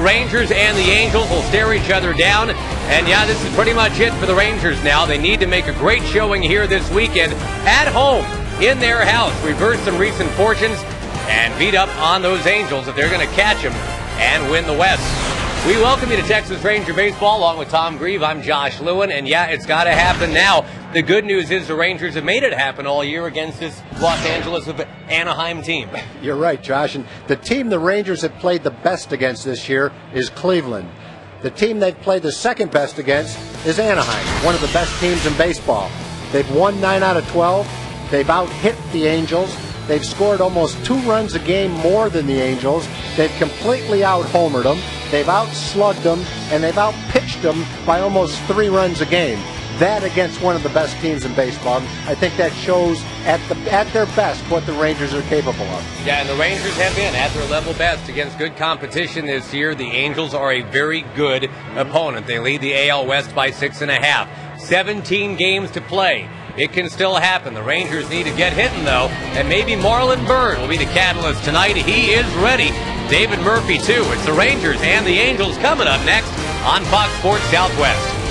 Rangers and the Angels will stare each other down. And yeah, this is pretty much it for the Rangers now. They need to make a great showing here this weekend at home in their house. Reverse some recent fortunes and beat up on those Angels if they're going to catch them and win the West. We welcome you to Texas Ranger Baseball along with Tom Grieve. I'm Josh Lewin, and yeah, it's got to happen now. The good news is the Rangers have made it happen all year against this Los Angeles Anaheim team. You're right, Josh. And the team the Rangers have played the best against this year is Cleveland. The team they've played the second best against is Anaheim, one of the best teams in baseball. They've won 9 out of 12. They've out-hit the Angels. They've scored almost 2 runs a game more than the Angels. They've completely out-homered them. They've out-slugged them, and they've out-pitched them by almost 3 runs a game. That against one of the best teams in baseball. I think that shows at their best what the Rangers are capable of. Yeah, and the Rangers have been at their level best against good competition this year. The Angels are a very good opponent. They lead the AL West by 6.5. 17 games to play. It can still happen. The Rangers need to get hitting, though, and maybe Marlon Byrd will be the catalyst tonight. He is ready. David Murphy, too. It's the Rangers and the Angels coming up next on Fox Sports Southwest.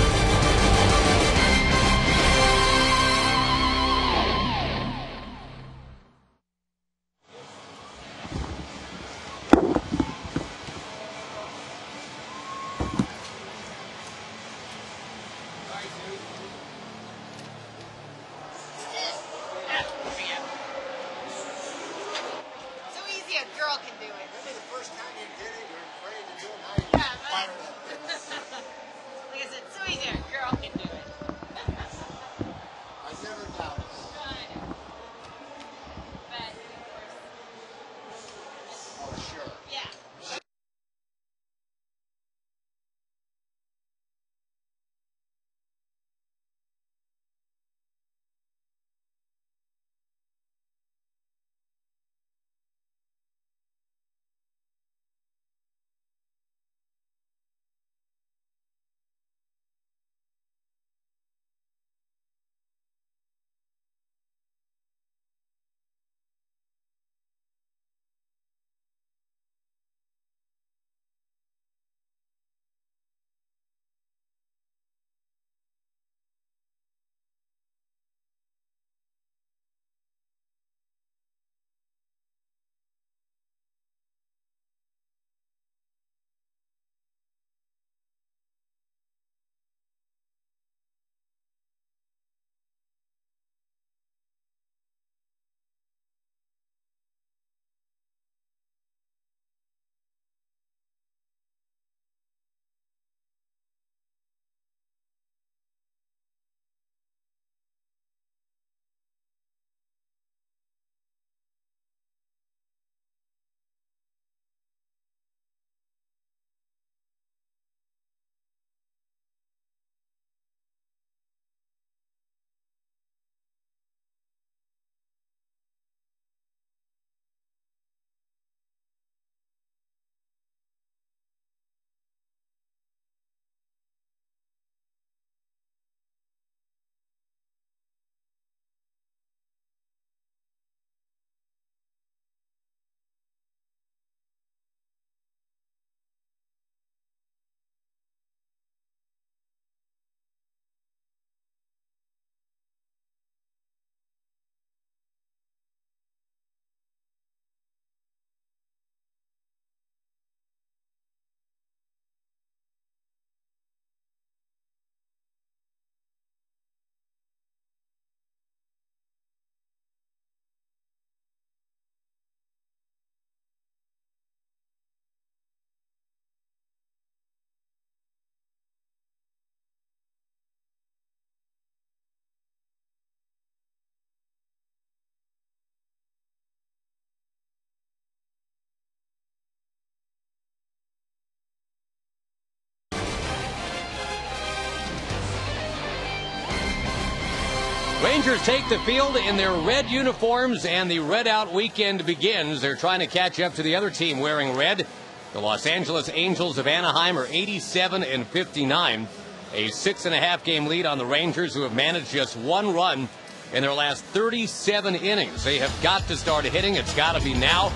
Rangers take the field in their red uniforms, and the red-out weekend begins. They're trying to catch up to the other team wearing red. The Los Angeles Angels of Anaheim are 87-59. A 6.5-game lead on the Rangers, who have managed just 1 run in their last 37 innings. They have got to start hitting. It's got to be now.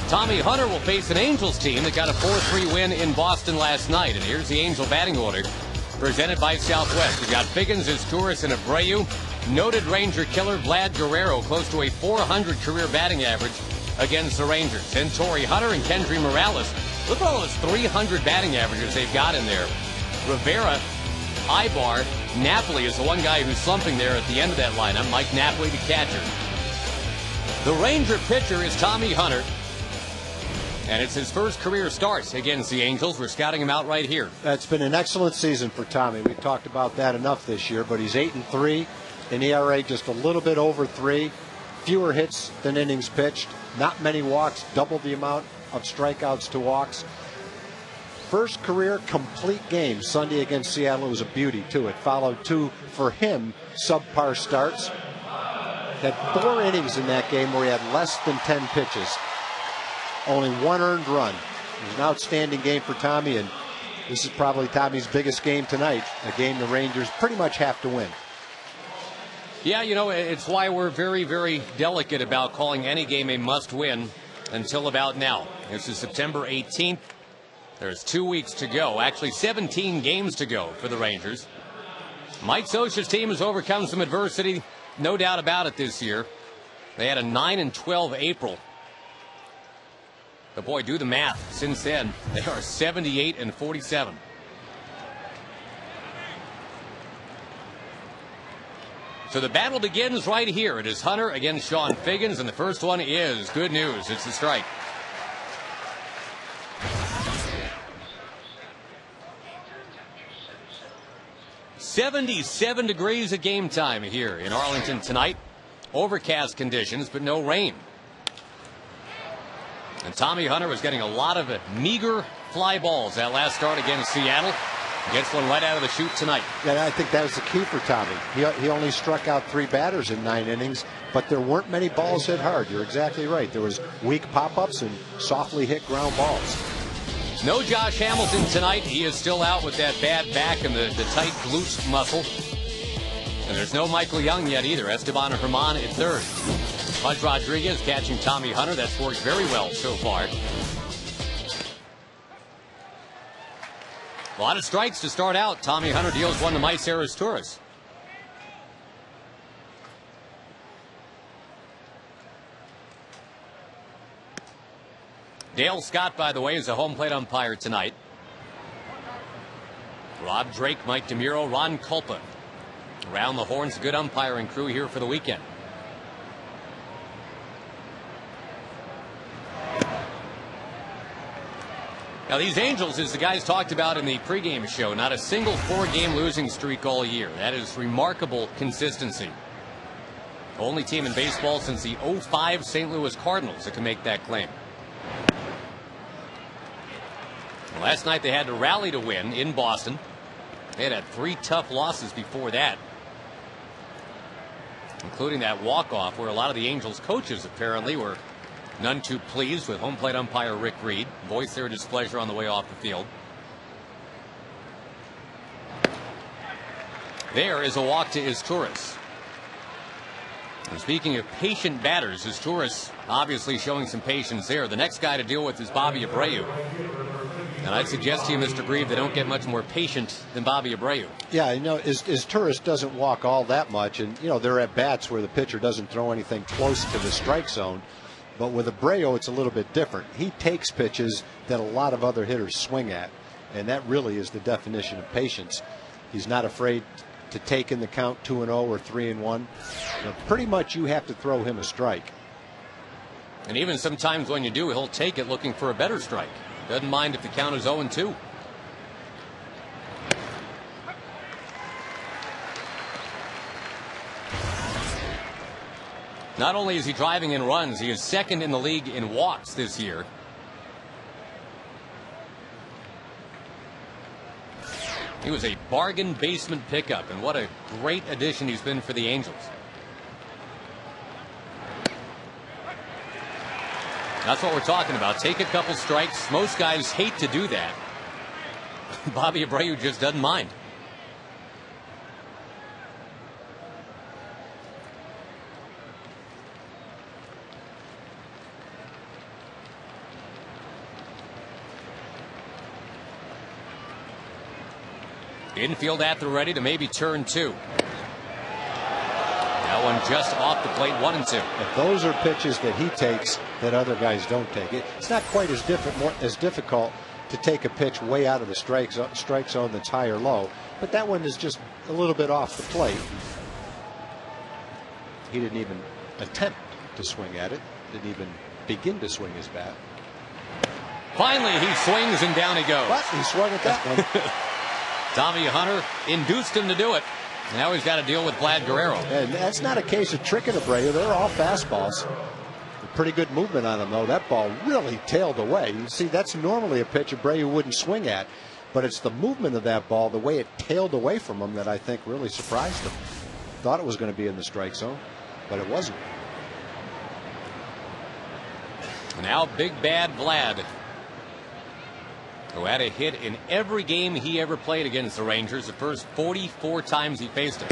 Tommy Hunter will face an Angels team that got a 4-3 win in Boston last night. And here's the Angel batting order presented by Southwest. We've got Figgins, Izturis, and Abreu. Noted Ranger killer Vlad Guerrero, close to a 400 career batting average against the Rangers. Then Torrey Hunter and Kendry Morales. Look at all those 300 batting averages they've got in there. Rivera, Ibar, Napoli is the one guy who's slumping there at the end of that lineup. Mike Napoli, the catcher. The Ranger pitcher is Tommy Hunter. And it's his first career start against the Angels. We're scouting him out right here. That's been an excellent season for Tommy. We've talked about that enough this year, but he's 8-3, an ERA just a little bit over 3, fewer hits than innings pitched, not many walks, double the amount of strikeouts to walks. First career complete game Sunday against Seattle was a beauty, too. It followed 2, for him, subpar starts. Had 4 innings in that game where he had less than 10 pitches. Only 1 earned run. It was an outstanding game for Tommy, and this is probably Tommy's biggest game tonight, a game the Rangers pretty much have to win. Yeah, you know, it's why we're very, very delicate about calling any game a must-win until about now. This is September 18th. There's 2 weeks to go, actually 17 games to go for the Rangers. Mike Scioscia's team has overcome some adversity, no doubt about it this year. They had a 9-12 April. But boy, do the math. Since then, they are 78-47. So the battle begins right here. It is Hunter against Sean Figgins, and the first one is good news. It's a strike. "77 degrees at game time here in Arlington tonight. Overcast conditions, but no rain. And Tommy Hunter was getting a lot of meager fly balls that last start against Seattle. Gets one right out of the chute tonight. Yeah, I think that was the key for Tommy. He only struck out 3 batters in 9 innings, but there weren't many balls hit hard. You're exactly right. There was weak pop-ups and softly hit ground balls. No Josh Hamilton tonight. He is still out with that bad back and the tight glute muscle. And there's no Michael Young yet either. Esteban Herman at third. Pudge Rodriguez catching Tommy Hunter. That's worked very well so far. A lot of strikes to start out. Tommy Hunter deals one to Maicer Izturis. Dale Scott, by the way, is a home plate umpire tonight. Rob Drake, Mike DeMuro, Ron Culpa. Around the horns, a good umpiring crew here for the weekend. Now, these Angels, as the guys talked about in the pregame show, not a single 4-game losing streak all year. That is remarkable consistency. Only team in baseball since the '05 St. Louis Cardinals that can make that claim. Last night they had to rally to win in Boston. They had 3 tough losses before that, including that walk-off where a lot of the Angels coaches apparently were none too pleased with home plate umpire Rick Reed. Voiced their displeasure on the way off the field. There is a walk to Izturis. And speaking of patient batters, Izturis obviously showing some patience there. The next guy to deal with is Bobby Abreu. And I'd suggest to you, Mr. Grieve, they don't get much more patient than Bobby Abreu. Yeah, you know, Izturis doesn't walk all that much. And, you know, they're at bats where the pitcher doesn't throw anything close to the strike zone. But with Abreu, it's a little bit different. He takes pitches that a lot of other hitters swing at. And that really is the definition of patience. He's not afraid to take in the count 2-0 or 3-1. Pretty much you have to throw him a strike. And even sometimes when you do, he'll take it looking for a better strike. Doesn't mind if the count is 0-2. Not only is he driving in runs, he is second in the league in walks this year. He was a bargain basement pickup, and what a great addition he's been for the Angels. That's what we're talking about. Take a couple strikes. Most guys hate to do that. Bobby Abreu just doesn't mind. Infield at the ready to maybe turn 2. That one just off the plate, 1-2. If those are pitches that he takes that other guys don't take, it's not quite as difficult to take a pitch way out of the strike zone that's high or low, but that one is just a little bit off the plate. He didn't even attempt to swing at it, didn't even begin to swing his bat. Finally, he swings and down he goes. But he swung at that one. Tommy Hunter induced him to do it. Now he's got to deal with Vlad Guerrero. And that's not a case of tricking Abreu. They're all fastballs. Pretty good movement on them, though. That ball really tailed away. You see, that's normally a pitch Abreu wouldn't swing at. But it's the movement of that ball, the way it tailed away from him, that I think really surprised him. Thought it was going to be in the strike zone, but it wasn't. Now big bad Vlad, who had a hit in every game he ever played against the Rangers, the first 44 times he faced him.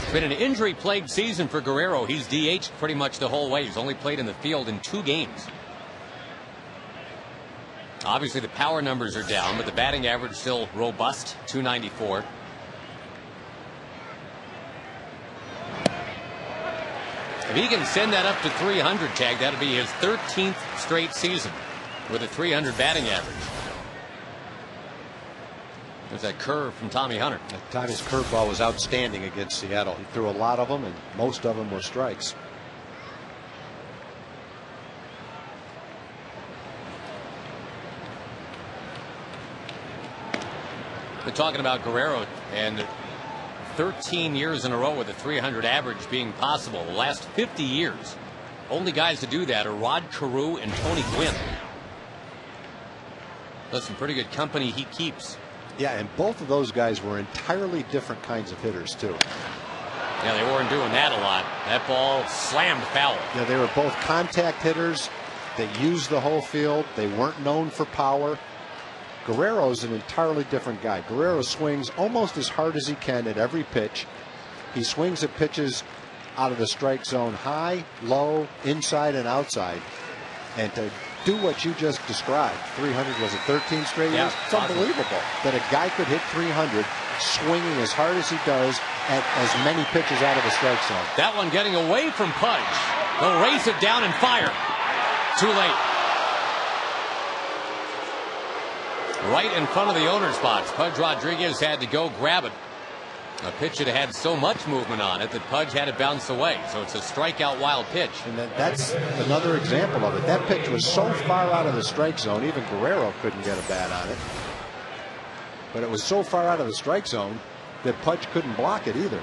It's been an injury-plagued season for Guerrero. He's DH'd pretty much the whole way. He's only played in the field in 2 games. Obviously, the power numbers are down, but the batting average still robust, .294. If he can send that up to 300, Tag, that'll be his 13th straight season with a 300 batting average. There's that curve from Tommy Hunter. That time his curveball was outstanding against Seattle. He threw a lot of them, and most of them were strikes. We're talking about Guerrero and 13 years in a row with a 300 average being possible. The last 50 years, only guys to do that are Rod Carew and Tony Gwynn. That's some pretty good company he keeps. Yeah, and both of those guys were entirely different kinds of hitters, too. Yeah, they weren't doing that a lot. That ball slammed foul. Yeah, they were both contact hitters. They used the whole field. They weren't known for power. Guerrero's an entirely different guy. Guerrero swings almost as hard as he can at every pitch. He swings at pitches out of the strike zone, high, low, inside, and outside. And to do what you just described, 300, was it 13 straight years? It's unbelievable that a guy could hit 300 swinging as hard as he does at as many pitches out of the strike zone. That one getting away from Pudge. They'll race it down and fire. Too late. Right in front of the owner's box. Pudge Rodriguez had to go grab it. A pitch that had so much movement on it that Pudge had to bounce away. So it's a strikeout wild pitch. And that's another example of it. That pitch was so far out of the strike zone, even Guerrero couldn't get a bat on it. But it was so far out of the strike zone that Pudge couldn't block it either.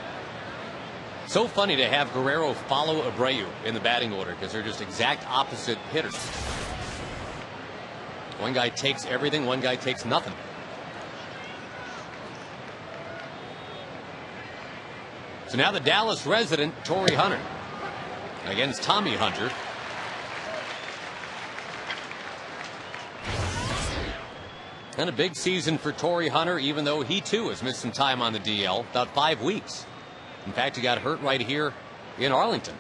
So funny to have Guerrero follow Abreu in the batting order because they're just exact opposite hitters. One guy takes everything, one guy takes nothing. So now the Dallas resident, Torrey Hunter, against Tommy Hunter. And a big season for Torrey Hunter, even though he too has missed some time on the DL, about 5 weeks. In fact, he got hurt right here in Arlington.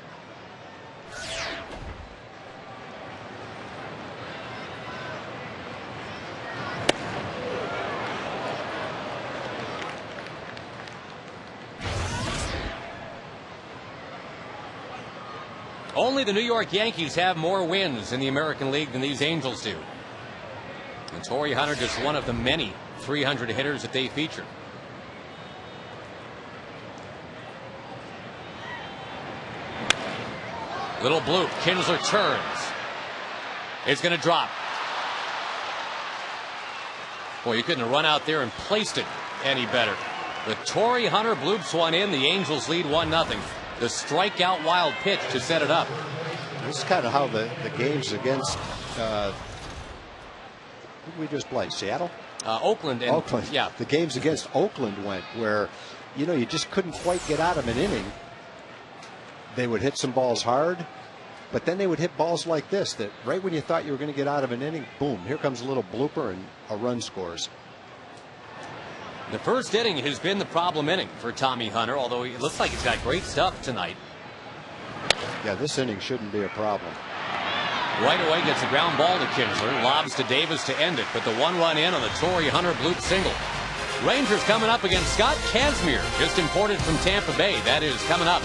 Only the New York Yankees have more wins in the American League than these Angels do. And Torrey Hunter just one of the many 300 hitters that they feature. Little bloop. Kinsler turns. It's going to drop. Boy, you couldn't have run out there and placed it any better. The Torrey Hunter bloops one in. The Angels lead 1-0. The strikeout wild pitch to set it up. This is kind of how the games against who did we just play? Seattle? Oakland. And, Oakland. Yeah. The games against Oakland went where, you know, you just couldn't quite get out of an inning. They would hit some balls hard, but then they would hit balls like this that right when you thought you were going to get out of an inning, boom, here comes a little blooper and a run scores. The first inning has been the problem inning for Tommy Hunter, although it looks like he's got great stuff tonight. Yeah, this inning shouldn't be a problem. Right away gets a ground ball to Kinsler. Lobs to Davis to end it. But the 1-run in on the Torrey Hunter Blute single. Rangers coming up against Scott Kazmir, just imported from Tampa Bay. That is coming up.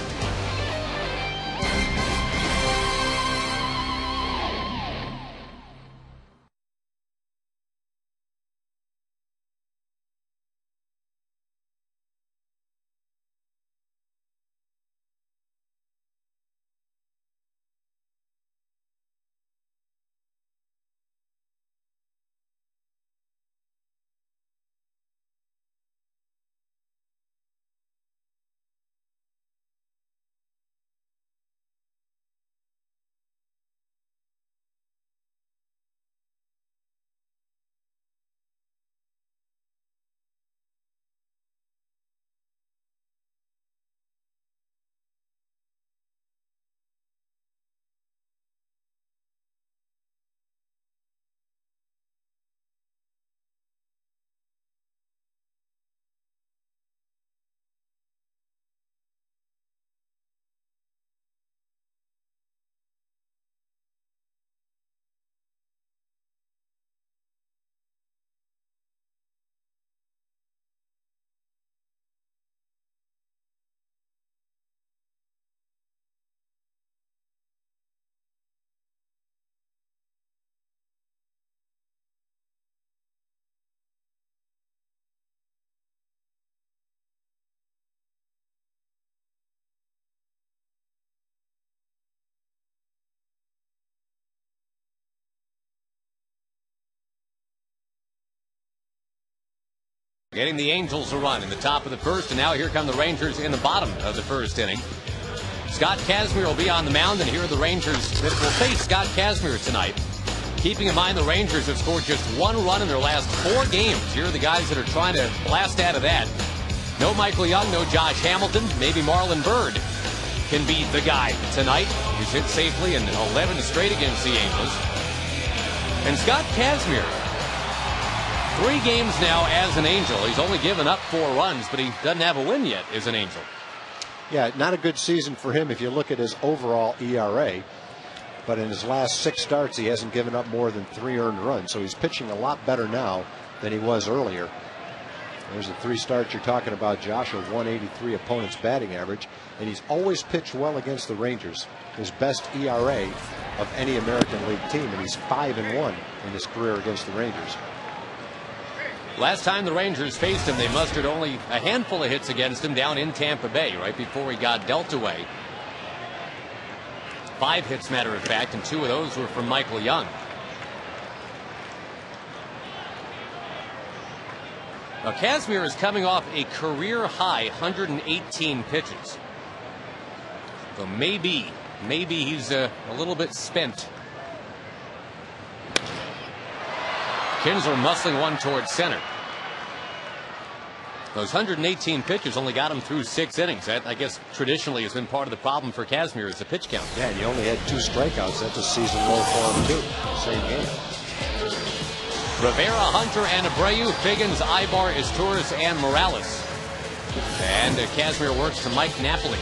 Getting the Angels a run in the top of the first, and now here come the Rangers in the bottom of the first inning. Scott Kazmir will be on the mound, and here are the Rangers that will face Scott Kazmir tonight. Keeping in mind the Rangers have scored just 1 run in their last 4 games. Here are the guys that are trying to blast out of that. No Michael Young, no Josh Hamilton, maybe Marlon Byrd can be the guy tonight. He's hit safely in 11 straight against the Angels. And Scott Kazmir, 3 games now as an Angel. He's only given up 4 runs, but he doesn't have a win yet as an Angel. Yeah, not a good season for him if you look at his overall ERA. But in his last 6 starts, he hasn't given up more than 3 earned runs. So he's pitching a lot better now than he was earlier. There's the 3 starts you're talking about, Josh, a 183 opponent's batting average. And he's always pitched well against the Rangers. His best ERA of any American League team. And he's 5-1 in his career against the Rangers. Last time the Rangers faced him, they mustered only a handful of hits against him down in Tampa Bay, right before he got dealt away. 5 hits, matter of fact, and 2 of those were from Michael Young. Now, Kazmir is coming off a career-high 118 pitches. So maybe he's a little bit spent. Kinsler muscling one towards center. Those 118 pitches only got him through 6 innings. That, I guess, traditionally has been part of the problem for Kazmir is the pitch count. Yeah, and he only had 2 strikeouts. That's a season low for him, too. Same game. Rivera, Hunter, and Abreu, Figgins, Ibar, Izturis, and Morales. And Kazmir works to Mike Napoli.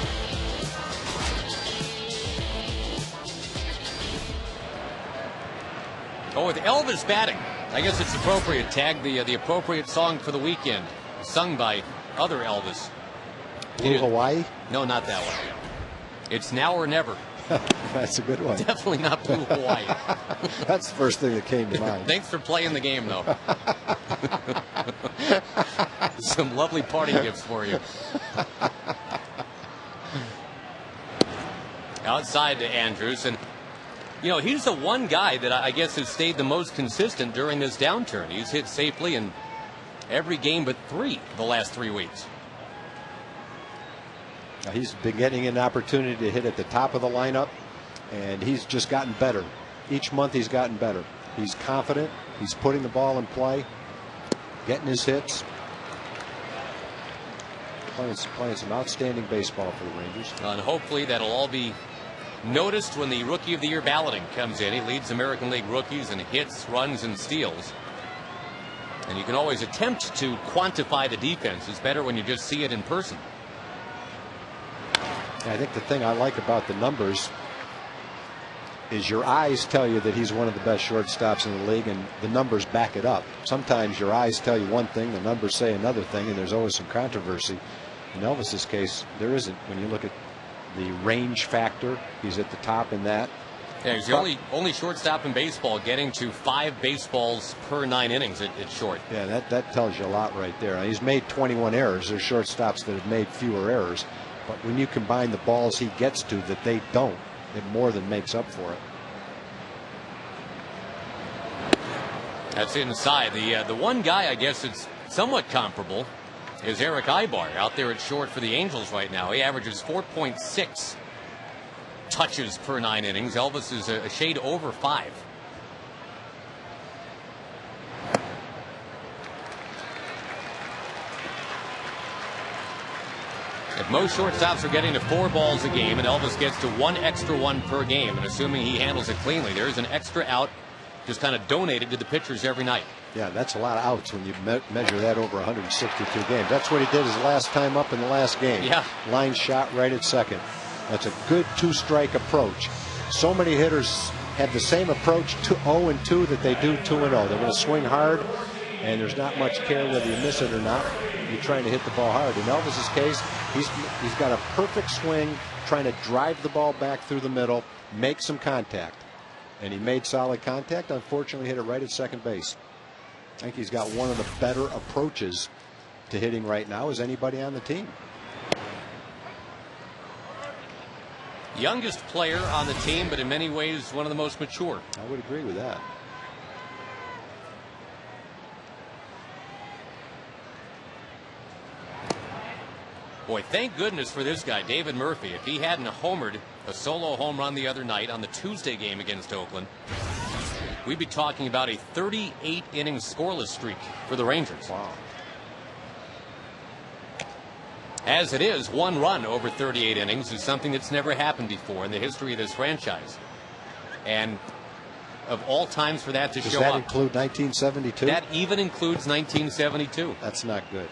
Oh, with Elvis batting. I guess it's appropriate, Tag, the appropriate song for the weekend, sung by other Elvis. Blue Hawaii? No, not that one. It's Now or Never. That's a good one. Definitely not Blue Hawaii. That's the first thing that came to mind. Thanks for playing the game, though. Some lovely party gifts for you. Outside to Andrews, and you know, he's the one guy that I guess has stayed the most consistent during this downturn. He's hit safely in every game but 3 the last 3 weeks. Now, he's been getting an opportunity to hit at the top of the lineup, and he's just gotten better. Each month he's gotten better. He's confident. He's putting the ball in play, getting his hits. Playing some outstanding baseball for the Rangers. And hopefully that'll all be noticed when the Rookie of the Year balloting comes in. He leads American League rookies in hits, runs, and steals. And you can always attempt to quantify the defense. It's better when you just see it in person. I think the thing I like about the numbers is your eyes tell you that he's one of the best shortstops in the league, and the numbers back it up. Sometimes your eyes tell you one thing, the numbers say another thing, and there's always some controversy. In Elvis's case, there isn't. When you look at the range factor, he's at the top in that. Yeah, he's the only shortstop in baseball getting to 5 baseballs per 9 innings at short. Yeah, that tells you a lot right there. Now, he's made 21 errors. There's shortstops that have made fewer errors. But when you combine the balls he gets to that they don't, it more than makes up for it. That's inside. The one guy I guess it's somewhat comparable is Eric Ibar out there at short for the Angels right now. He averages 4.6 touches per 9 innings. Elvis is a shade over 5. If most shortstops are getting to 4 balls a game and Elvis gets to 1 extra one per game, and assuming he handles it cleanly, there's an extra out just kind of donated to the pitchers every night. Yeah, that's a lot of outs when you measure that over 162 games. That's what he did his last time up in the last game. Yeah. Line shot right at second. That's a good 2-strike approach. So many hitters have the same approach to 0-2 that they do 2-0. They're going to swing hard, and there's not much care whether you miss it or not. You're trying to hit the ball hard. In Elvis's case, he's got a perfect swing, trying to drive the ball back through the middle, make some contact. And he made solid contact. Unfortunately, hit it right at second base. I think he's got one of the better approaches to hitting right now as anybody on the team. Youngest player on the team, but in many ways one of the most mature. I would agree with that. Boy, thank goodness for this guy, David Murphy. If he hadn't homered a solo home run the other night on the Tuesday game against Oakland, we'd be talking about a 38-inning scoreless streak for the Rangers. Wow. As it is, 1 run over 38 innings is something that's never happened before in the history of this franchise. And of all times for that to show up. Does that include 1972? That even includes 1972. That's not good.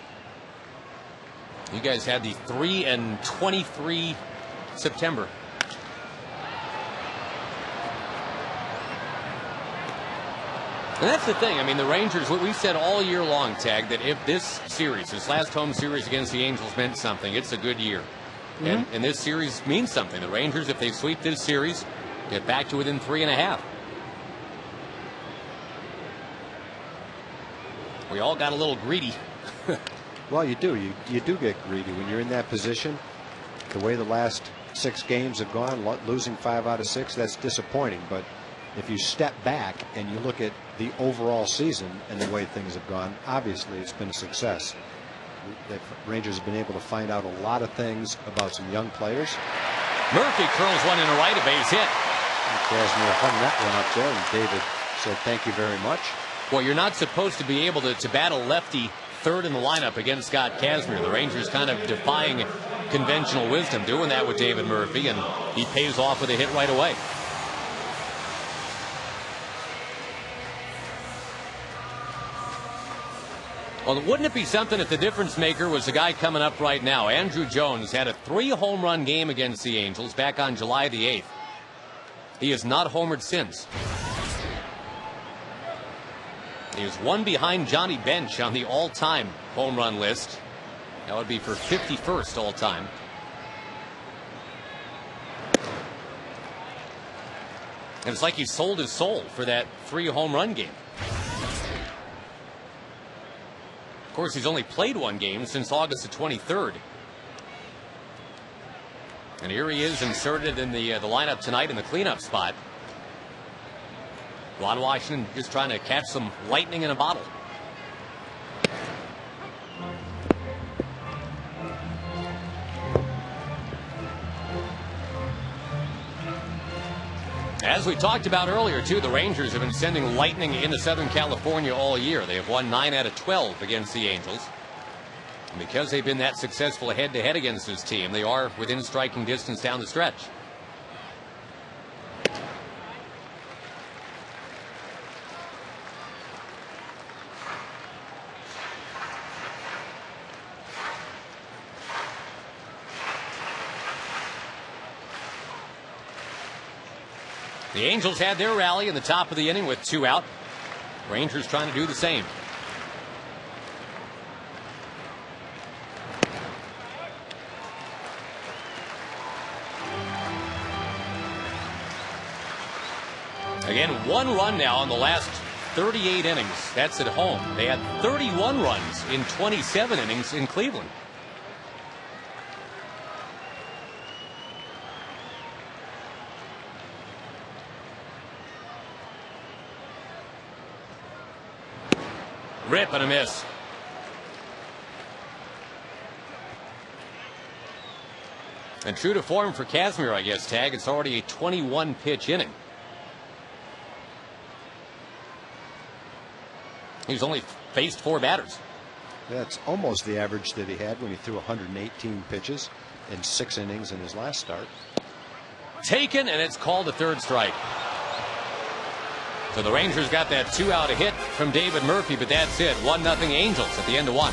You guys had the 3-23 September. And that's the thing. I mean, the Rangers, what we said all year long, Tag, that if this series, this last home series against the Angels meant something, it's a good year. And this series means something. The Rangers, if they sweep this series, get back to within 3.5. We all got a little greedy. Well, you do. You do get greedy when you're in that position. The way the last 6 games have gone, losing 5 out of 6, that's disappointing. But if you step back and you look at the overall season and the way things have gone, obviously it's been a success. The Rangers have been able to find out a lot of things about some young players. Murphy curls one in a right, a base hit. Casimir hung that one up there, and David said thank you very much. Well, you're not supposed to be able to bat a lefty third in the lineup against Scott Casimir. The Rangers kind of defying conventional wisdom, doing that with David Murphy, and he pays off with a hit right away. Well, wouldn't it be something if the difference maker was the guy coming up right now? Andrew Jones had a 3-home-run game against the Angels back on July the 8th. He has not homered since. He is 1 behind Johnny Bench on the all-time home run list. That would be for 51st all-time. And it's like he sold his soul for that 3-home-run game. Of course, he's only played 1 game since August the 23rd. And here he is inserted in the lineup tonight in the cleanup spot. Ron Washington just trying to catch some lightning in a bottle. As we talked about earlier, too, the Rangers have been sending lightning into Southern California all year. They have won 9 out of 12 against the Angels. And because they've been that successful head-to-head against this team, they are within striking distance down the stretch. The Angels had their rally in the top of the inning with 2 out. Rangers trying to do the same. Again, 1 run now in the last 38 innings. That's at home. They had 31 runs in 27 innings in Cleveland. Rip and a miss. And true to form for Kazmir, I guess, Tag. It's already a 21-pitch inning. He's only faced 4 batters. That's almost the average that he had when he threw 118 pitches in 6 innings in his last start. Taken, and it's called a 3rd strike. So the Rangers got that 2-out hit from David Murphy, but that's it. 1-0 Angels at the end of 1.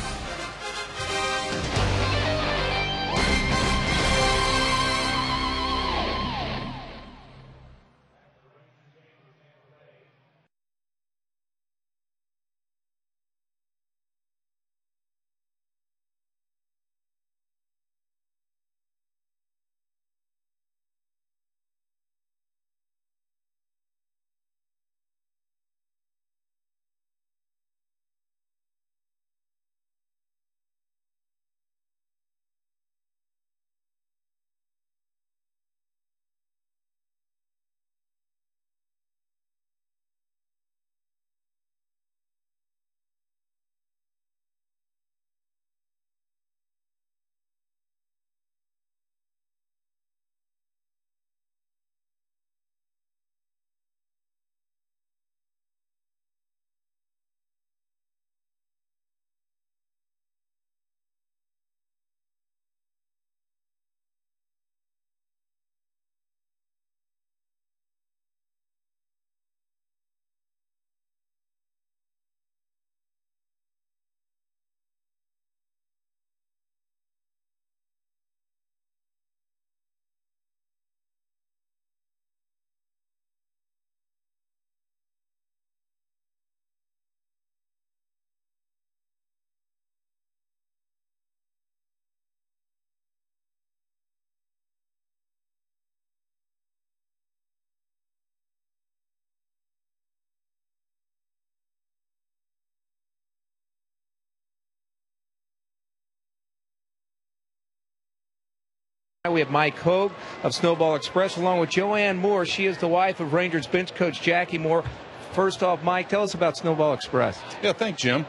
We have Mike Hogue of Snowball Express along with Joanne Moore. She is the wife of Rangers bench coach Jackie Moore. First off, Mike, tell us about Snowball Express. Yeah, thanks, Jim.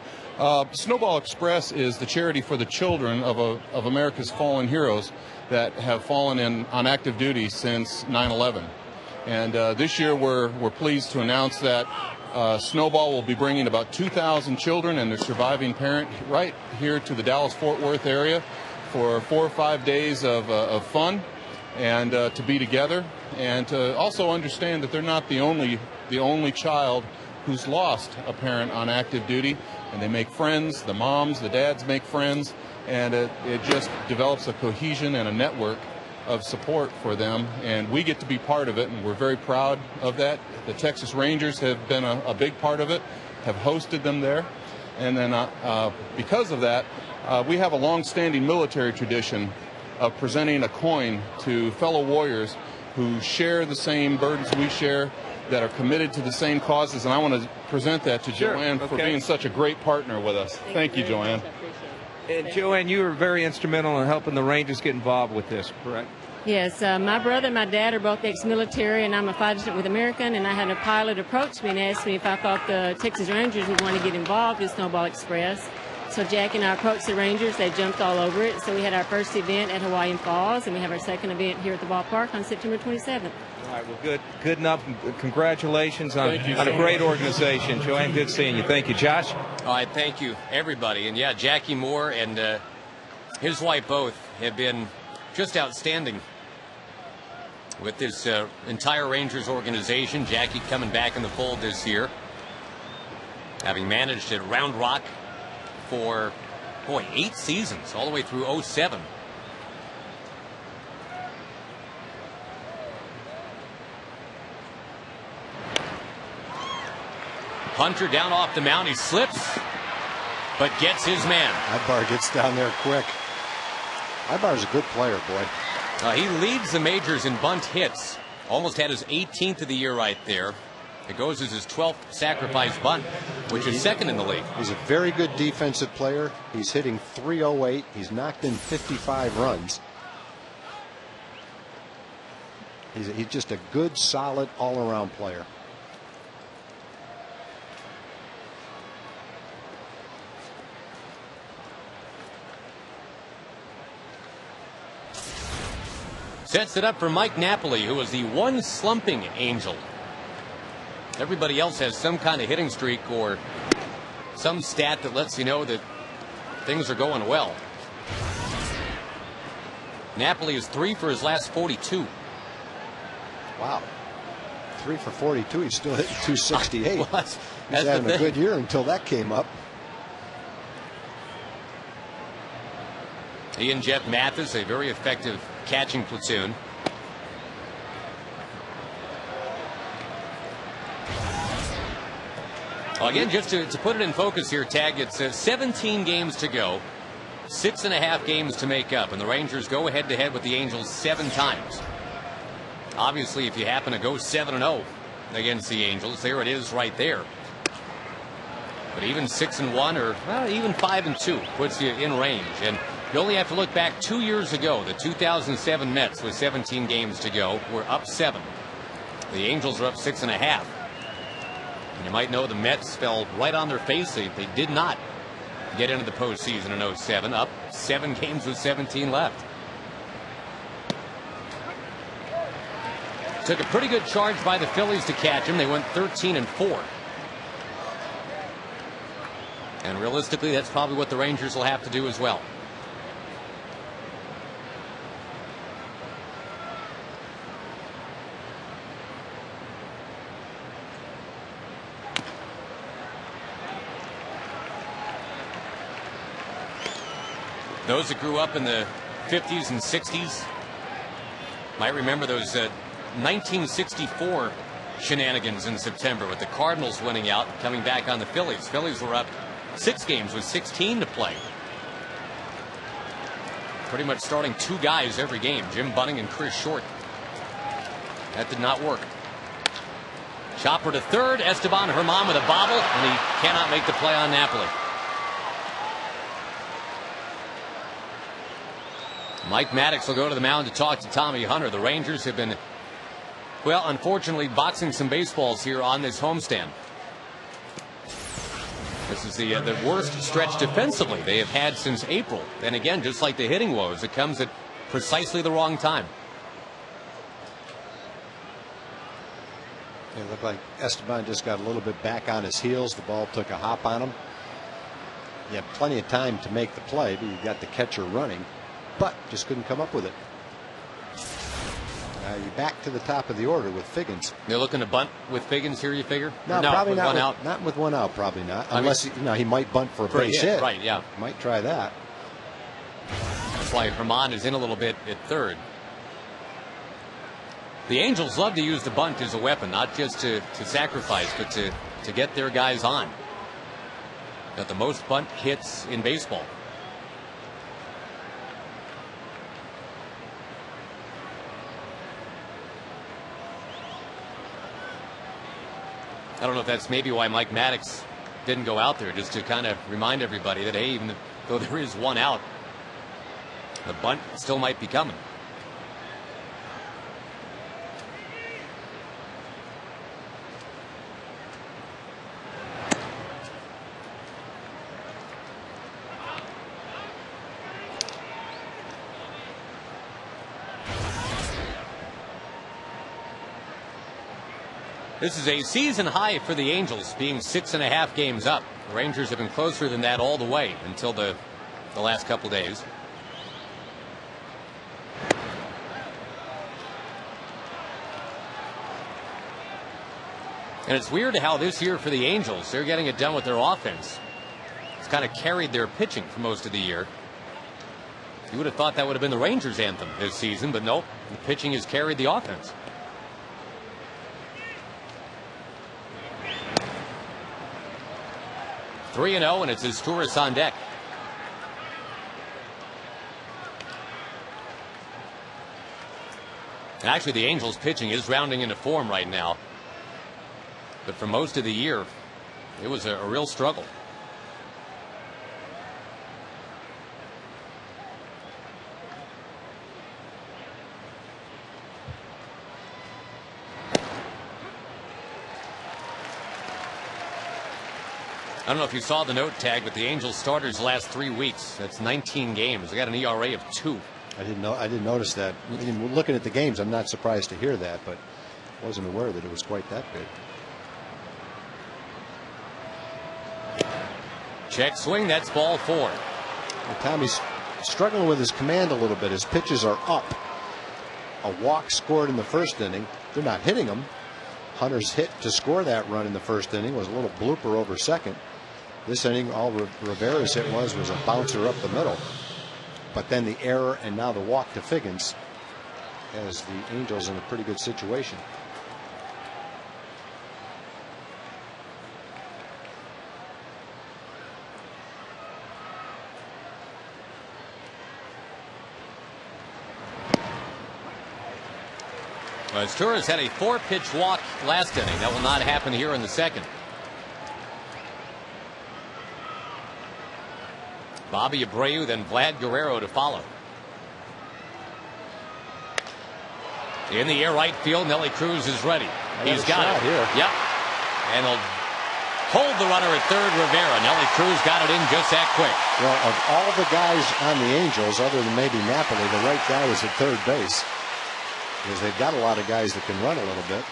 Snowball Express is the charity for the children of America's fallen heroes that have fallen on active duty since 9/11. And this year we're pleased to announce that Snowball will be bringing about 2,000 children and their surviving parent right here to the Dallas-Fort Worth area for 4 or 5 days of fun and to be together and to also understand that they're not the only child who's lost a parent on active duty, and they make friends. The moms, the dads make friends, and it just develops a cohesion and a network of support for them, and we get to be part of it, and we're very proud of that. The Texas Rangers have been a big part of it, have hosted them there, and then because of that, we have a long-standing military tradition of presenting a coin to fellow warriors who share the same burdens we share, that are committed to the same causes, and I want to present that to Joanne for being such a great partner with us. Thank you, Joanne. And Joanne, you were very instrumental in helping the Rangers get involved with this, correct? Yes, my brother and my dad are both ex-military, and I'm a flight attendant with American, and I had a pilot approach me and asked me if I thought the Texas Rangers would want to get involved in Snowball Express. So Jack and I approached the Rangers. They jumped all over it. So we had our first event at Hawaiian Falls, and we have our second event here at the ballpark on September 27th. All right, well, good enough. Congratulations on a great organization. Joanne, good seeing you. Thank you. Josh? All right, thank you, everybody. And, yeah, Jackie Moore and his wife both have been just outstanding with this entire Rangers organization. Jackie coming back in the fold this year, having managed at Round Rock for, 8 seasons, all the way through 2007. Hunter down off the mound. He slips, but gets his man. Ibar gets down there quick. Ibar's a good player, boy. He leads the majors in bunt hits. Almost had his 18th of the year right there. It goes as his 12th sacrifice bunt, which is second in the league. He's a very good defensive player. He's hitting .308. He's knocked in 55 runs. He's just a good, solid, all-around player. Sets it up for Mike Napoli, who is the one slumping Angel. Everybody else has some kind of hitting streak or some stat that lets you know that things are going well. Napoli is 3 for his last 42. Wow. 3 for 42. He's still hitting .268. Well, He's having a good year until that came up. He and Jeff Mathis, a very effective catching platoon. Well, again, just to put it in focus here, Tag, it's 17 games to go, 6.5 games to make up, and the Rangers go head-to-head with the Angels 7 times. Obviously, if you happen to go 7-0 against the Angels, there it is right there. But even 6-1 or well, even 5-2 puts you in range. And you only have to look back 2 years ago. The 2007 Mets, with 17 games to go, were up 7. The Angels are up 6.5. And you might know the Mets fell right on their face. They did not get into the postseason in 07, up 7 games with 17 left. Took a pretty good charge by the Phillies to catch him. They went 13-4. And realistically, that's probably what the Rangers will have to do as well. Those that grew up in the 50s and 60s might remember those 1964 shenanigans in September with the Cardinals winning out, coming back on the Phillies. Phillies were up 6 games with 16 to play. Pretty much starting 2 guys every game, Jim Bunning and Chris Short. That did not work. Chopper to third, Esteban Herman with a bobble, and he cannot make the play on Napoli. Mike Maddox will go to the mound to talk to Tommy Hunter. The Rangers have been, well, unfortunately, boxing some baseballs here on this homestand. This is the worst stretch defensively they have had since April. And again, just like the hitting woes, it comes at precisely the wrong time. It looked like Esteban just got a little bit back on his heels. The ball took a hop on him. You had plenty of time to make the play, but you got the catcher running, but just couldn't come up with it. You're back to the top of the order with Figgins. They're looking to bunt with Figgins here, you figure? No, probably not. One out. Not with 1 out, probably not. Unless he might bunt for a base hit. Right, yeah. Might try that. That's why Herman is in a little bit at third. The Angels love to use the bunt as a weapon, not just to sacrifice, but to get their guys on. Got the most bunt hits in baseball. I don't know if that's maybe why Mike Maddox didn't go out there, just to kind of remind everybody that, hey, even though there is 1 out, the bunt still might be coming. This is a season high for the Angels, being 6.5 games up. The Rangers have been closer than that all the way until the last couple days. And it's weird how this year for the Angels, they're getting it done with their offense. It's kind of carried their pitching for most of the year. You would have thought that would have been the Rangers' anthem this season, but nope, the pitching has carried the offense. 3-0, and it's his tourist on deck. And actually, the Angels pitching is rounding into form right now. But for most of the year, it was a real struggle. I don't know if you saw the note tag, but the Angels starters last 3 weeks. That's 19 games. They got an ERA of 2. I didn't know. I didn't notice that. I mean, looking at the games, I'm not surprised to hear that, but wasn't aware that it was quite that big. Check swing. That's ball 4. Well, Tommy's struggling with his command a little bit. His pitches are up. A walk scored in the first inning. They're not hitting him. Hunter's hit to score that run in the first inning was a little blooper over second. This inning, all Rivera's hit was a bouncer up the middle. But then the error and now the walk to Figgins has the Angels in a pretty good situation. Torres had a 4-pitch walk last inning. That will not happen here in the second. Bobby Abreu, then Vlad Guerrero to follow. In the air right field, Nelly Cruz is ready. He's got it here. Yep. And he'll hold the runner at third, Rivera. Nelly Cruz got it in just that quick. Well, of all the guys on the Angels, other than maybe Napoli, the right guy is at third base. Because they've got a lot of guys that can run a little bit.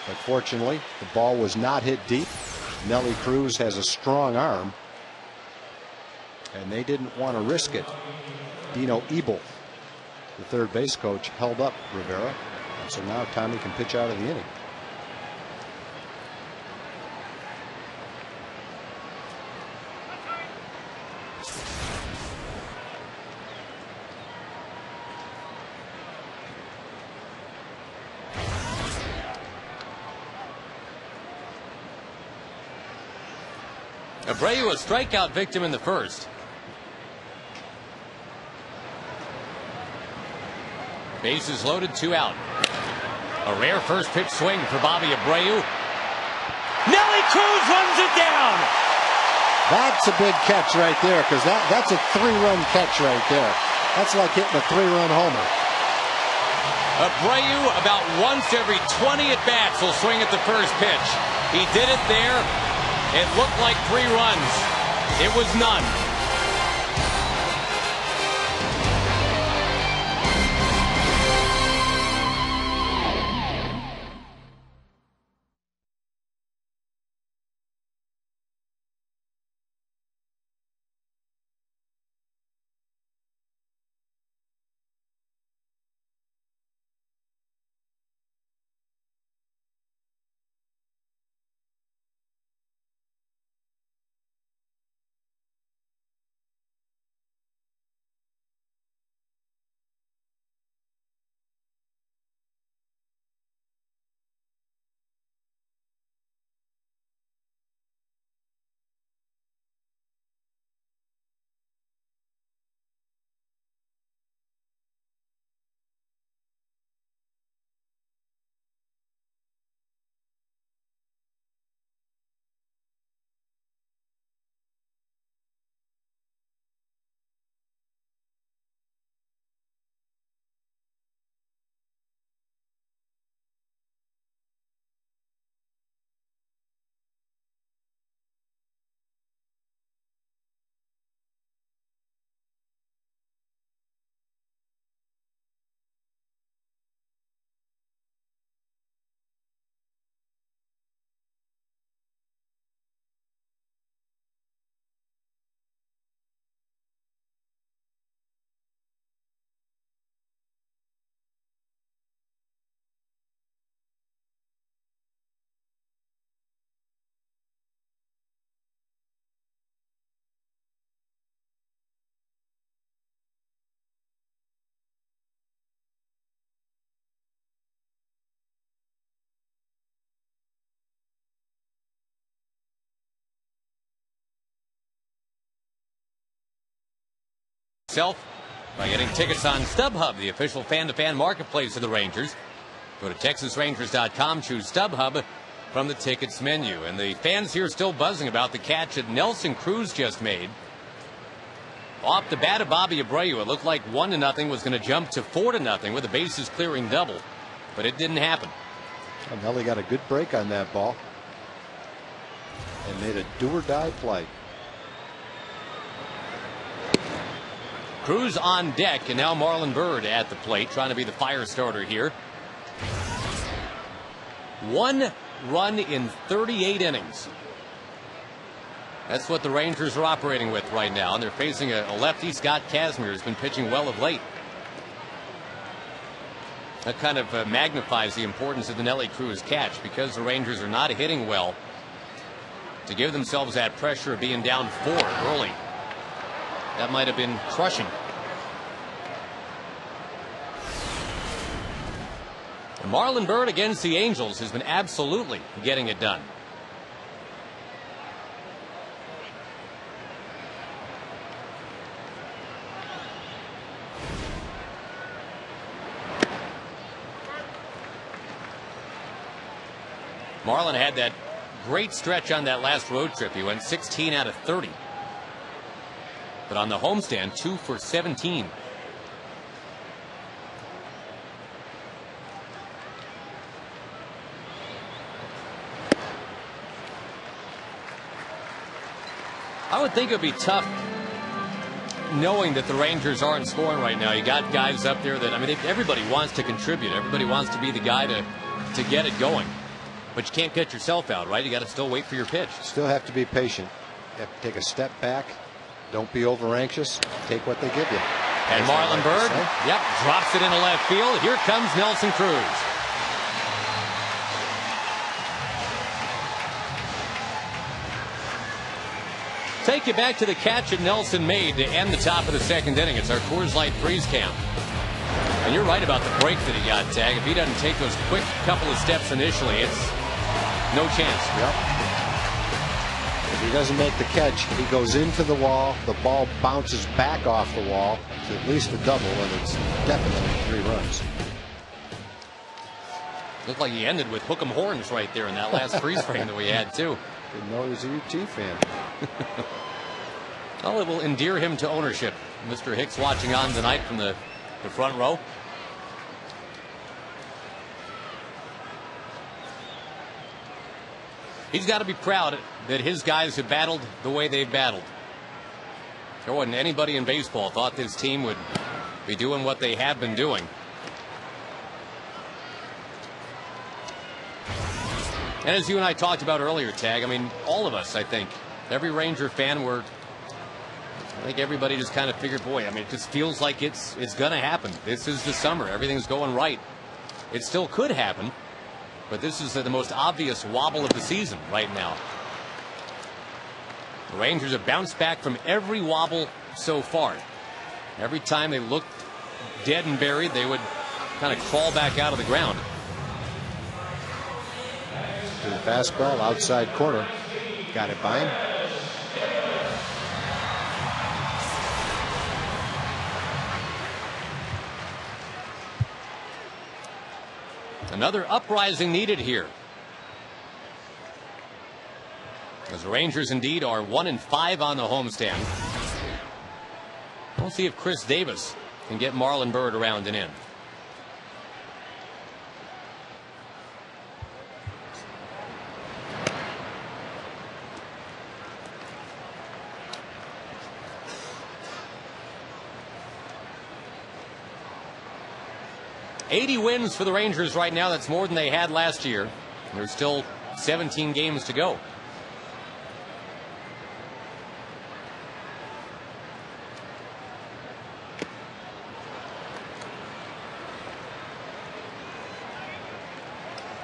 But fortunately, the ball was not hit deep. Nelly Cruz has a strong arm. And they didn't want to risk it. Dino Ebel, the third base coach, held up Rivera. And so now Tommy can pitch out of the inning. Abreu a strikeout victim in the first. Bases loaded, 2 out. A rare first pitch swing for Bobby Abreu. Nelly Cruz runs it down. That's a big catch right there, because that's a 3-run catch right there. That's like hitting a 3-run homer. Abreu about once every 20 at-bats will swing at the first pitch. He did it there. It looked like 3 runs. It was none. yourself by getting tickets on StubHub, the official fan-to-fan marketplace of the Rangers. Go to TexasRangers.com, choose StubHub from the tickets menu. And the fans here are still buzzing about the catch that Nelson Cruz just made. Off the bat of Bobby Abreu, it looked like 1-0 was going to jump to 4-0 with a bases clearing double, but it didn't happen. And Nelly got a good break on that ball and made a do-or-die play. Cruz on deck, and now Marlon Byrd at the plate, trying to be the fire starter here. 1 run in 38 innings. That's what the Rangers are operating with right now, and they're facing a lefty. Scott Kazmir has been pitching well of late. That kind of magnifies the importance of the Nelly Cruz catch, because the Rangers are not hitting well. To give themselves that pressure of being down 4 early, that might have been crushing. And Marlon Byrd against the Angels has been absolutely getting it done. Marlon had that great stretch on that last road trip. He went 16 out of 30. But on the homestand, 2 for 17. I would think it would be tough knowing that the Rangers aren't scoring right now. You got guys up there that, I mean, everybody wants to contribute. Everybody wants to be the guy to get it going. But you can't get yourself out, right? You got to still wait for your pitch. Still have to be patient. You have to take a step back. Don't be over anxious. Take what they give you. And Marlon Byrd, yep, drops it into left field. Here comes Nelson Cruz. Take you back to the catch that Nelson made to end the top of the second inning. It's our Coors Light freeze cam. And you're right about the break that he got, Tag. If he doesn't take those quick couple of steps initially, it's no chance. Yep. If he doesn't make the catch, he goes into the wall. The ball bounces back off the wall. It's at least a double, and it's definitely 3 runs. Looked like he ended with hook 'em horns right there in that last freeze frame that we had, too. Didn't know he was a UT fan. Well, it will endear him to ownership. Mr. Hicks watching on tonight from the front row. He's got to be proud that his guys have battled the way they've battled. There wasn't anybody in baseball thought this team would be doing what they have been doing. And as you and I talked about earlier, Tag, I mean, all of us, I think, every Ranger fan, I think everybody just kind of figured, boy, I mean, it just feels like it's going to happen. This is the summer. Everything's going right. It still could happen, but this is the most obvious wobble of the season right now. The Rangers have bounced back from every wobble so far. Every time they looked dead and buried, they would kind of crawl back out of the ground. To the fastball, outside corner. Got it by him. Another uprising needed here, as the Rangers indeed are 1-5 on the homestand. We'll see if Chris Davis can get Marlon Byrd around and in. $80 wins for the Rangers right now. That's more than they had last year. There's still 17 games to go.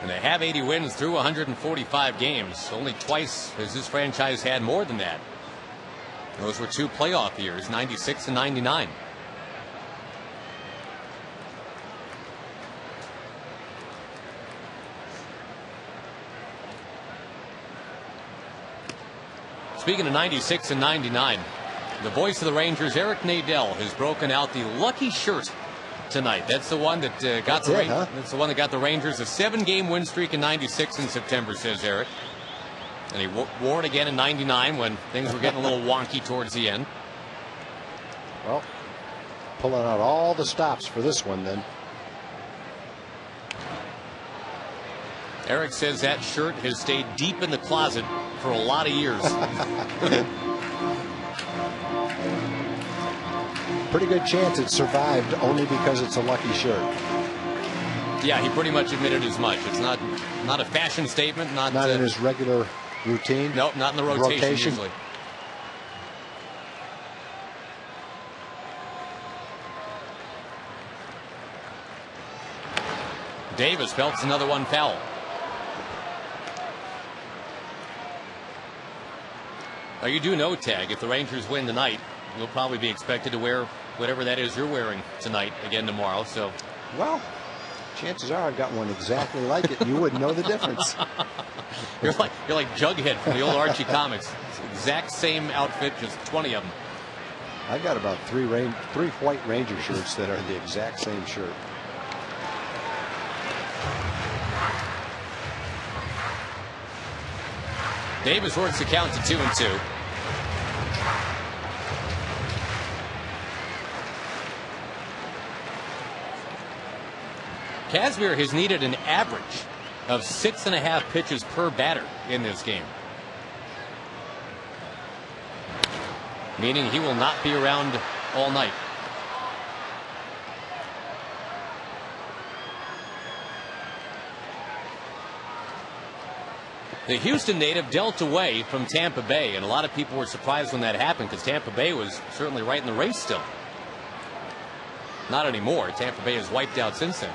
And they have 80 wins through 145 games. Only twice has this franchise had more than that. Those were 2 playoff years, 96 and 99. Speaking of 96 and 99, The voice of the Rangers, Eric Nadel, has broken out the lucky shirt tonight. That's the one that That's the one that got the Rangers a 7-game win streak in '96 in September, says Eric. And he wore it again in '99 when things were getting a little wonky towards the end. Well, pulling out all the stops for this one then. Eric says that shirt has stayed deep in the closet for a lot of years. Pretty good chance it survived only because it's a lucky shirt. Yeah, he pretty much admitted as much. It's not a fashion statement. Not in his regular routine. Nope, not in the rotation. Usually. Davis belts another one foul. Now you do know, Tag, if the Rangers win tonight, you'll probably be expected to wear whatever that is you're wearing tonight again tomorrow. So, well, chances are I've got one exactly like it, and you wouldn't know the difference. You're like Jughead from the old Archie comics. It's the exact same outfit, just 20 of them. I've got about three white Ranger shirts that are the exact same shirt. Davis works the count to 2-2. Kazmir has needed an average of 6.5 pitches per batter in this game, meaning he will not be around all night. The Houston native dealt away from Tampa Bay, and a lot of people were surprised when that happened because Tampa Bay was certainly right in the race still. Not anymore. Tampa Bay has wiped out since then.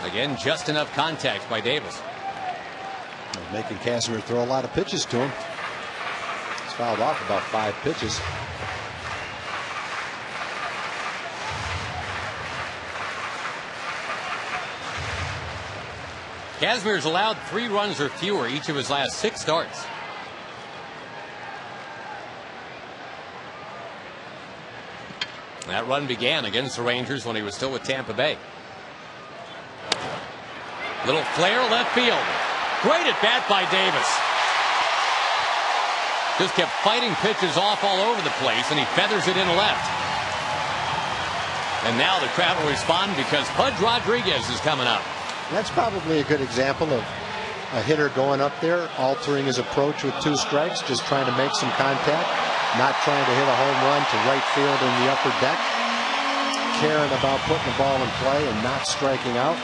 Again, just enough contact by Davis. Making Kazmir throw a lot of pitches to him. He's fouled off about 5 pitches. Kazmir's allowed 3 runs or fewer each of his last 6 starts. That run began against the Rangers when he was still with Tampa Bay. Little flare left field. Great at bat by Davis. Just kept fighting pitches off all over the place, and he feathers it in left. And now the crowd will respond because Pudge Rodriguez is coming up. That's probably a good example of a hitter going up there, altering his approach with 2 strikes, just trying to make some contact, not trying to hit a home run to right field in the upper deck, caring about putting the ball in play and not striking out.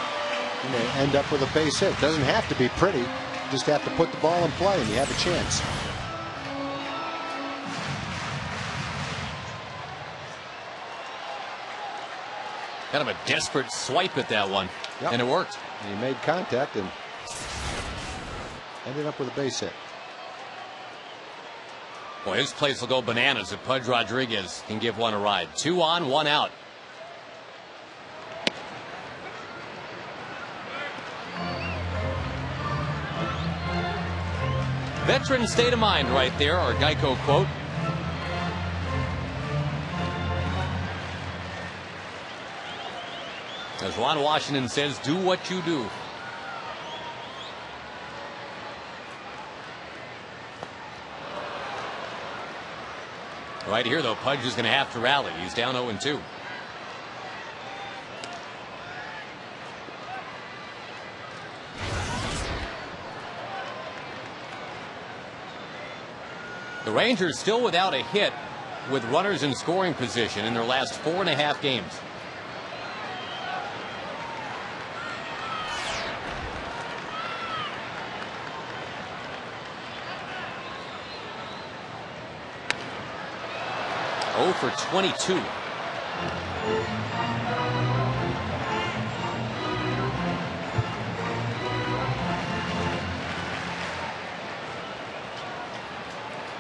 And they end up with a base hit. Doesn't have to be pretty, you just have to put the ball in play and you have a chance. Kind of a desperate swipe at that one. Yep. And it worked. And he made contact and ended up with a base hit. Boy, his place will go bananas if Pudge Rodriguez can give one a ride. 2 on, 1 out. Veteran state of mind right there, our Geico quote. As Ron Washington says, do what you do. Right here, though, Pudge is going to have to rally. He's down 0-2. The Rangers still without a hit with runners in scoring position in their last 4.5 games. For 22.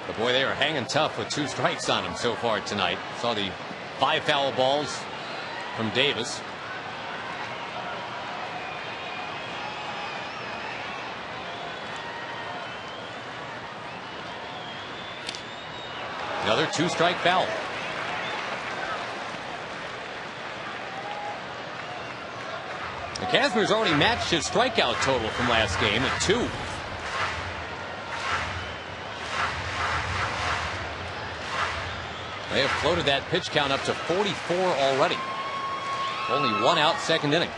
But boy, they are hanging tough with 2 strikes on him so far tonight. Saw the 5 foul balls from Davis. Another 2-strike foul. And Kazmir's already matched his strikeout total from last game at 2. They have floated that pitch count up to 44 already. Only 1 out, 2nd inning.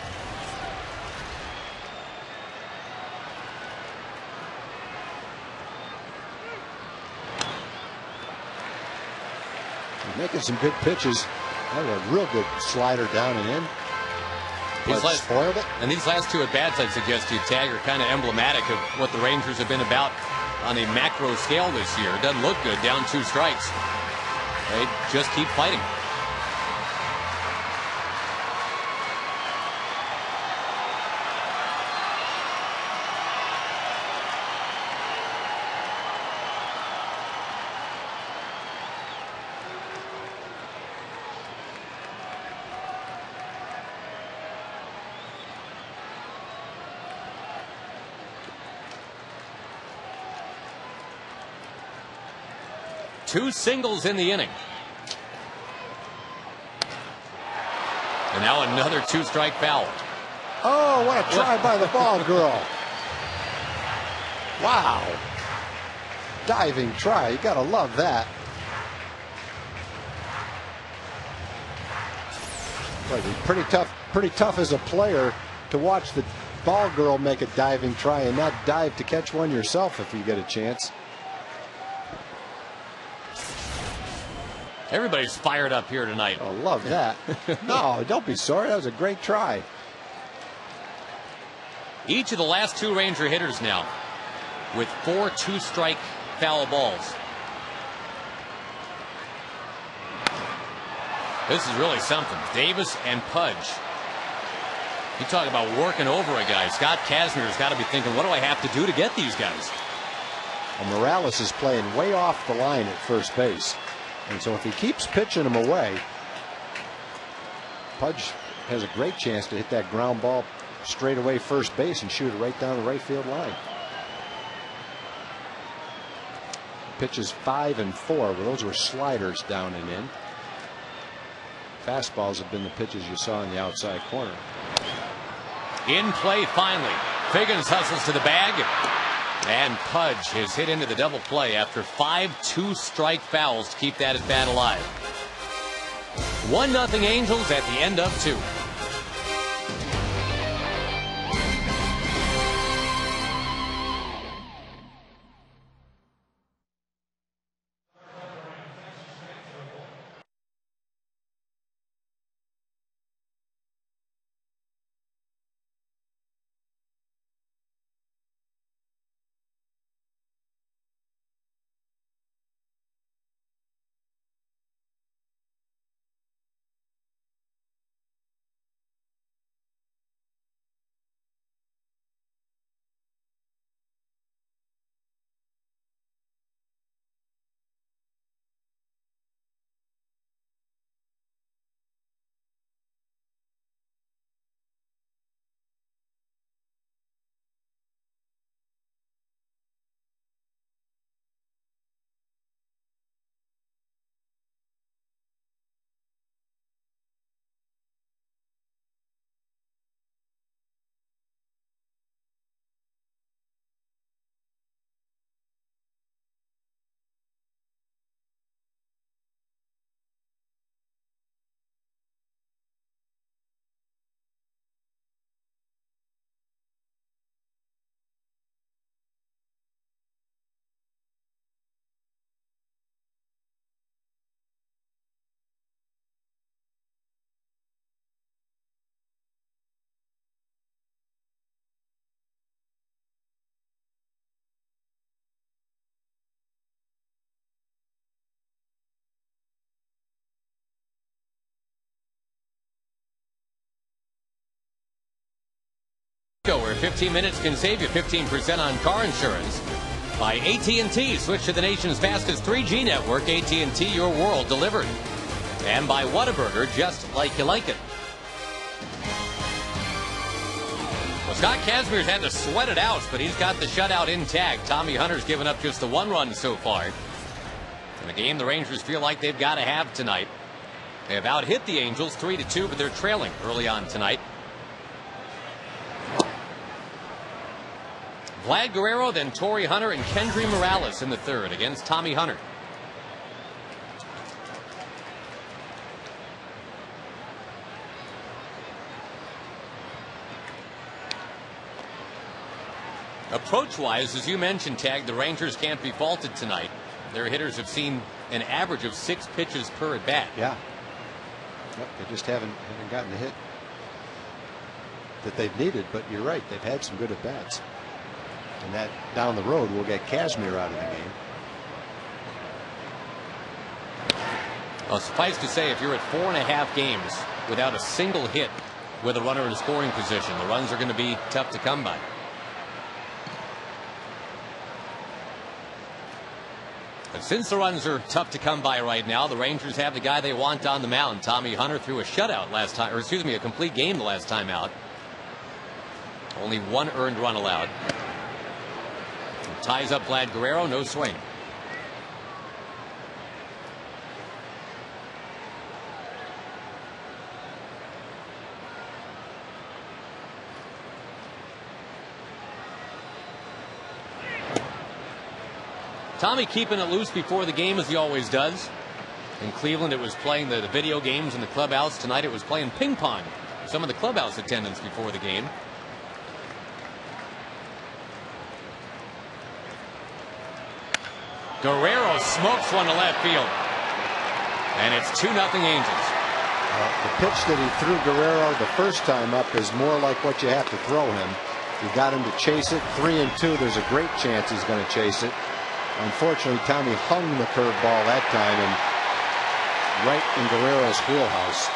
He's making some good pitches. That was a real good slider down and in. Spoiled it. And these last 2 at-bats, I'd suggest to you, Tag, are kind of emblematic of what the Rangers have been about on a macro scale this year. It doesn't look good, down 2 strikes. They just keep fighting. Two singles in the inning. And now another 2-strike foul. Oh, what a try by the ball girl. Wow. Diving try. You got to love that. Pretty tough as a player to watch the ball girl make a diving try and not dive to catch one yourself if you get a chance. Everybody's fired up here tonight. Oh, love that. No, don't be sorry. That was a great try. Each of the last 2 Ranger hitters now with 4 2-strike foul balls. This is really something. Davis and Pudge. You talk about working over a guy. Scott Kazmir's got to be thinking, what do I have to do to get these guys? Well, Morales is playing way off the line at first base. And so if he keeps pitching him away, Pudge has a great chance to hit that ground ball straight away first base and shoot it right down the right field line. Pitches 5 and 4, but those were sliders down and in. Fastballs have been the pitches you saw in the outside corner. In play finally. Figgins hustles to the bag. And Pudge is hit into the double play after 5 2-strike fouls to keep that at bat alive. 1-0 Angels at the end of 2. Where 15 minutes can save you 15% on car insurance. By AT&T, switch to the nation's fastest 3G network. AT&T, your world delivered. And by Whataburger, just like you like it. Well, Scott Kazmir's had to sweat it out, but he's got the shutout intact. Tommy Hunter's given up just the 1 run so far. In a game the Rangers feel like they've got to have tonight. They have out-hit the Angels 3-2, but they're trailing early on tonight. Vlad Guerrero, then Torrey Hunter and Kendry Morales in the third against Tommy Hunter. Approach-wise, as you mentioned, Tag, the Rangers can't be faulted tonight. Their hitters have seen an average of 6 pitches per at-bat. Yeah. Yep, they just haven't gotten the hit that they've needed, but you're right, they've had some good at-bats. And that down the road will get Kazmir out of the game. Well, suffice to say, if you're at 4.5 games without a single hit with a runner in scoring position, the runs are going to be tough to come by. But since the runs are tough to come by right now, the Rangers have the guy they want on the mound. Tommy Hunter threw a shutout last time, or excuse me, a complete game the last time out. Only 1 earned run allowed. Ties up Vlad Guerrero, no swing. Tommy keeping it loose before the game, as he always does. In Cleveland, it was playing the video games in the clubhouse. Tonight, it was playing ping pong. Some of the clubhouse attendants before the game. Guerrero smokes one to left field. And it's 2-0 Angels. The pitch that he threw Guerrero the first time up is more like what you have to throw him. You got him to chase it. 3-2. There's a great chance he's going to chase it. Unfortunately, Tommy hung the curveball that time and right in Guerrero's wheelhouse.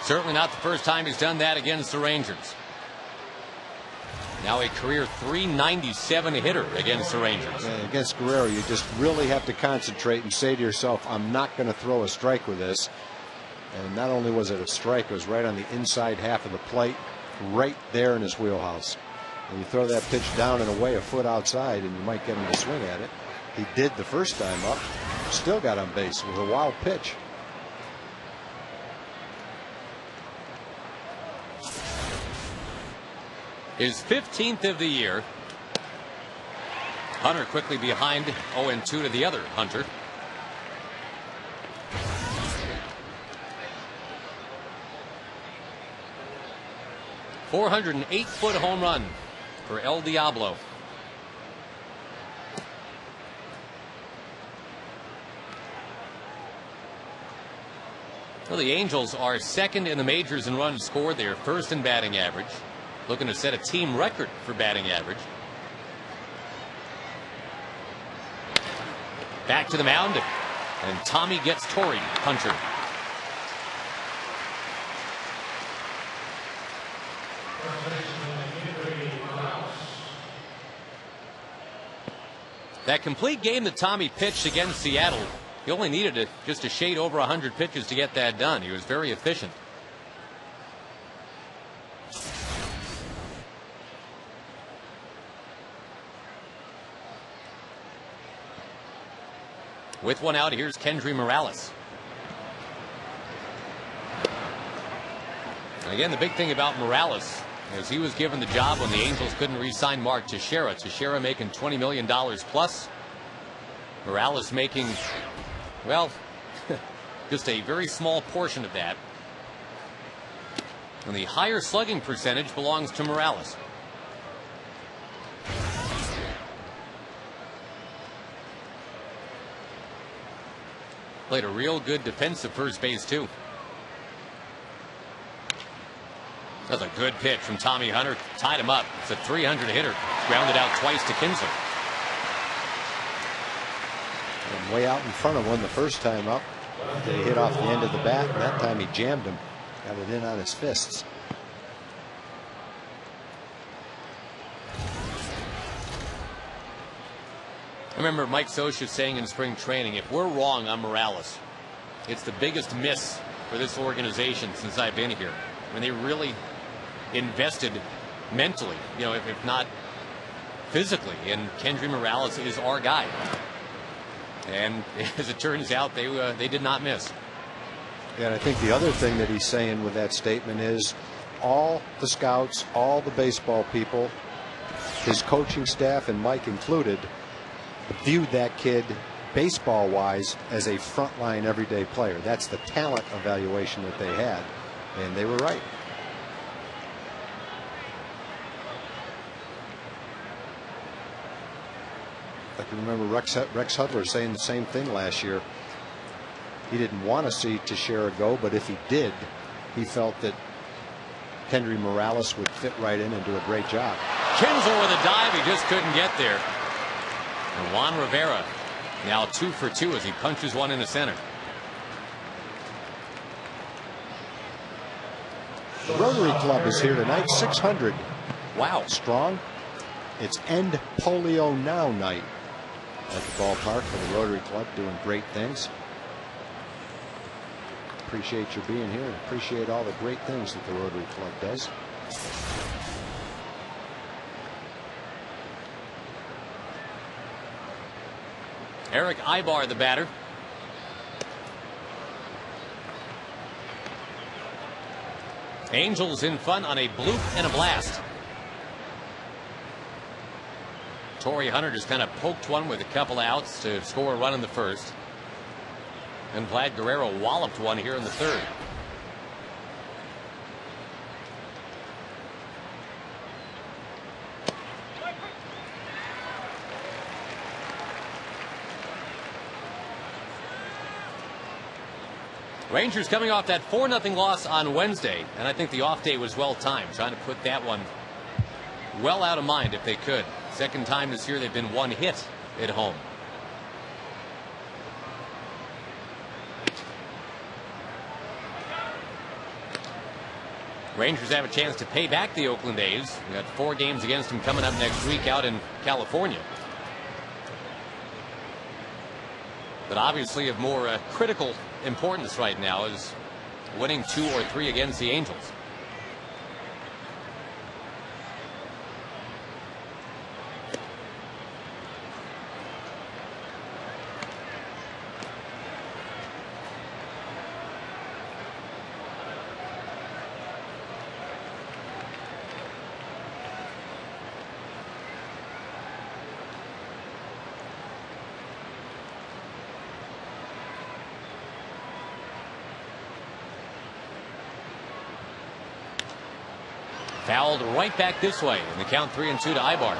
Certainly not the first time he's done that against the Rangers. Now a career .397 hitter against the Rangers. Yeah, against Guerrero, you just really have to concentrate and say to yourself, I'm not going to throw a strike with this. And not only was it a strike, it was right on the inside half of the plate, right there in his wheelhouse. And you throw that pitch down and away a foot outside, and you might get him to swing at it. He did the first time up, still got on base. It was a wild pitch. His 15th of the year. Hunter quickly behind, 0-2 to the other Hunter. .408-foot home run for El Diablo. Well, the Angels are second in the majors in runs scored. They are first in batting average. Looking to set a team record for batting average. Back to the mound, and Tommy gets Torrey Hunter. That complete game that Tommy pitched against Seattle, he only needed just a shade over 100 pitches to get that done. He was very efficient. With one out, here's Kendry Morales. And again, the big thing about Morales is he was given the job when the Angels couldn't re-sign Mark Teixeira. Teixeira making $20 million plus. Morales making, well, just a very small portion of that. And the higher slugging percentage belongs to Morales. Played a real good defensive first base, too. That's a good pitch from Tommy Hunter. Tied him up. It's a 300 hitter. Grounded out twice to Kinsler. And way out in front of one the first time up. He hit off the end of the bat, and that time he jammed him. Got it in on his fists. I remember Mike Scioscia saying in spring training, if we're wrong on Morales, it's the biggest miss for this organization since I've been here. When they really invested mentally, you know, if not physically, and Kendry Morales is our guy. And as it turns out, they did not miss. Yeah, and I think the other thing that he's saying with that statement is all the scouts, all the baseball people, his coaching staff and Mike included, viewed that kid baseball-wise as a frontline everyday player. That's the talent evaluation that they had, and they were right. I can remember Rex Hudler saying the same thing last year. He didn't want to see Teixeira go, but if he did, he felt that Kendry Morales would fit right in and do a great job. Kinsler with a dive, he just couldn't get there. And Juan Rivera now 2 for 2 as he punches one into center. The Rotary Club is here tonight, 600. Wow. Strong. It's End Polio Now night at the ballpark for the Rotary Club, doing great things. Appreciate your being here and appreciate all the great things that the Rotary Club does. Eric Ibar, the batter. Angels in front on a bloop and a blast. Torrey Hunter just kind of poked one with a couple outs to score a run in the first. And Vlad Guerrero walloped one here in the third. Rangers coming off that 4-0 loss on Wednesday, and I think the off day was well timed, trying to put that one well out of mind if they could. Second time this year they've been one hit at home. Rangers have a chance to pay back the Oakland A's. We got 4 games against them coming up next week out in California. But obviously of more critical importance right now is winning 2 or 3 against the Angels. Fouled right back this way, and the count 3-2 to Ibar.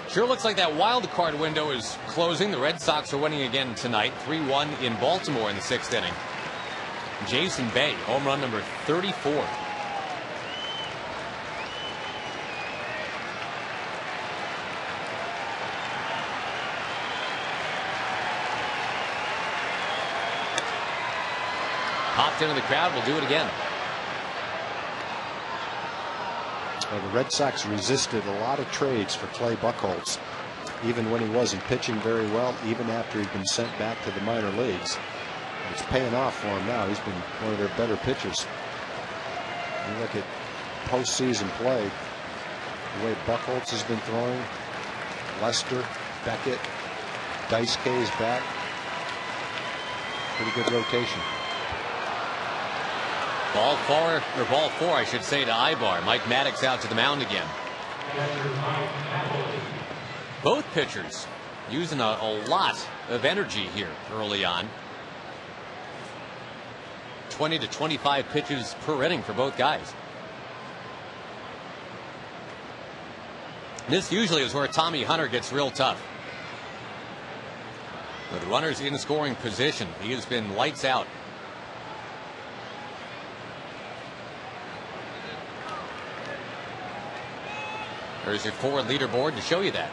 Sure looks like that wild card window is closing. The Red Sox are winning again tonight, 3-1 in Baltimore in the 6th inning. Jason Bay, home run number 34. Popped into the crowd, will do it again. Well, the Red Sox resisted a lot of trades for Clay Buchholz, even when he wasn't pitching very well, even after he'd been sent back to the minor leagues. It's paying off for him now. He's been one of their better pitchers. You look at postseason play, the way Buchholz has been throwing, Lester, Beckett, Dice-K's back. Pretty good rotation. Ball 4, I should say, to Ibar. Mike Maddox out to the mound again. Both pitchers using a lot of energy here early on. 20 to 25 pitches per inning for both guys. This usually is where Tommy Hunter gets real tough. With runners in scoring position, he has been lights out. There's your forward leaderboard to show you that.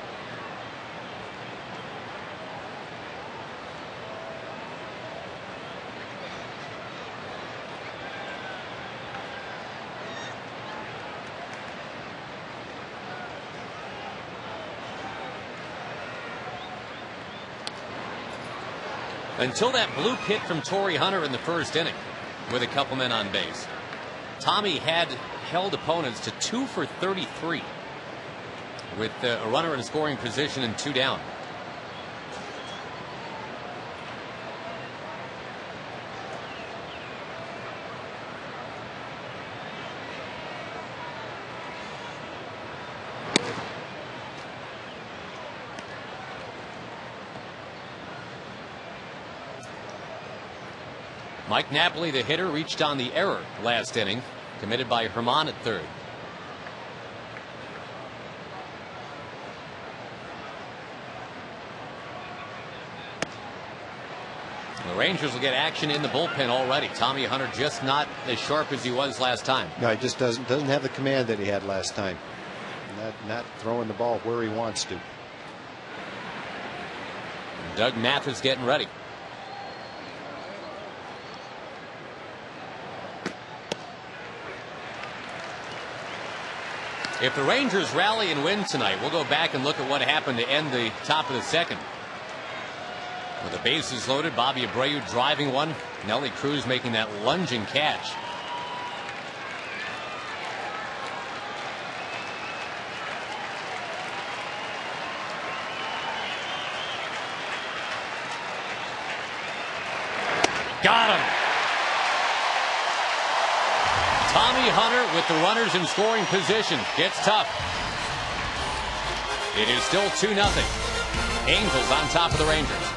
Until that blue hit from Torrey Hunter in the first inning with a couple men on base. Tommy had held opponents to 2 for 33 with a runner in scoring position and 2 down. Mike Napoli, the hitter, reached on the error last inning, committed by Herman at third. The Rangers will get action in the bullpen already. Tommy Hunter just not as sharp as he was last time. No, he just doesn't have the command that he had last time. Not throwing the ball where he wants to. Doug Mathis getting ready. If the Rangers rally and win tonight, we'll go back and look at what happened to end the top of the second. With the bases loaded, Bobby Abreu driving one, Nelly Cruz making that lunging catch. Got him. Tommy Hunter with the runners in scoring position. Gets tough. It is still 2-0. Angels on top of the Rangers.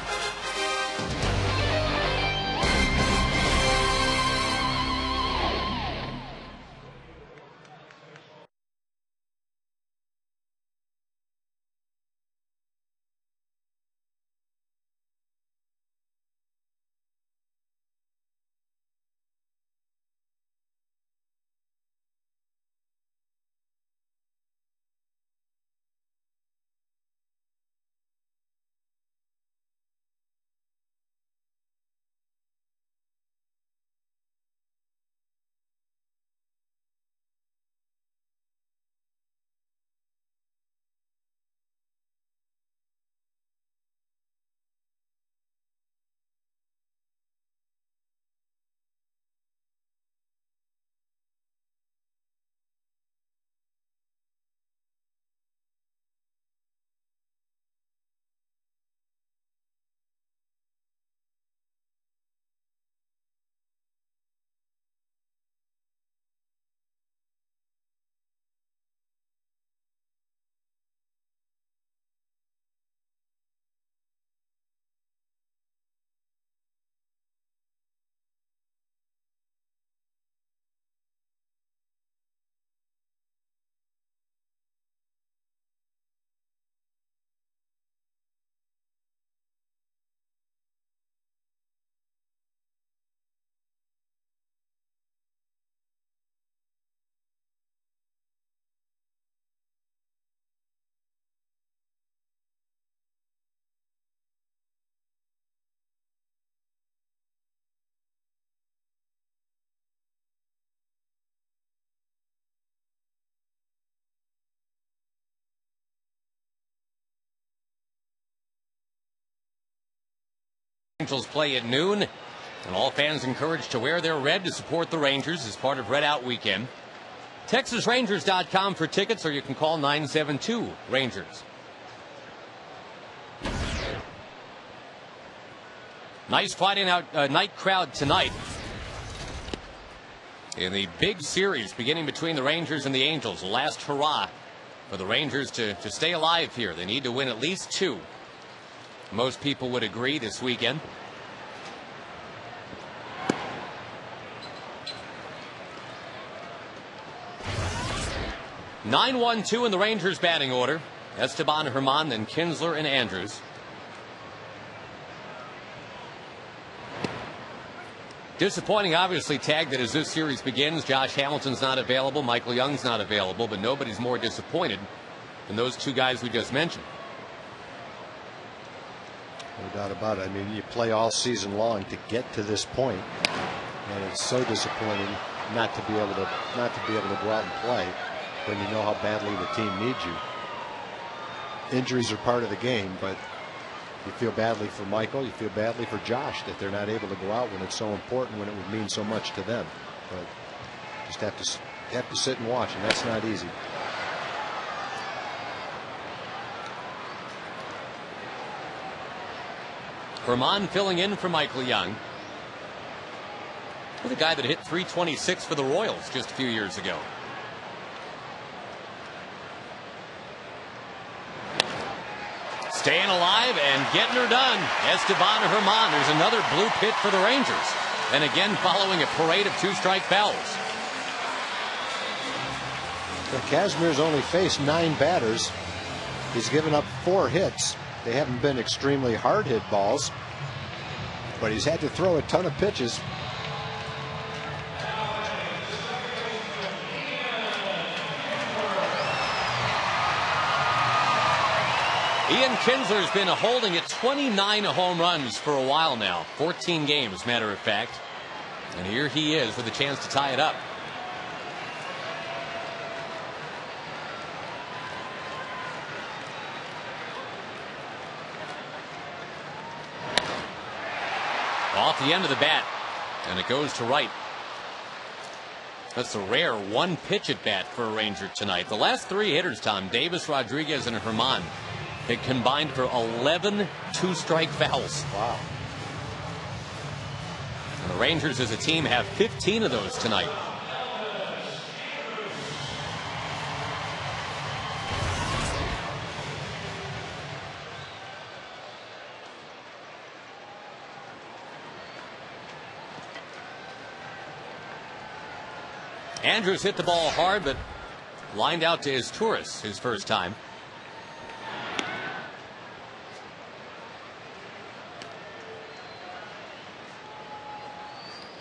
Angels play at noon, and all fans encouraged to wear their red to support the Rangers as part of Red Out Weekend. TexasRangers.com for tickets, or you can call 972-RANGERS. Nice Friday night crowd tonight in the big series beginning between the Rangers and the Angels. Last hurrah for the Rangers to stay alive here. They need to win at least 2. Most people would agree this weekend. (9-1-2) in the Rangers batting order. Esteban, Herman, then Kinsler and Andrews. Disappointing, obviously, Tag, that as this series begins, Josh Hamilton's not available, Michael Young's not available, but nobody's more disappointed than those 2 guys we just mentioned. No doubt about it. I mean, you play all season long to get to this point, and it's so disappointing not to be able to go out and play when you know how badly the team needs you. Injuries are part of the game, but you feel badly for Michael. You feel badly for Josh that they're not able to go out when it's so important, when it would mean so much to them. But Just have to sit and watch, and that's not easy. Herman filling in for Michael Young. The guy that hit .326 for the Royals just a few years ago. Staying alive and getting her done. Esteban Herman. There's another blue pit for the Rangers. And again, following a parade of 2-strike fouls. Well, Kazmir's only faced 9 batters. He's given up 4 hits. They haven't been extremely hard hit balls, but he's had to throw a ton of pitches. Ian Kinsler's been holding at 29 home runs for a while now. 14 games, matter of fact. And here he is with a chance to tie it up. Off the end of the bat, and it goes to right. That's a rare one pitch at bat for a Ranger tonight. The last 3 hitters, Tom, Davis, Rodriguez, and Herman, had combined for 11 2-strike fouls. Wow. And the Rangers as a team have 15 of those tonight. Andrews hit the ball hard, but lined out to his Turris his first time.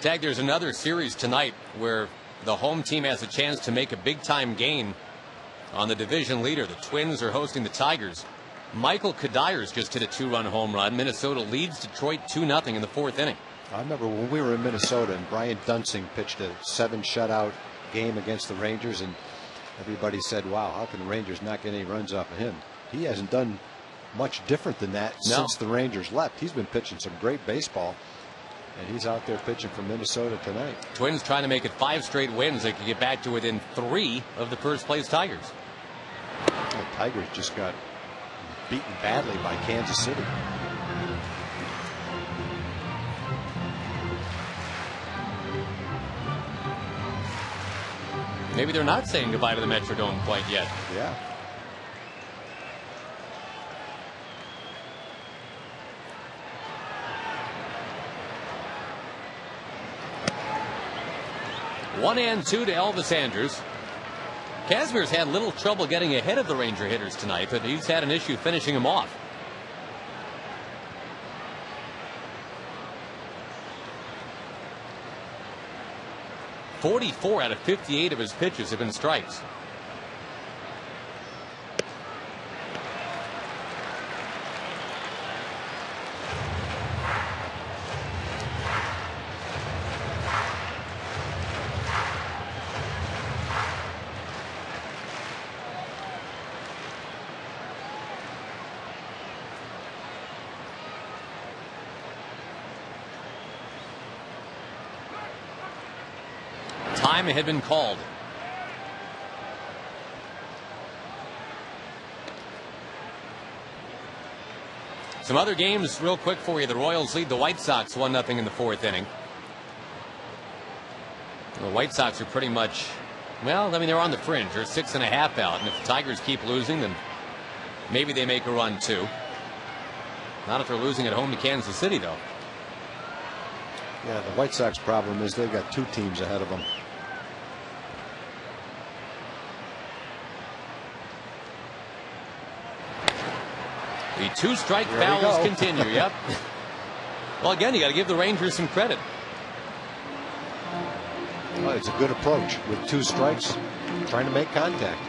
Tag, there's another series tonight where the home team has a chance to make a big-time gain on the division leader. The Twins are hosting the Tigers. Michael Kadires just hit a 2-run home run. Minnesota leads Detroit 2-0 in the 4th inning. I remember when we were in Minnesota and Brian Dunsing pitched a 7 shutout game against the Rangers, and everybody said, wow, how can the Rangers not get any runs off of him? He hasn't done much different than that since the Rangers left. He's been pitching some great baseball, and he's out there pitching for Minnesota tonight. Twins trying to make it 5 straight wins. They could get back to within 3 of the first-place Tigers. The Tigers just got beaten badly by Kansas City. Maybe they're not saying goodbye to the Metrodome quite yet. Yeah. One and 2 to Elvis Andrews. Kazmir's had little trouble getting ahead of the Ranger hitters tonight, but he's had an issue finishing them off. .44 out of 58 of his pitches have been strikes. Time had been called. Some other games real quick for you. The Royals lead the White Sox 1-0 in the 4th inning. The White Sox are pretty much, well, I mean, they're on the fringe. They're 6.5 out, and if the Tigers keep losing, then maybe they make a run too. Not if they're losing at home to Kansas City, though. Yeah, the White Sox problem is they've got 2 teams ahead of them. The 2-strike fouls continue. Yep. Well, again, you got to give the Rangers some credit. Well, it's a good approach with 2 strikes, trying to make contact.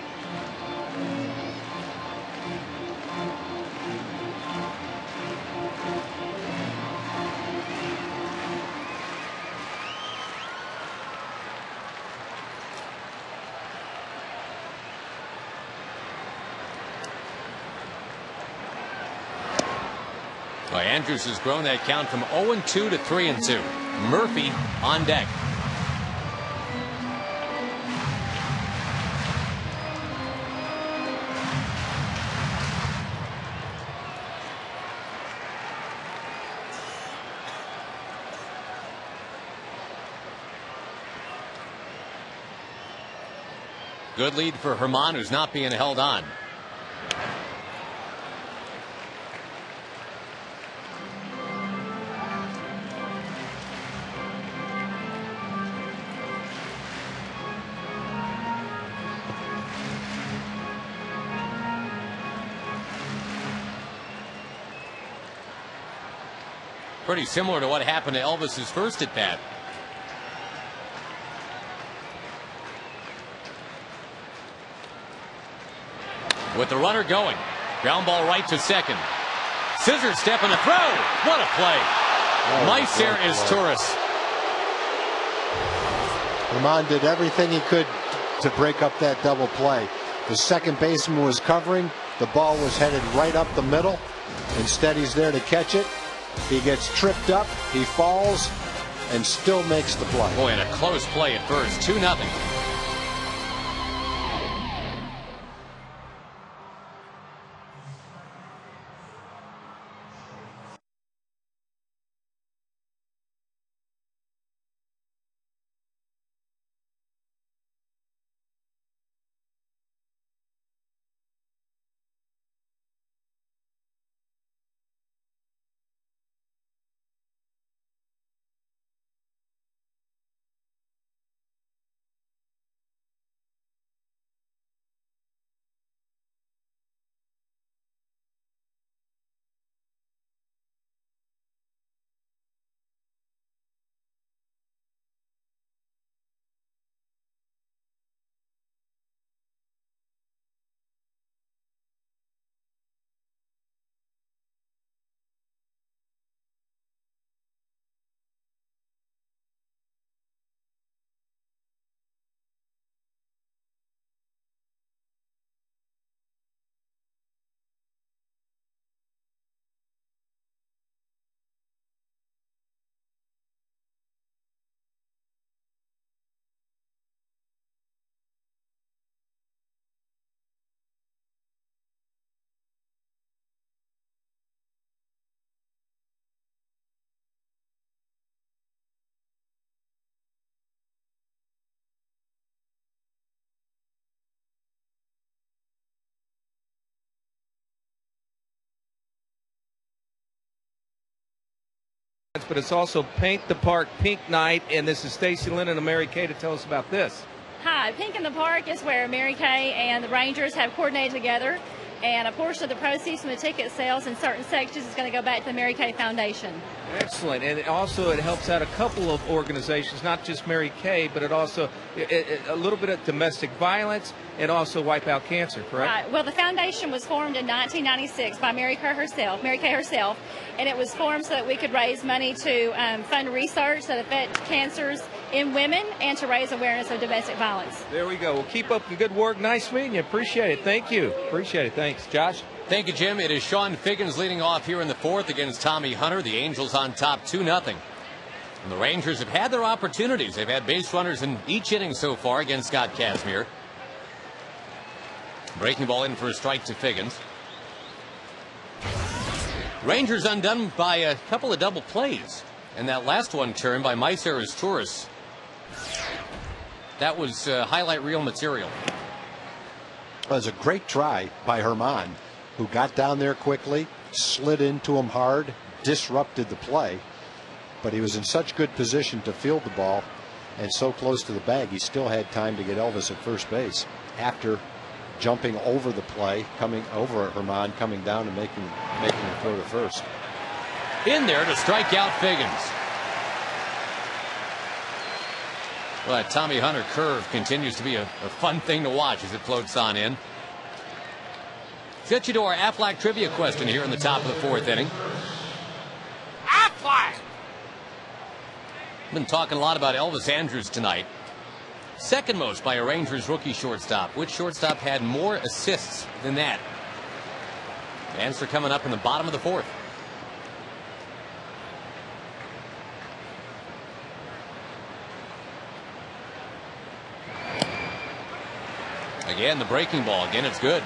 Well, Andrews has grown that count from 0-2 to 3-2. Murphy on deck. Good lead for Herman, who's not being held on. Pretty similar to what happened to Elvis's first at bat. With the runner going. Ground ball right to second. Scissor step and a throw. What a play. Meiser is Torres. Herman did everything he could to break up that double play. The second baseman was covering. The ball was headed right up the middle. Instead, he's there to catch it. He gets tripped up. He falls and still makes the play. Boy, and a close play at first. 2-0. But it's also Paint the Park Pink Night, and this is Stacy Lennon and Mary Kay to tell us about this. Hi, Pink in the Park is where Mary Kay and the Rangers have coordinated together, and a portion of the proceeds from the ticket sales in certain sections is going to go back to the Mary Kay Foundation. Excellent, and also it helps out a couple of organizations, not just Mary Kay, but it also a little bit of domestic violence and also wipe out cancer, correct? Right. Well, the foundation was formed in 1996 by Mary Kay herself, and it was formed so that we could raise money to fund research that affects cancers in women and to raise awareness of domestic violence. There we go. Well, keep up the good work. Nice meeting you. Appreciate it. Thank you. Appreciate it. Thanks. Josh? Thank you, Jim. It is Sean Figgins leading off here in the fourth against Tommy Hunter. The Angels on top 2-0. And the Rangers have had their opportunities. They've had base runners in each inning so far against Scott Kazmir. Breaking ball in for a strike to Figgins. Rangers undone by a couple of double plays. And that last one turned by Meiser as Torres. That was highlight reel material. It was a great try by Herman, who got down there quickly, slid into him hard, disrupted the play. But he was in such good position to field the ball and so close to the bag, he still had time to get Elvis at first base after jumping over the play, coming over at Herman, coming down and making him throw to first. In there to strike out Figgins. Well, that Tommy Hunter curve continues to be a fun thing to watch as it floats on in. Let's get you to our Aflac trivia question here in the top of the fourth inning. Aflac! Been talking a lot about Elvis Andrus tonight. Second most by a Rangers rookie shortstop. Which shortstop had more assists than that? The answer coming up in the bottom of the fourth. Again, the breaking ball. Again, it's good.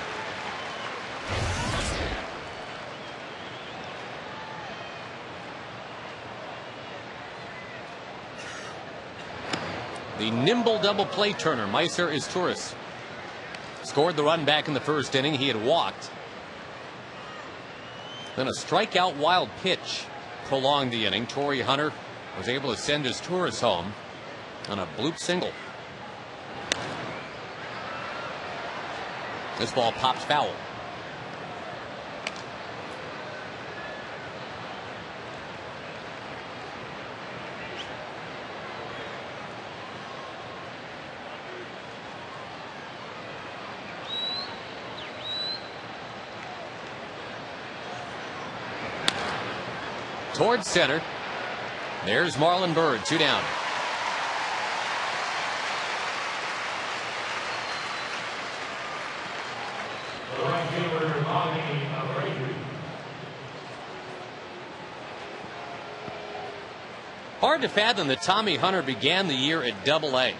The nimble double play turner, Meiser is Torres. Scored the run back in the first inning. He had walked. Then a strikeout wild pitch prolonged the inning. Torrey Hunter was able to send his tourists home on a bloop single. This ball pops foul. Towards center. There's Marlon Byrd, 2 down. Hard to fathom that Tommy Hunter began the year at Double-A.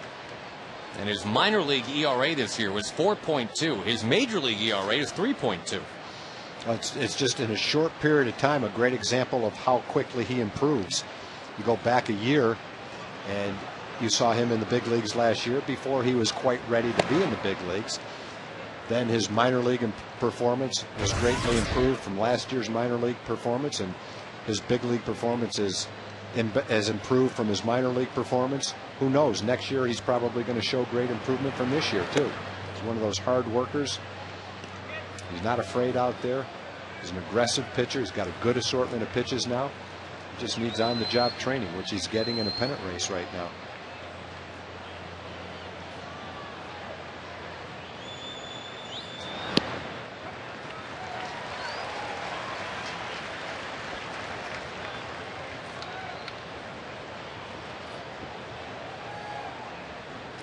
And his minor league ERA this year was 4.2. His major league ERA is 3.2. It's just in a short period of time a great example of how quickly he improves. You go back a year and you saw him in the big leagues last year before he was quite ready to be in the big leagues. Then his minor league performance was greatly improved from last year's minor league performance, and his big league performance has improved from his minor league performance. Who knows? Next year he's probably going to show great improvement from this year too. He's one of those hard workers. He's not afraid out there. He's an aggressive pitcher. He's got a good assortment of pitches now. He just needs on-the-job training, which he's getting in a pennant race right now.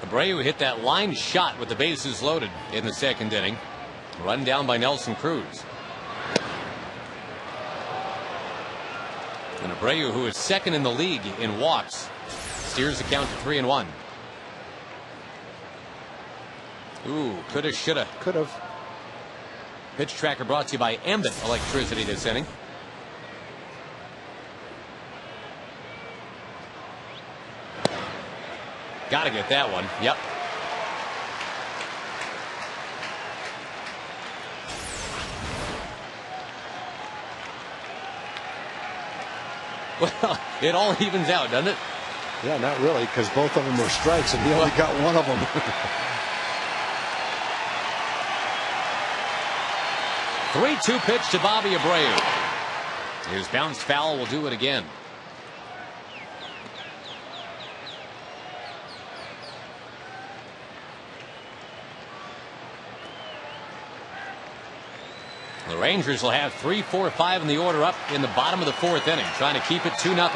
Abreu hit that line shot with the bases loaded in the second inning. Run down by Nelson Cruz. And Abreu, who is second in the league in walks, steers the count to 3-1. Ooh, coulda, shoulda. Could have. Pitch tracker brought to you by Ambit Electricity this inning. Got to get that one. Yep. Well, it all evens out, doesn't it? Yeah, not really, because both of them were strikes, and he only got one of them. 3-2 pitch to Bobby Abreu. His bounced foul will do it again. The Rangers will have 3, 4, 5 in the order up in the bottom of the fourth inning, trying to keep it 2-0.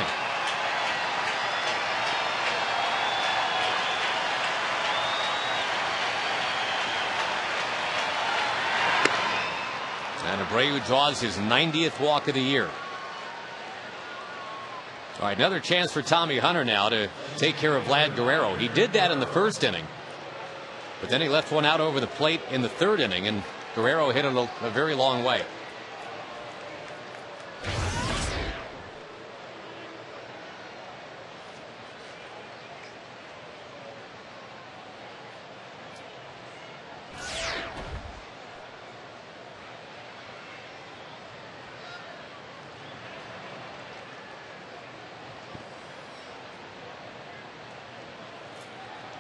And Abreu draws his 90th walk of the year. All right, another chance for Tommy Hunter now to take care of Vlad Guerrero. He did that in the first inning, but then he left one out over the plate in the third inning, and Guerrero hit it a very long way.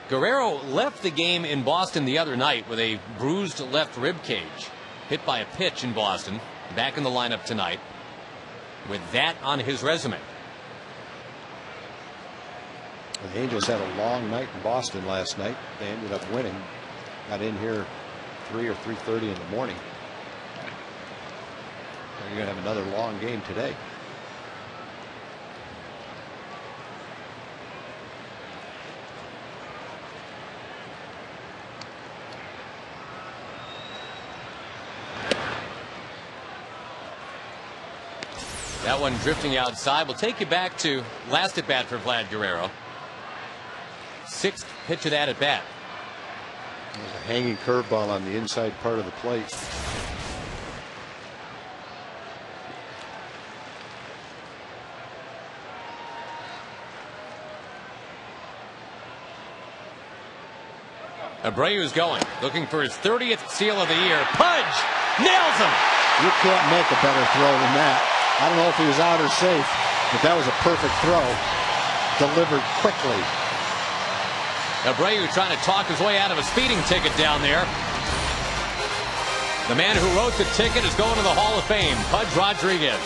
Guerrero left the game in Boston the other night with a bruised left rib cage, hit by a pitch in Boston. Back in the lineup tonight with that on his resume. The Angels had a long night in Boston last night. They ended up winning. Got in here 3 or 3:30 in the morning. They're going to have another long game today. That one drifting outside will take you back to last at bat for Vlad Guerrero. 6th pitch of that at bat. There's a hanging curveball on the inside part of the plate. Abreu's going, looking for his 30th steal of the year. Pudge nails him. You can't make a better throw than that. I don't know if he was out or safe, but that was a perfect throw, delivered quickly. Abreu trying to talk his way out of a speeding ticket down there. The man who wrote the ticket is going to the Hall of Fame, Pudge Rodriguez.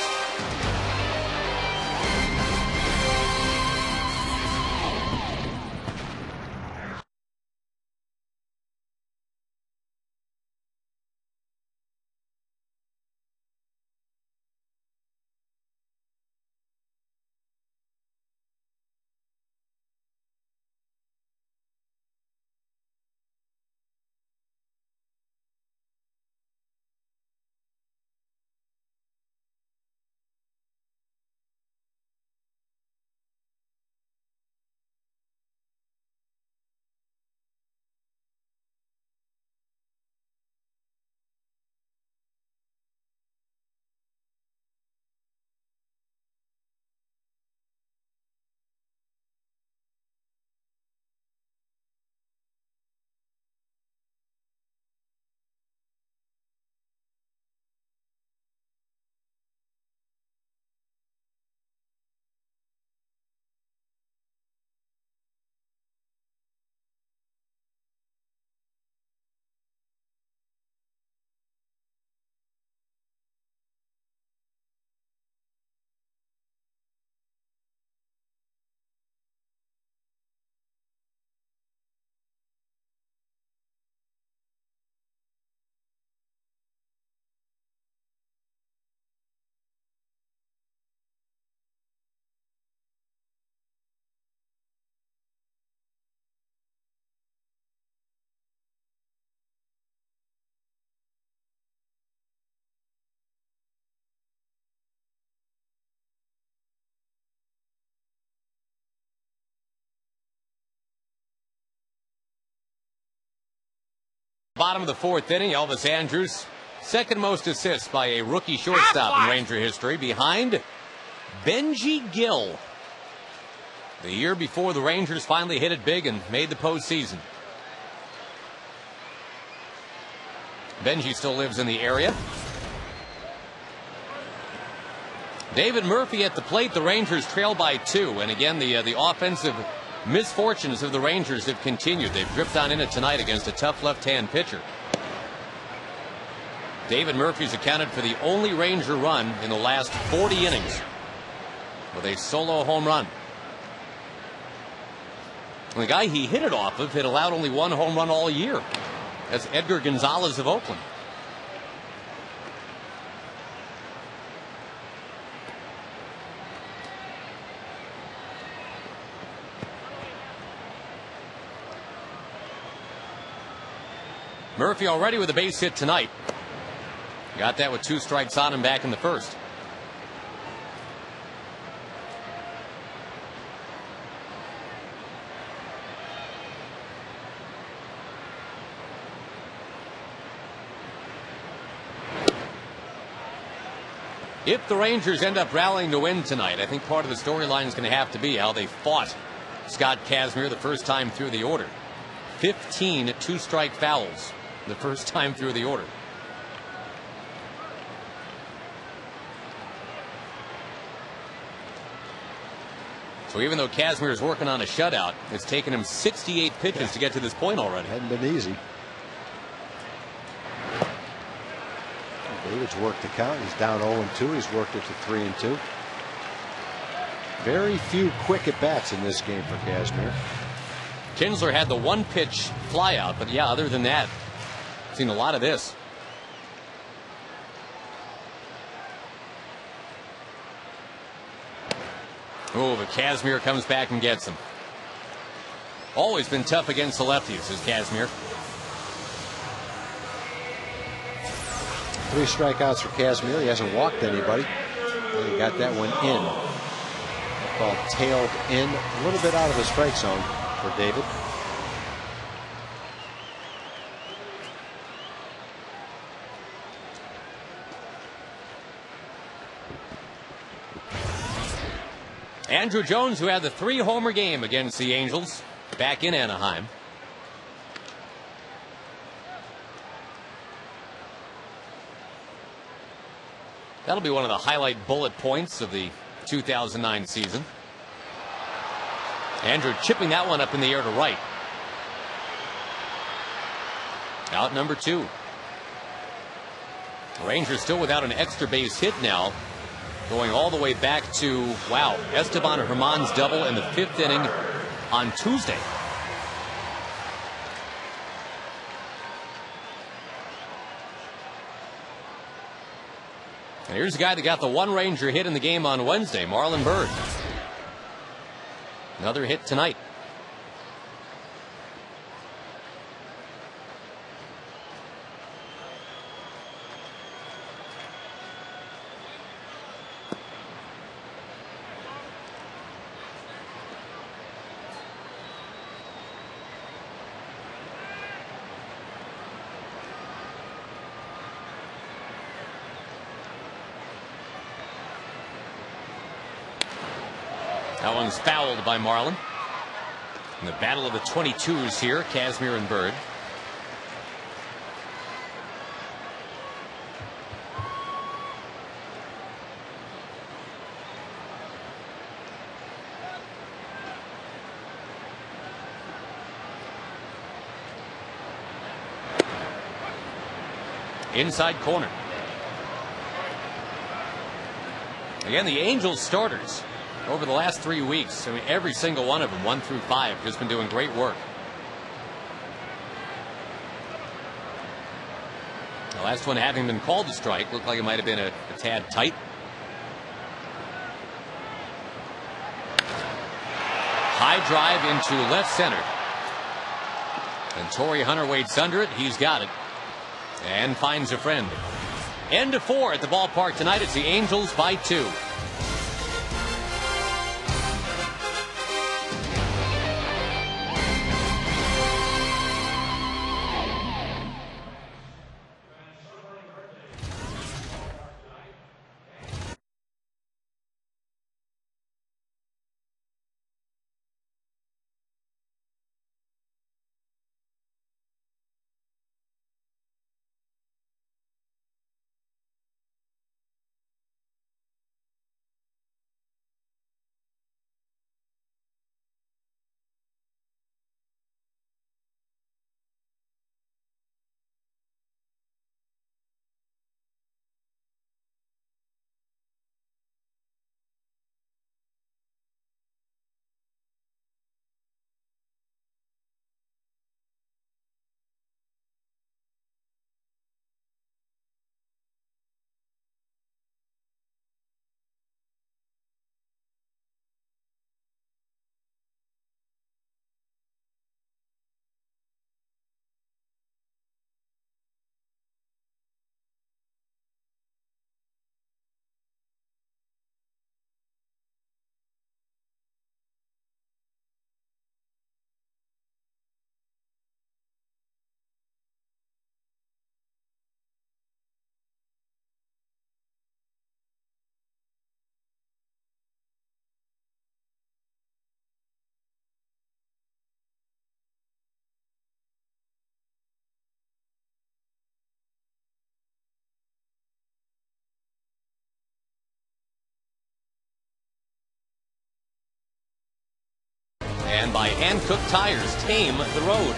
Bottom of the fourth inning, Elvis Andrus, second most assists by a rookie shortstop in Ranger history, behind Benji Gill. The year before the Rangers finally hit it big and made the postseason. Benji still lives in the area. David Murphy at the plate. The Rangers trail by 2. And again, the offensive misfortunes of the Rangers have continued. They've dripped on in it tonight against a tough left-hand pitcher. David Murphy's accounted for the only Ranger run in the last 40 innings with a solo home run. And the guy he hit it off of had allowed only one home run all year. That's Edgar Gonzalez of Oakland. Murphy already with a base hit tonight. Got that with 2 strikes on him back in the first. If the Rangers end up rallying to win tonight, I think part of the storyline is going to have to be how they fought Scott Kazmir the first time through the order. 15 2-strike fouls the first time through the order. So even though Kazmir is working on a shutout, it's taken him 68 pitches to get to this point already. Hadn't been easy. David's worked the count. He's down 0-2. He's worked it to 3-2. Very few quick at bats in this game for Kazmir. Kinsler had the 1-pitch flyout, but yeah, other than that, seen a lot of this. Oh, but Kazmir comes back and gets him. Always been tough against the lefties, is Kazmir. 3 strikeouts for Kazmir. He hasn't walked anybody. And he got that one in. Ball tailed in, a little bit out of the strike zone for David. Andrew Jones, who had the 3-homer game against the Angels back in Anaheim. That'll be one of the highlight bullet points of the 2009 season. Andrew chipping that one up in the air to right. Out number 2. The Rangers still without an extra base hit now. Going all the way back to, wow, Esteban Herman's double in the 5th inning on Tuesday. And here's the guy that got the one Ranger hit in the game on Wednesday, Marlon Byrd. Another hit tonight. That one's fouled by Marlin. In the battle of the 22s here, Kazmir and Bird. Inside corner. Again, the Angels starters over the last 3 weeks, I mean, every single one of them, 1 through 5, has been doing great work. The last one having been called a strike, looked like it might have been a tad tight. High drive into left center. And Torrey Hunter waits under it. He's got it. And finds a friend. End of 4 at the ballpark tonight. It's the Angels by 2. And by Hankook Tires, tame the road.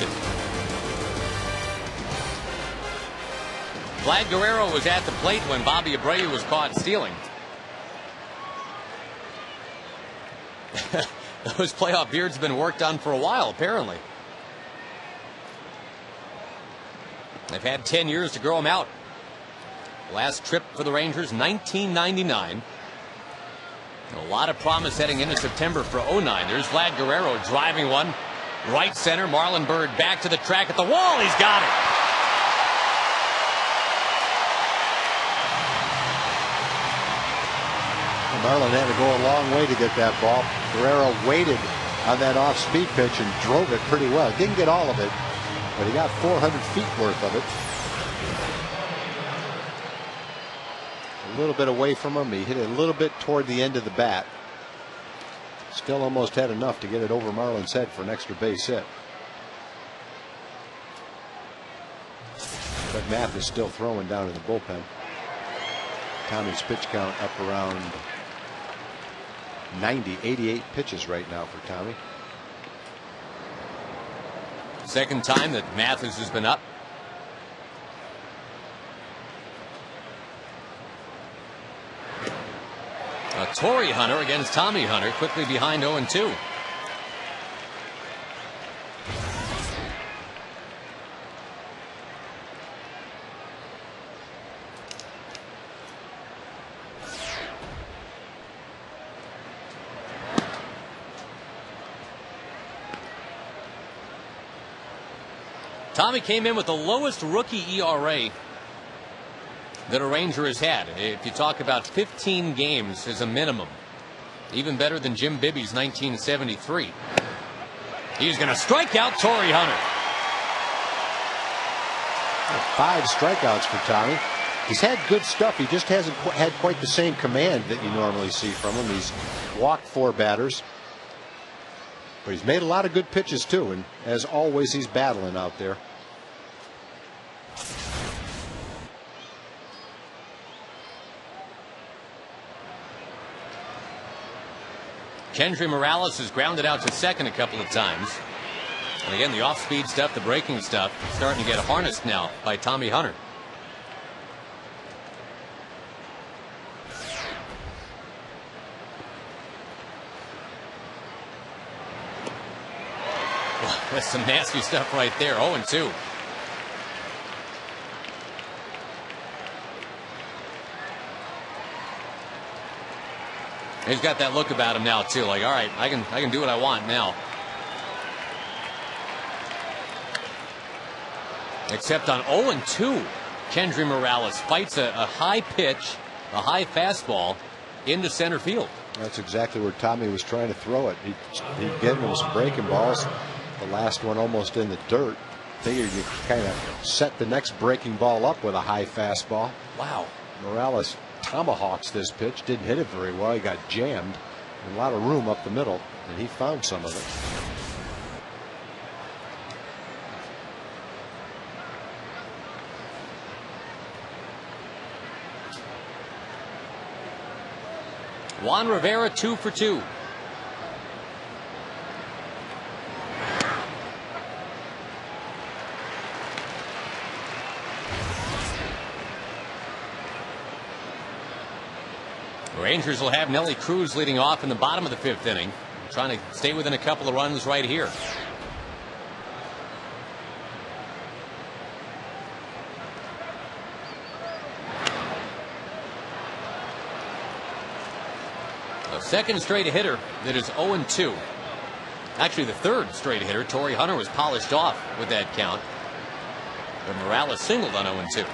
Vlad Guerrero was at the plate when Bobby Abreu was caught stealing. Those playoff beards have been worked on for a while, apparently. They've had 10 years to grow them out. Last trip for the Rangers, 1999. A lot of promise heading into September for 09. There's Vlad Guerrero driving one. Right center. Marlon Byrd back to the track at the wall. He's got it. Marlon had to go a long way to get that ball. Guerrero waited on that off-speed pitch and drove it pretty well. Didn't get all of it, but he got 400 feet worth of it. A little bit away from him. He hit it a little bit toward the end of the bat. Still almost had enough to get it over Marlin's head for an extra base hit. But Math is still throwing down in the bullpen. Tommy's pitch count up around 88 pitches right now for Tommy. Second time that Mathis has been up. Torrey Hunter against Tommy Hunter, quickly behind 0-2. Tommy came in with the lowest rookie ERA that a Ranger has had. If you talk about 15 games as a minimum, even better than Jim Bibby's 1973. He's going to strike out Torrey Hunter. 5 strikeouts for Tommy. He's had good stuff. He just hasn't had quite the same command that you normally see from him. He's walked 4 batters. But he's made a lot of good pitches too, and as always, he's battling out there. Kendry Morales has grounded out to second a couple of times. And again, the off-speed stuff, the breaking stuff, starting to get harnessed now by Tommy Hunter. That's some nasty stuff right there. 0-2. He's got that look about him now too, like, all right, I can do what I want now. Except on 0-2, Kendry Morales fights a high pitch, a high fastball into center field. That's exactly where Tommy was trying to throw it. He'd get him some breaking balls. The last one almost in the dirt. Figured you kind of set the next breaking ball up with a high fastball. Wow. Morales tomahawks this pitch. Didn't hit it very well. He got jammed. A lot of room up the middle, and he found some of it. Juan Rivera 2 for 2. Rangers will have Nelly Cruz leading off in the bottom of the 5th inning, trying to stay within a couple of runs right here. A second straight hitter that is 0-2. Actually, the third straight hitter. Torrey Hunter was polished off with that count. But Morales singled on 0-2.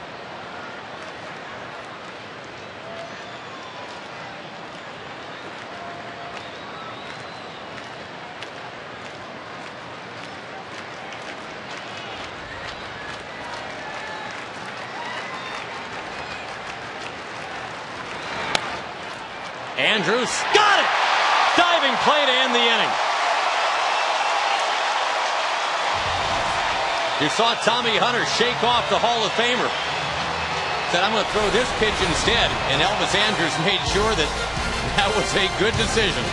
Andrews got it! Diving play to end the inning. You saw Tommy Hunter shake off the Hall of Famer. Said, I'm going to throw this pitch instead. And Elvis Andrews made sure that that was a good decision.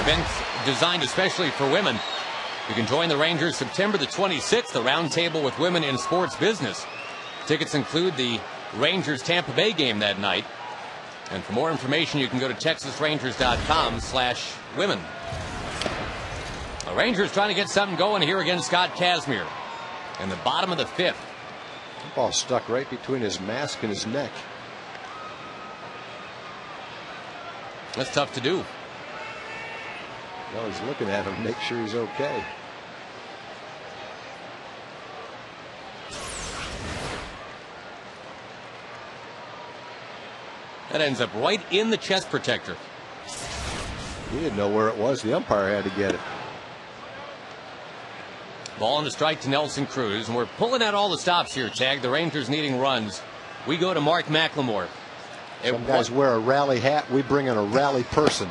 events designed especially for women. You can join the Rangers September the 26th, the roundtable with women in sports business. Tickets include the Rangers Tampa Bay game that night. And for more information, you can go to texasrangers.com/women. The Rangers trying to get something going here against Scott Kazmir in the bottom of the 5th. The ball stuck right between his mask and his neck. That's tough to do. Well, he's looking at him to make sure he's okay. That ends up right in the chest protector. He didn't know where it was. The umpire had to get it. Ball on the strike to Nelson Cruz, and we're pulling out all the stops here, Tag. The Rangers needing runs. We go to Mark McLemore. Some guys wear a rally hat. We bring in a rally person.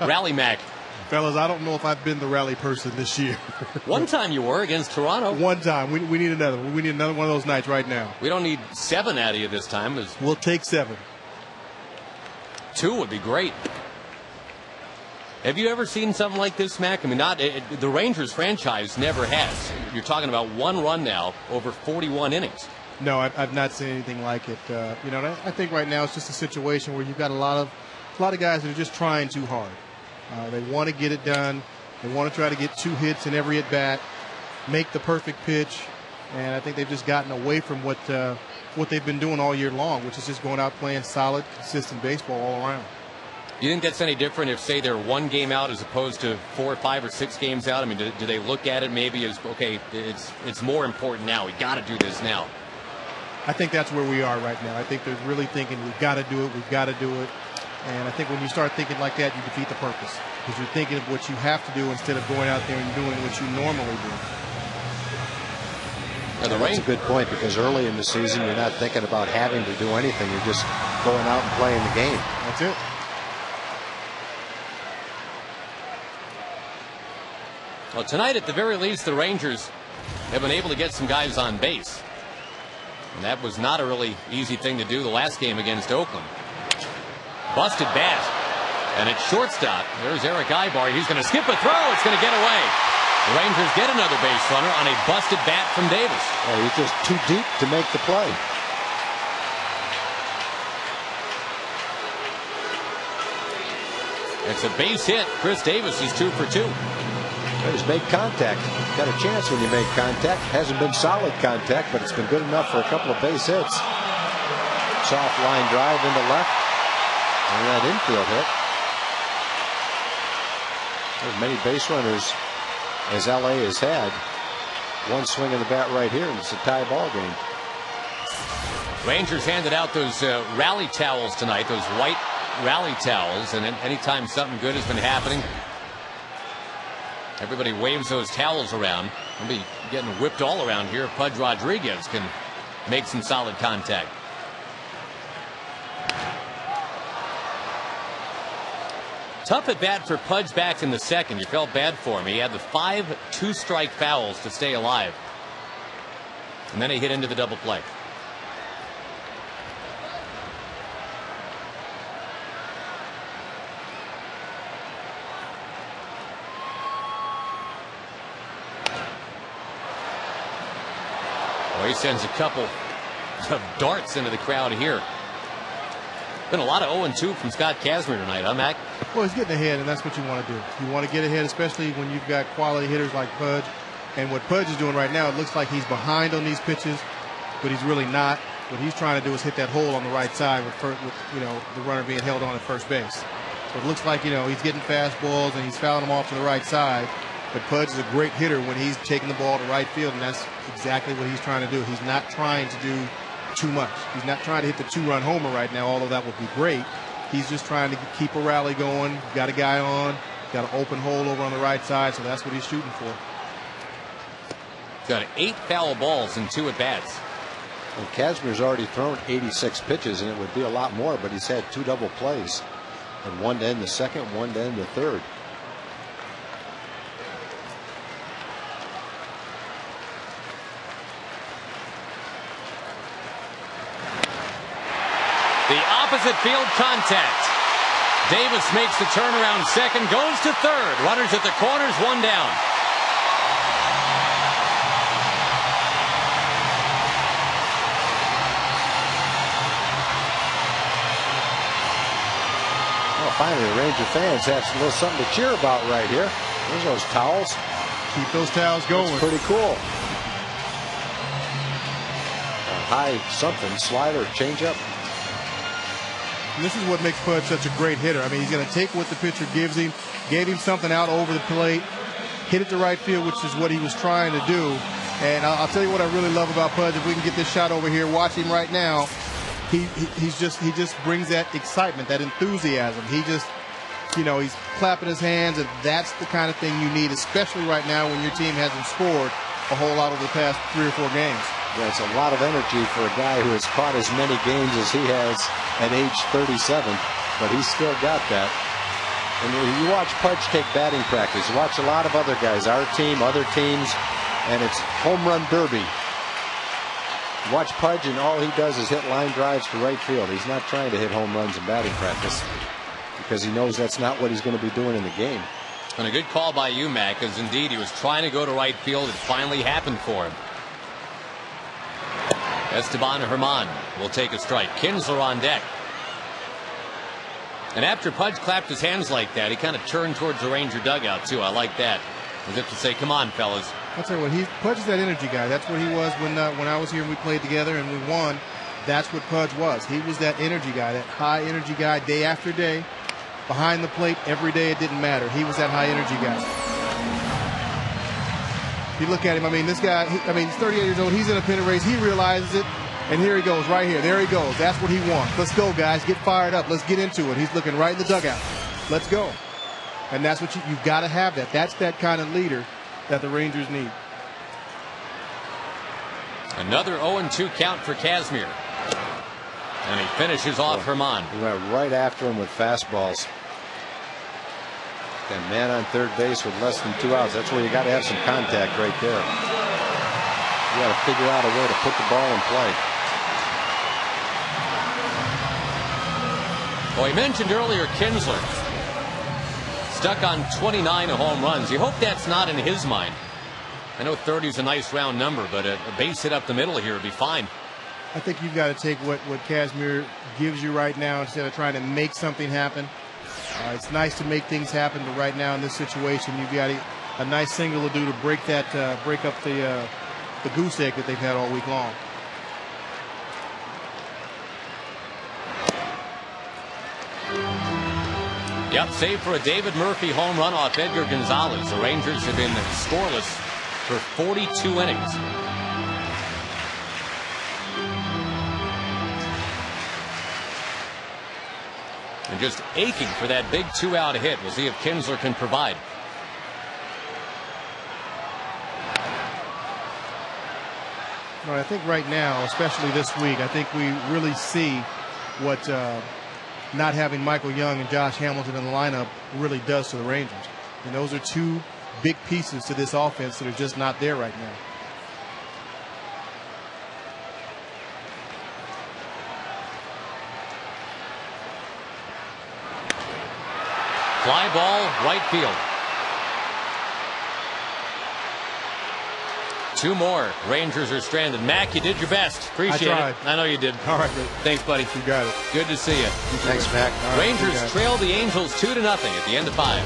Rally Mac. Fellas, I don't know if I've been the rally person this year. One time you were against Toronto. One time. We need another one. We need another one of those nights right now. We don't need 7 out of you this time. We'll take 7. 2 would be great. Have you ever seen something like this, Mac? I mean, the Rangers franchise never has. You're talking about 1 run now over 41 innings. No, I've not seen anything like it. I think right now it's just a situation where you've got a lot of guys that are just trying too hard. They want to get it done. They want to try to get 2 hits in every at bat, make the perfect pitch, and I think they've just gotten away from what they've been doing all year long, which is just going out playing solid, consistent baseball all around. You think that's any different if, say, they're 1 game out as opposed to 4 or 5 or 6 games out? I mean, do they look at it maybe as, okay, it's more important now. We got to do this now. I think that's where we are right now. I think they're really thinking we've got to do it, we've got to do it. And I think when you start thinking like that, you defeat the purpose, because you're thinking of what you have to do instead of going out there and doing what you normally do. That's a good point, because early in the season, you're not thinking about having to do anything. You're just going out and playing the game. That's it. Well, tonight, at the very least, the Rangers have been able to get some guys on base. And that was not a really easy thing to do the last game against Oakland. Busted bat. And at shortstop, there's Eric Ibar. He's going to skip a throw. It's going to get away. The Rangers get another base runner on a busted bat from Davis. Oh, he's just too deep to make the play. It's a base hit. Chris Davis is 2 for 2. He's made contact. Got a chance when you make contact. Hasn't been solid contact, but it's been good enough for a couple of base hits. Soft line drive into left. And that infield hit. As many base runners as LA has had. 1 swing of the bat right here, and it's a tie ball game. Rangers handed out those rally towels tonight, those white rally towels, and anytime something good has been happening, everybody waves those towels around. They'll be getting whipped all around here if Pudge Rodriguez can make some solid contact. Tough at bat for Pudge back in the second. You felt bad for him. He had the 5 2-strike fouls to stay alive. And then he hit into the double play. Well, he sends a couple of darts into the crowd here. Been a lot of 0-2 from Scott Kazmir tonight, huh, Mac? Well, he's getting ahead, and that's what you want to do. You want to get ahead, especially when you've got quality hitters like Pudge. And what Pudge is doing right now, it looks like he's behind on these pitches, but he's really not. What he's trying to do is hit that hole on the right side with the runner being held on at first base. So it looks like, he's getting fastballs and he's fouling them off to the right side. But Pudge is a great hitter when he's taking the ball to right field, and that's exactly what he's trying to do. He's not trying to do too much. He's not trying to hit the 2-run homer right now, although that would be great. He's just trying to keep a rally going. Got a guy on, got an open hole over on the right side, so that's what he's shooting for. Got 8 foul balls and 2 at-bats. Well, Kazmir's already thrown 86 pitches, and it would be a lot more, but he's had 2 double plays. And 1 to end the second, 1 to end the third. The opposite field contact. Davis makes the turnaround second, goes to third. Runners at the corners, one down. Well, finally, the Ranger fans have a little something to cheer about right here. There's those towels. Keep those towels going. That's pretty cool. High something, slider, changeup. And this is what makes Pudge such a great hitter. I mean, he's going to take what the pitcher gives him, gave him something out over the plate, hit it to right field, which is what he was trying to do. And I'll tell you what I really love about Pudge. If we can get this shot over here, watch him right now. He just brings that excitement, that enthusiasm. He just, you know, he's clapping his hands, and that's the kind of thing you need, especially right now when your team hasn't scored a whole lot over the past 3 or 4 games. Yeah, it's a lot of energy for a guy who has caught as many games as he has at age 37, but he's still got that. And you watch Pudge take batting practice. You watch a lot of other guys, our team, other teams, and it's home run derby. You watch Pudge, and all he does is hit line drives to right field. He's not trying to hit home runs in batting practice because he knows that's not what he's going to be doing in the game. And a good call by you, Mac, because indeed he was trying to go to right field. It finally happened for him. Esteban Herman will take a strike. Kinsler on deck. And after Pudge clapped his hands like that, he kind of turned towards the Ranger dugout, too. I like that. As if to say, come on, fellas. I'll tell you what, Pudge is that energy guy. That's what he was when I was here and we played together and we won. That's what Pudge was. He was that energy guy, that high energy guy day after day. Behind the plate, every day, it didn't matter. He was that high energy guy. You look at him, I mean, this guy, he's 38 years old. He's in a pennant race. He realizes it. And here he goes, right here. There he goes. That's what he wants. Let's go, guys. Get fired up. Let's get into it. He's looking right in the dugout. Let's go. And that's what you've got to have that. That's that kind of leader that the Rangers need. Another 0-2 count for Kazmir. And he finishes off Herman. He went right after him with fastballs. And man on third base with less than 2 outs. That's where you got to have some contact right there. You got to figure out a way to put the ball in play. Well, he mentioned earlier Kinsler stuck on 29 home runs. You hope that's not in his mind. I know 30 is a nice round number, but a base hit up the middle here would be fine. I think you've got to take what Kazmir gives you right now instead of trying to make something happen. It's nice to make things happen, but right now in this situation, you've got a nice single to do to break up the goose egg that they've had all week long. Yep, save for a David Murphy home run off Edgar Gonzalez. The Rangers have been scoreless for 42 innings. And just aching for that big 2-out hit. We'll see if Kinsler can provide. No, I think right now, especially this week, I think we really see what not having Michael Young and Josh Hamilton in the lineup really does to the Rangers. And those are two big pieces to this offense that are just not there right now. Fly ball, right field. 2 more. Rangers are stranded. Mac, you did your best. Appreciate it. I know you did. All right. Thanks, buddy. You got it. Good to see you. Thanks, Mac. Rangers trail the Angels 2-0 at the end of 5.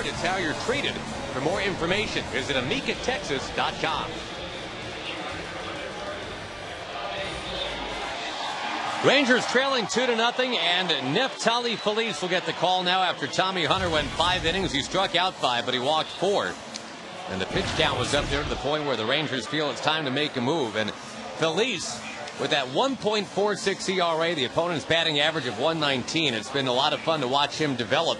it's how you're treated. For more information, visit AmicatTexas.com. Rangers trailing 2-0, and Neftali Feliz will get the call now after Tommy Hunter went 5 innings. He struck out 5, but he walked 4. And the pitch count was up there to the point where the Rangers feel it's time to make a move. And Feliz, with that 1.46 ERA, the opponent's batting average of 119, it's been a lot of fun to watch him develop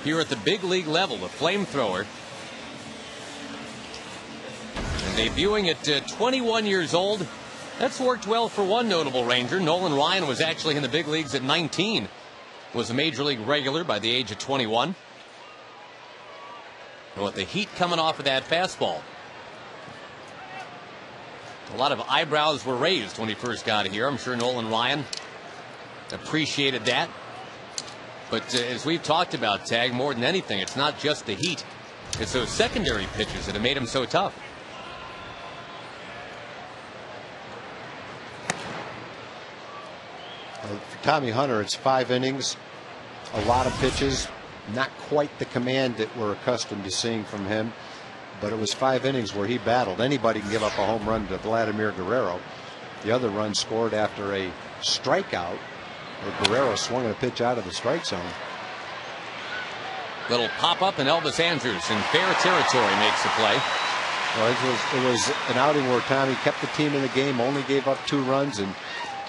here at the big league level, the flamethrower. And debuting at 21 years old, that's worked well for one notable Ranger. Nolan Ryan was actually in the big leagues at 19. Was a major league regular by the age of 21. And with the heat coming off of that fastball, a lot of eyebrows were raised when he first got here. I'm sure Nolan Ryan appreciated that. But as we've talked about, Tag, more than anything, it's not just the heat. It's those secondary pitches that have made him so tough. For Tommy Hunter, it's 5 innings, a lot of pitches, not quite the command that we're accustomed to seeing from him, but it was 5 innings where he battled. Anybody can give up a home run to Vladimir Guerrero. The other run scored after a strikeout where Guerrero swung a pitch out of the strike zone. Little pop-up, and Elvis Andrus in fair territory makes the play. Well, it was an outing where Tommy kept the team in the game, only gave up 2 runs, and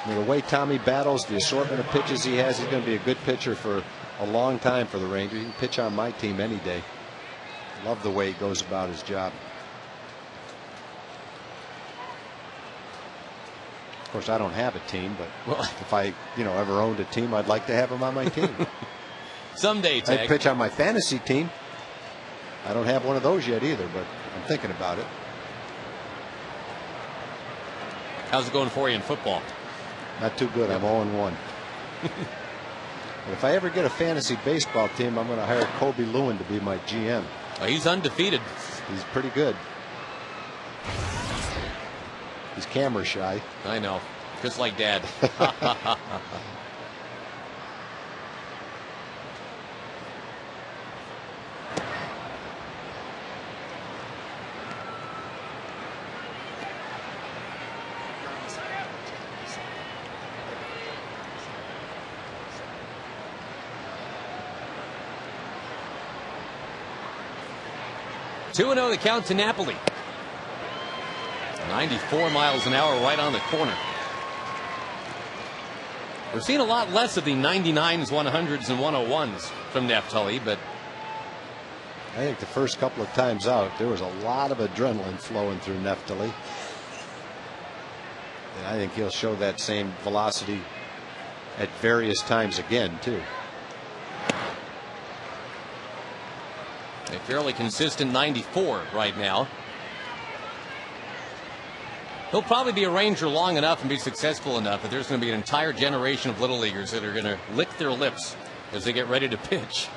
the way Tommy battles, the assortment of pitches he has, he's going to be a good pitcher for a long time for the Rangers. He can pitch on my team any day. Love the way he goes about his job. Of course, I don't have a team, but if I ever owned a team, I'd like to have him on my team. Someday, Tag. I'd pitch on my fantasy team. I don't have one of those yet either, but I'm thinking about it. How's it going for you in football? Not too good. I'm 0-1. But if I ever get a fantasy baseball team, I'm going to hire Kobe Lewin to be my GM. Well, he's undefeated. He's pretty good. He's camera shy. I know. Just like Dad. 2-0 the count to Napoli. 94 miles an hour right on the corner. We're seeing a lot less of the 99s, 100s, and 101s from Neftali, but I think the first couple of times out, there was a lot of adrenaline flowing through Neftali. And I think he'll show that same velocity at various times again, too. A fairly consistent 94 right now. He'll probably be a Ranger long enough and be successful enough that there's going to be an entire generation of little leaguers that are going to lick their lips as they get ready to pitch.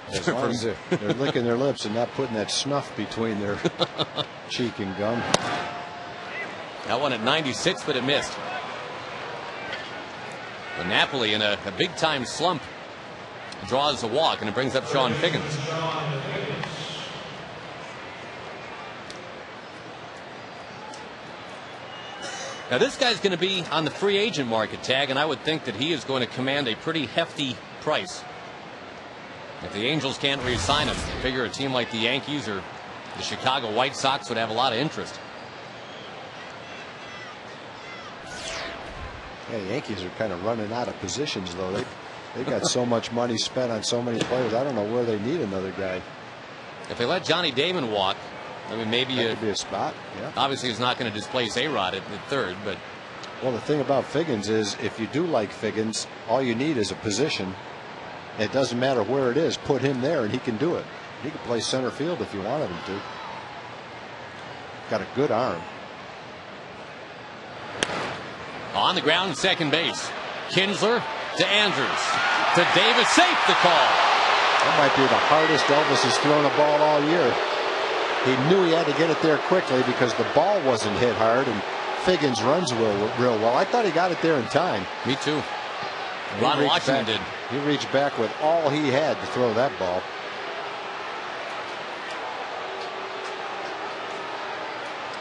As long as they're licking their lips and not putting that snuff between their cheek and gum. That one at 96, but it missed. The Napoli in a big-time slump draws a walk, and it brings up Sean Figgins. Now, this guy's going to be on the free agent market, Tag, and I would think that he is going to command a pretty hefty price. If the Angels can't re-sign him, I figure a team like the Yankees or the Chicago White Sox would have a lot of interest. Yeah, the Yankees are kind of running out of positions, though. They got so much money spent on so many players. I don't know where they need another guy. If they let Johnny Damon walk, I mean, maybe that could be a spot. Yeah. Obviously, he's not going to displace A-Rod at third, but well, the thing about Figgins is, if you do like Figgins, all you need is a position. It doesn't matter where it is. Put him there, and he can do it. He can play center field if you wanted him to. Got a good arm. On the ground, second base. Kinsler to Andrus. To Davis, safe the call. That might be the hardest Elvis has thrown a ball all year. He knew he had to get it there quickly because the ball wasn't hit hard, and Figgins runs real well. I thought he got it there in time. Me too. Ron Washington did. He reached back with all he had to throw that ball.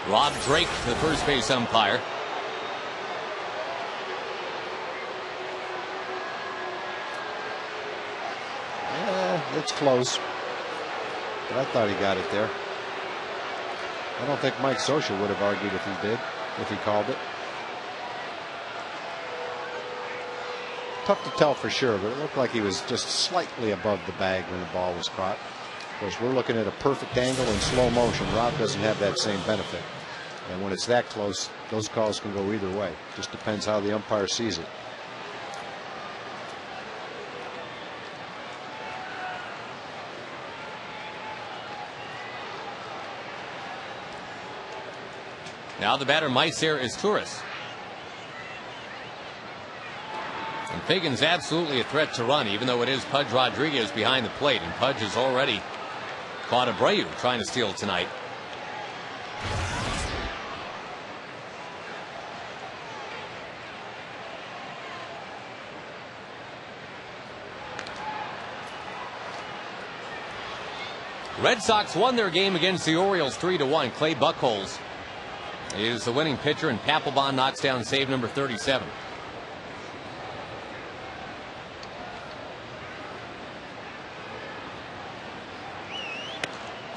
Rob Drake, the first base umpire. Yeah, it's close. But I thought he got it there. I don't think Mike Scioscia would have argued if he did, if he called it. Tough to tell for sure, but it looked like he was just slightly above the bag when the ball was caught. Of course, we're looking at a perfect angle in slow motion. Rob doesn't have that same benefit. And when it's that close, those calls can go either way. Just depends how the umpire sees it. Now the batter, Maicer Izturis. And Fagan's absolutely a threat to run, even though it is Pudge Rodriguez behind the plate. And Pudge has already caught Abreu trying to steal tonight. Red Sox won their game against the Orioles 3-1. Clay Buchholz is the winning pitcher, and Papelbon knocks down save number 37.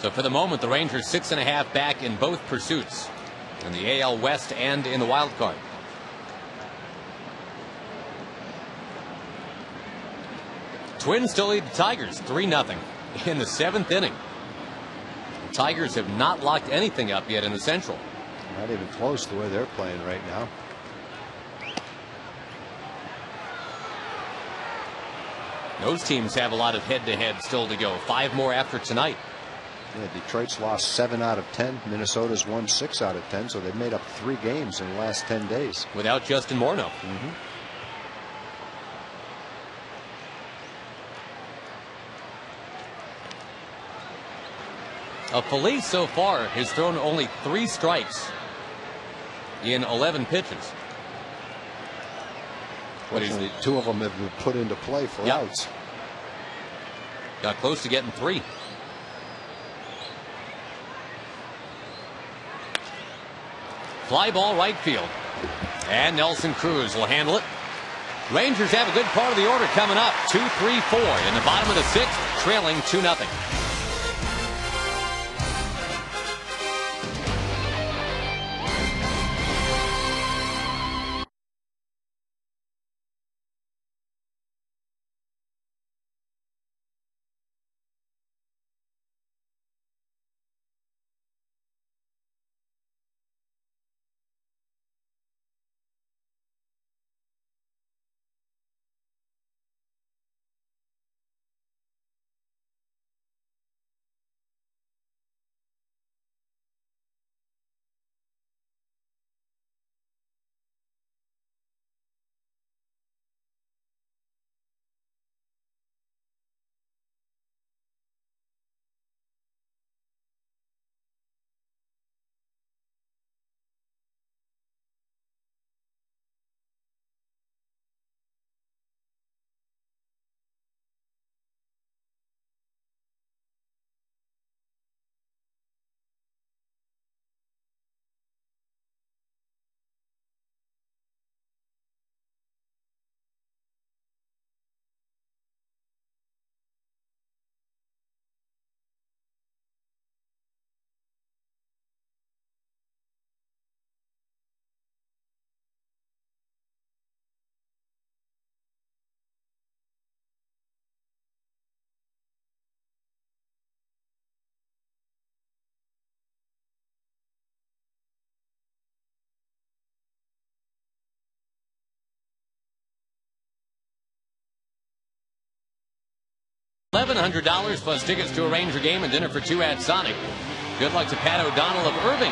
So for the moment, the Rangers 6.5 back in both pursuits, in the AL West and in the wild card. Twins still lead the Tigers 3-0 in the 7th inning. The Tigers have not locked anything up yet in the Central. Not even close the way they're playing right now. Those teams have a lot of head-to-head still to go. 5 more after tonight. Yeah, Detroit's lost 7 out of 10. Minnesota's won 6 out of 10, so they've made up 3 games in the last 10 days. Without Justin Morneau. Felice so far has thrown only 3 strikes in 11 pitches. Fortunately, 2 of them have been put into play for outs. Got close to getting 3. Fly ball right field. And Nelson Cruz will handle it. Rangers have a good part of the order coming up. 2, 3, 4 in the bottom of the 6th, trailing 2-0. $1,100 plus tickets to a Ranger game and dinner for 2 at Sonic. Good luck to Pat O'Donnell of Irving.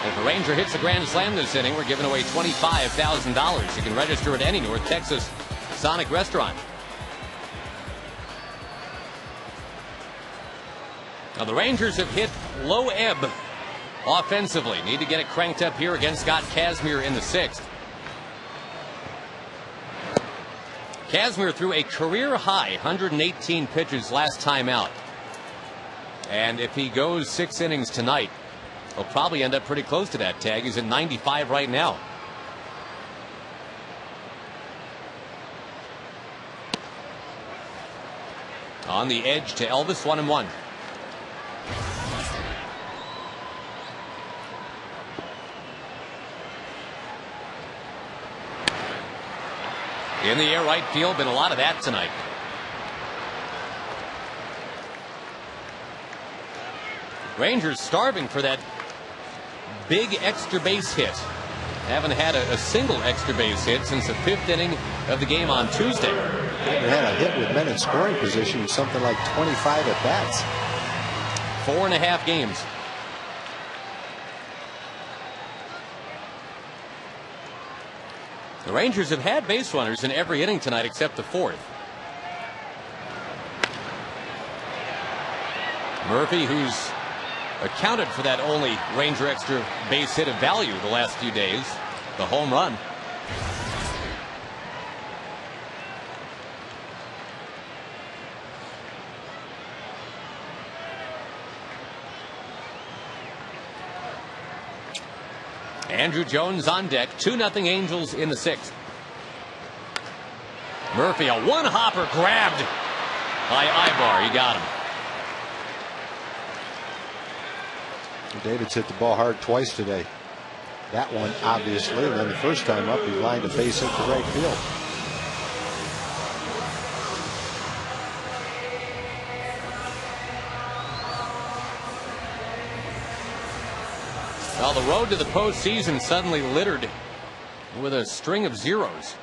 If a Ranger hits a grand slam this inning, we're giving away $25,000. You can register at any North Texas Sonic restaurant. Now the Rangers have hit low ebb offensively. Need to get it cranked up here against Scott Kazmir in the 6th. Kazmir threw a career-high 118 pitches last time out. And if he goes 6 innings tonight, He'll probably end up pretty close to that tag. He's at 95 right now. On the edge to Elvis, 1-1. In the air right field, been a lot of that tonight. Rangers starving for that big extra base hit. Haven't had a single extra base hit since the 5th inning of the game on Tuesday. Haven't had a hit with men in scoring position, something like 25 at bats. 4.5 games. The Rangers have had base runners in every inning tonight except the 4th. Murphy, who's accounted for that only Ranger extra base hit of value the last few days, the home run. Andrew Jones on deck. 2-0 Angels in the 6th. Murphy, a one-hopper grabbed by Ibar. He got him. David's hit the ball hard twice today. That one, obviously, and then the first time up, he lined a base hit to right field. Well, the road to the postseason suddenly littered with a string of zeros.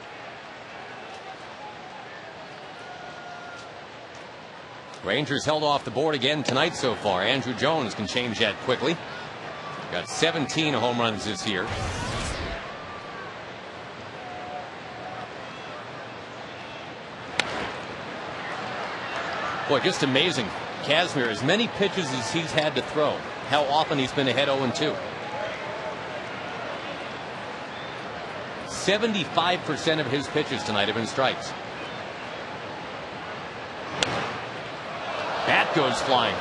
Rangers held off the board again tonight so far. Andrew Jones can change that quickly. Got 17 home runs this year. Boy, just amazing. Kazmir, as many pitches as he's had to throw, how often he's been ahead 0-2. 75% of his pitches tonight have been strikes. Bat goes flying.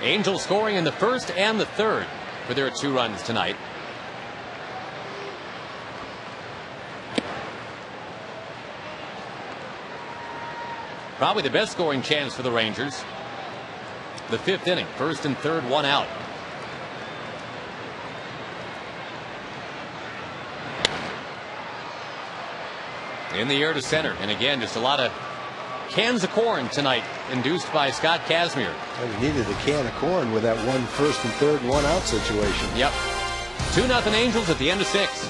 Angels scoring in the 1st and the 3rd for their 2 runs tonight. Probably the best scoring chance for the Rangers. The 5th inning, 1st and 3rd, 1 out. In the air to center, and again, just a lot of cans of corn tonight, induced by Scott Kazmir. Well, he needed a can of corn with that 1-1 and 3rd, 1 out situation. Yep. 2-0 Angels at the end of 6.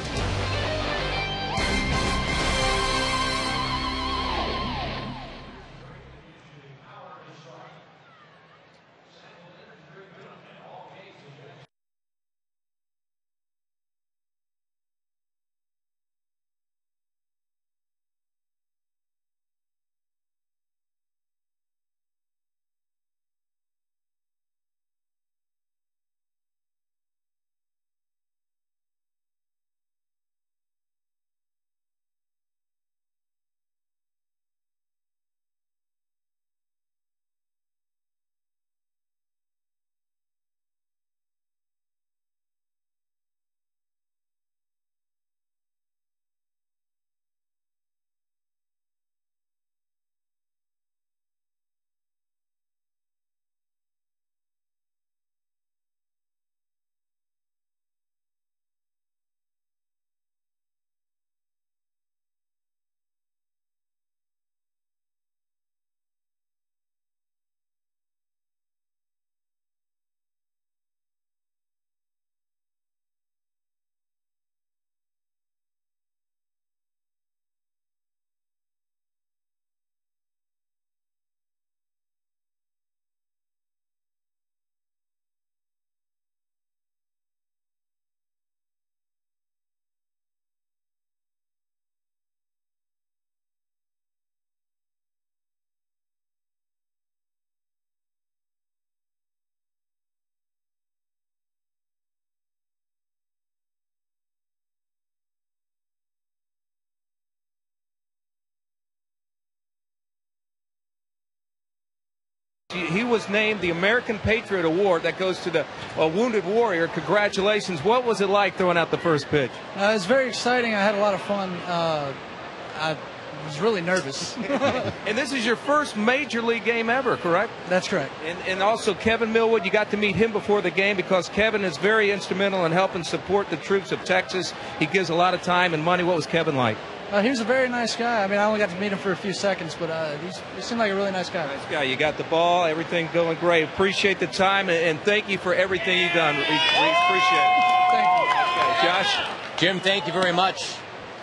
he was named the American Patriot Award. That goes to the Wounded Warrior. Congratulations. What was it like throwing out the first pitch? It was very exciting. I had a lot of fun. I was really nervous. And this is your first major league game ever, correct? That's correct. And also Kevin Millwood, you got to meet him before the game because Kevin is very instrumental in helping support the troops of Texas. He gives a lot of time and money. What was Kevin like? He was a very nice guy. I mean, I only got to meet him for a few seconds, but he seemed like a really nice guy. Nice guy. You got the ball, everything going great. Appreciate the time, and thank you for everything you've done. We appreciate it. Thank you. Okay, Josh? Jim, thank you very much.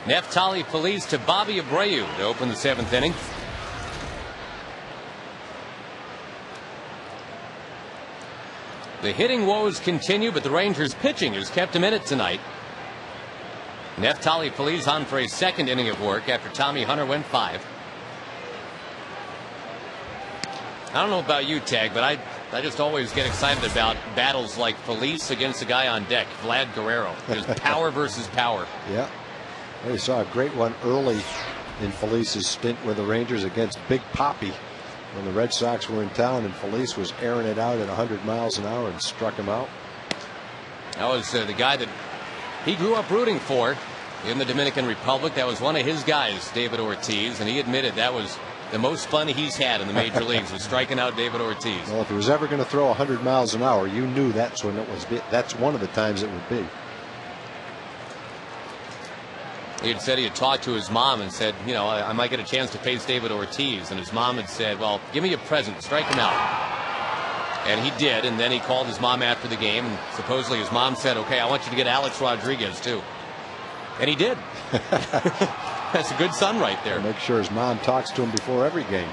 Neftali Feliz to Bobby Abreu to open the 7th inning. The hitting woes continue, but the Rangers pitching has kept him in it tonight. Neftali Feliz on for a 2nd inning of work after Tommy Hunter went 5. I don't know about you, Tag, but I just always get excited about battles like Feliz against a guy on deck, Vlad Guerrero. Just power versus power. Yeah. We saw a great one early in Feliz's stint with the Rangers against Big Papi when the Red Sox were in town, and Feliz was airing it out at 100 miles an hour and struck him out. That was the guy that he grew up rooting for in the Dominican Republic. That was one of his guys, David Ortiz, and he admitted that was the most fun he's had in the major leagues, was striking out David Ortiz. Well, if he was ever going to throw 100 miles an hour, you knew that's when it was. That's one of the times it would be. He had said he had talked to his mom and said, you know, I might get a chance to face David Ortiz. And his mom had said, well, give me a present, strike him out. And he did. And then he called his mom after the game. And supposedly his mom said, okay, I want you to get Alex Rodriguez, too. And he did. That's a good son right there. Make sure his mom talks to him before every game.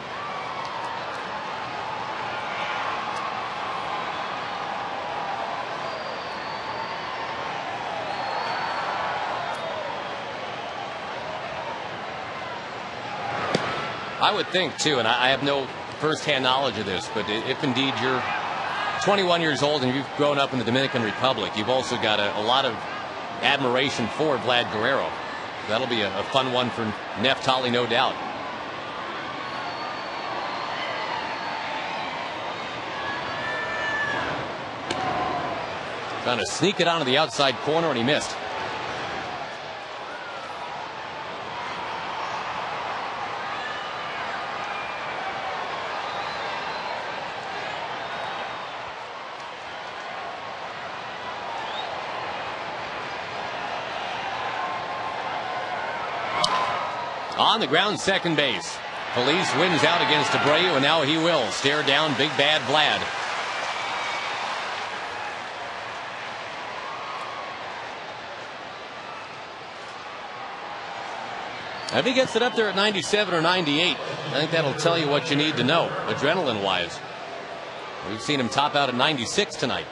I would think, too, and I have no firsthand knowledge of this, but if indeed you're 21 years old and you've grown up in the Dominican Republic, you've also got a lot of admiration for Vlad Guerrero. That'll be a fun one for Neftali, no doubt. Trying to sneak it onto the outside corner, and he missed. On the ground, second base. Feliz wins out against Abreu, and now he will stare down big bad Vlad. If he gets it up there at 97 or 98, I think that'll tell you what you need to know, adrenaline-wise. We've seen him top out at 96 tonight.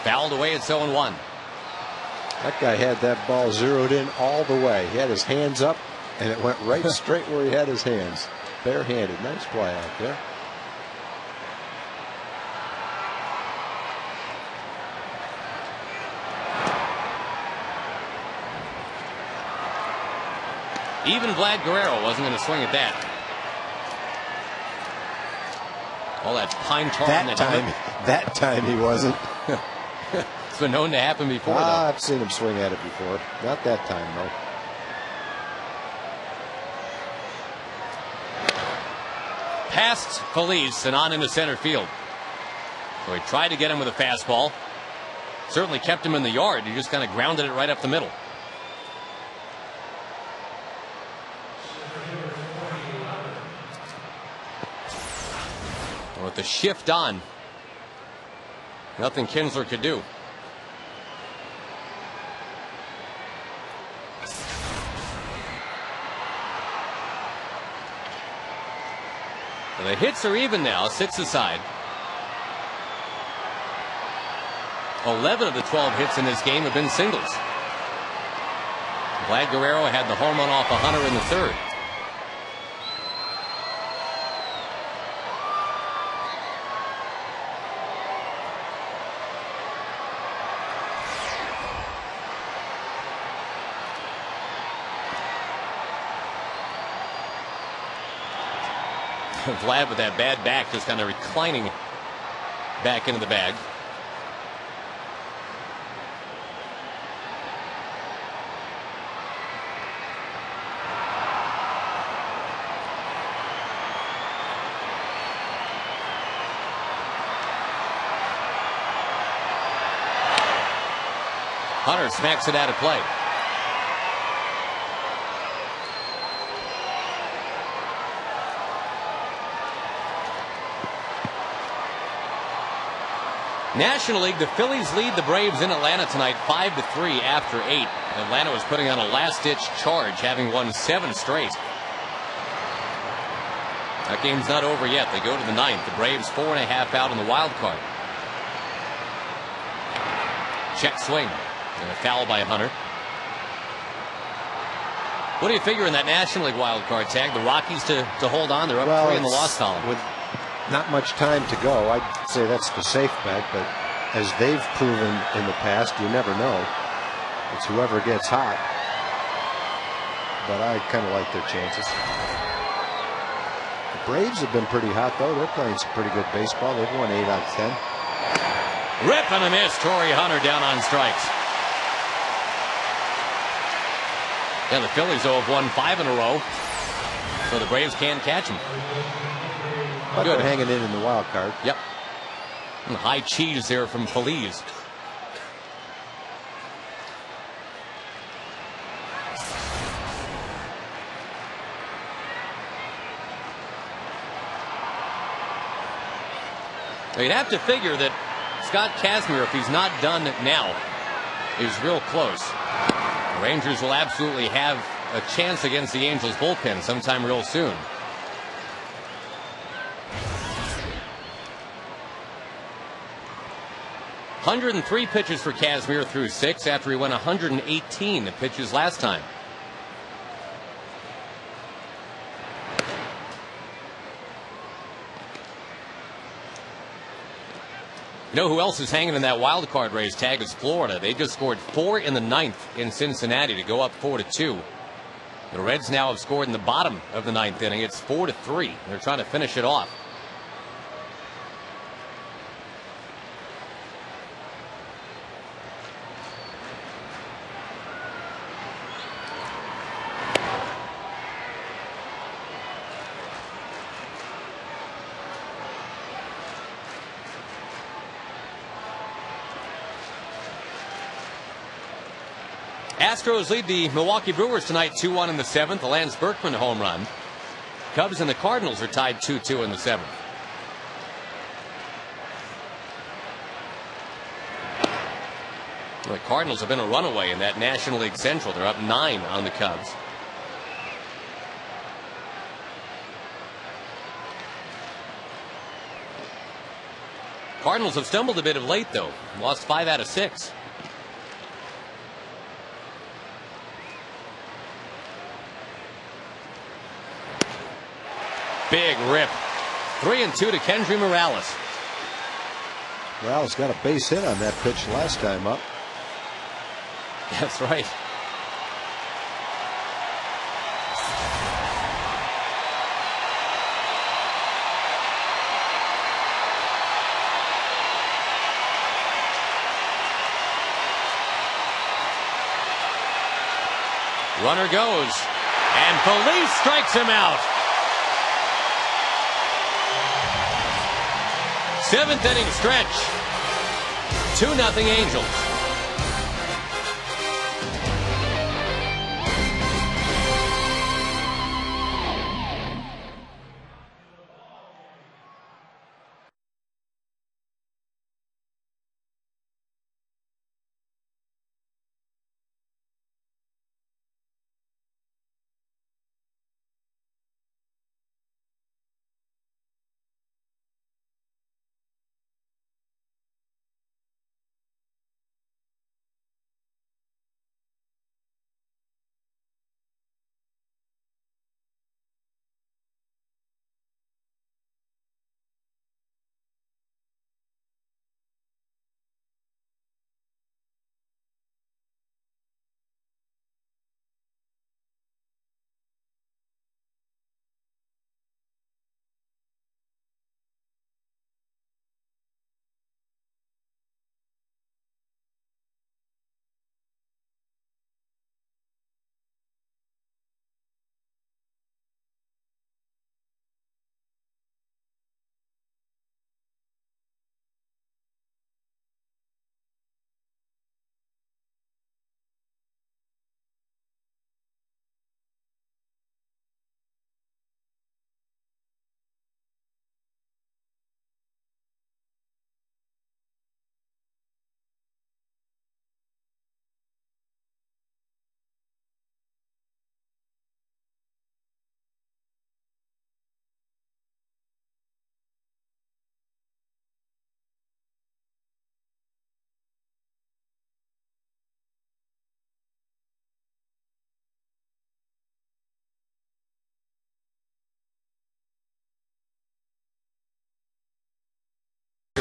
Fouled away at 0-1. That guy had that ball zeroed in all the way. He had his hands up, and it went right straight where he had his hands. Barehanded. Nice play out there. Even Vlad Guerrero wasn't going to swing at that. All that pine tar in the helmet. That time he wasn't. It's been known to happen before, though. I've seen him swing at it before. Not that time, though. Past Feliz and on into center field. So he tried to get him with a fastball. Certainly kept him in the yard. He just kind of grounded it right up the middle. And with the shift on, nothing Kinsler could do. The hits are even now, 6 aside. 11 of the 12 hits in this game have been singles. Vlad Guerrero had the home run off of Hunter in the third. Vlad with that bad back just kind of reclining back into the bag. Hunter smacks it out of play. National League, the Phillies lead the Braves in Atlanta tonight 5-3 after 8. Atlanta was putting on a last-ditch charge, having won 7 straight. That game's not over yet. They go to the 9th. The Braves 4.5 out in the wild card. Check swing. And a foul by Hunter. What do you figure in that National League wild card tag? The Rockies to hold on. They're up 3 in the loss column. With not much time to go, I'd say that's the safe bet, but as they've proven in the past, you never know. It's whoever gets hot. But I kind of like their chances. The Braves have been pretty hot, though. They're playing some pretty good baseball. They've won 8 out of 10. Rip and a miss. Torrey Hunter down on strikes. Yeah, the Phillies, though, have won 5 in a row, so the Braves can't catch them. But they're hanging in the wild card. Yep. And high cheese there from Feliz. Now, you'd have to figure that Scott Kazmir, if he's not done now, is real close. The Rangers will absolutely have a chance against the Angels bullpen sometime real soon. .103 pitches for Kazmir through 6 after he went 118 pitches last time. You know who else is hanging in that wild card race tag is Florida. They just scored 4 in the 9th in Cincinnati to go up 4-2. The Reds now have scored in the bottom of the 9th inning. It's 4-3. They're trying to finish it off. Astros lead the Milwaukee Brewers tonight 2-1 in the 7th. The Lance Berkman home run. Cubs and the Cardinals are tied 2-2 in the 7th. The Cardinals have been a runaway in that National League Central. They're up 9 on the Cubs. Cardinals have stumbled a bit of late, though. Lost 5 out of 6. Big rip. 3-2 to Kendry Morales. Morales got a base hit on that pitch last time up. That's right. Runner goes, and Feliz strikes him out. 7th inning stretch. 2-0 Angels.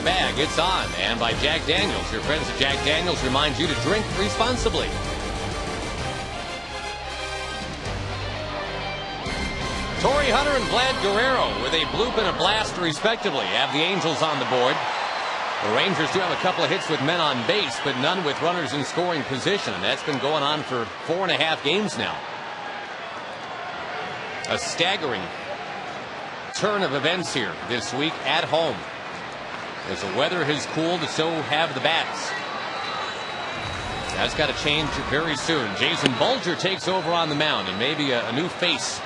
bag. It's on. And by Jack Daniels. Your friends at Jack Daniels remind you to drink responsibly. Torrey Hunter and Vlad Guerrero with a bloop and a blast respectively have the Angels on the board. The Rangers do have a couple of hits with men on base, but none with runners in scoring position. And that's been going on for 4.5 games now. A staggering turn of events here this week at home. As the weather has cooled, so have the bats. That's got to change very soon. Jason Bulger takes over on the mound, and maybe a new face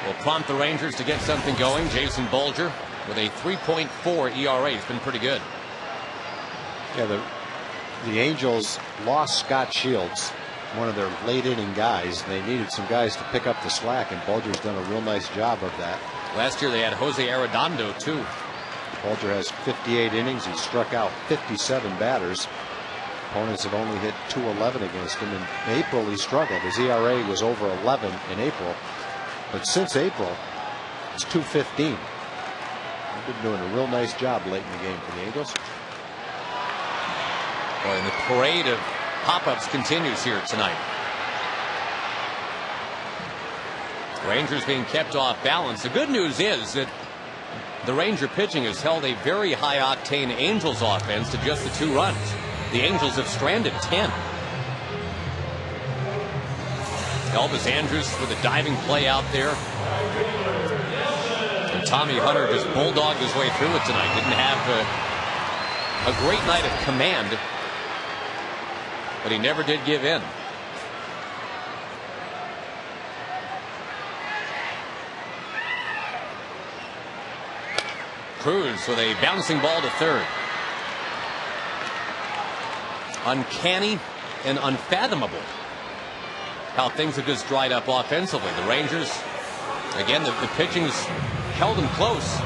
will prompt the Rangers to get something going. Jason Bulger with a 3.4 ERA. It's been pretty good. Yeah, the Angels lost Scott Shields, one of their late inning guys. They needed some guys to pick up the slack, and Bulger's done a real nice job of that. Last year they had Jose Arredondo too. Bulger has 58 innings. He struck out 57 batters. Opponents have only hit .211 against him. In April he struggled. His ERA was over 11 in April. But since April, it's .215. They've been doing a real nice job late in the game for the Angels. Boy, and the parade of pop-ups continues here tonight. Rangers being kept off balance. The good news is that the Ranger pitching has held a very high-octane Angels offense to just the 2 runs. The Angels have stranded 10. Elvis Andrus with a diving play out there. And Tommy Hunter just bulldogged his way through it tonight. Didn't have a great night of command, but he never did give in. Cruz with a bouncing ball to third. Uncanny and unfathomable how things have just dried up offensively. The Rangers, again, the pitching's held them close.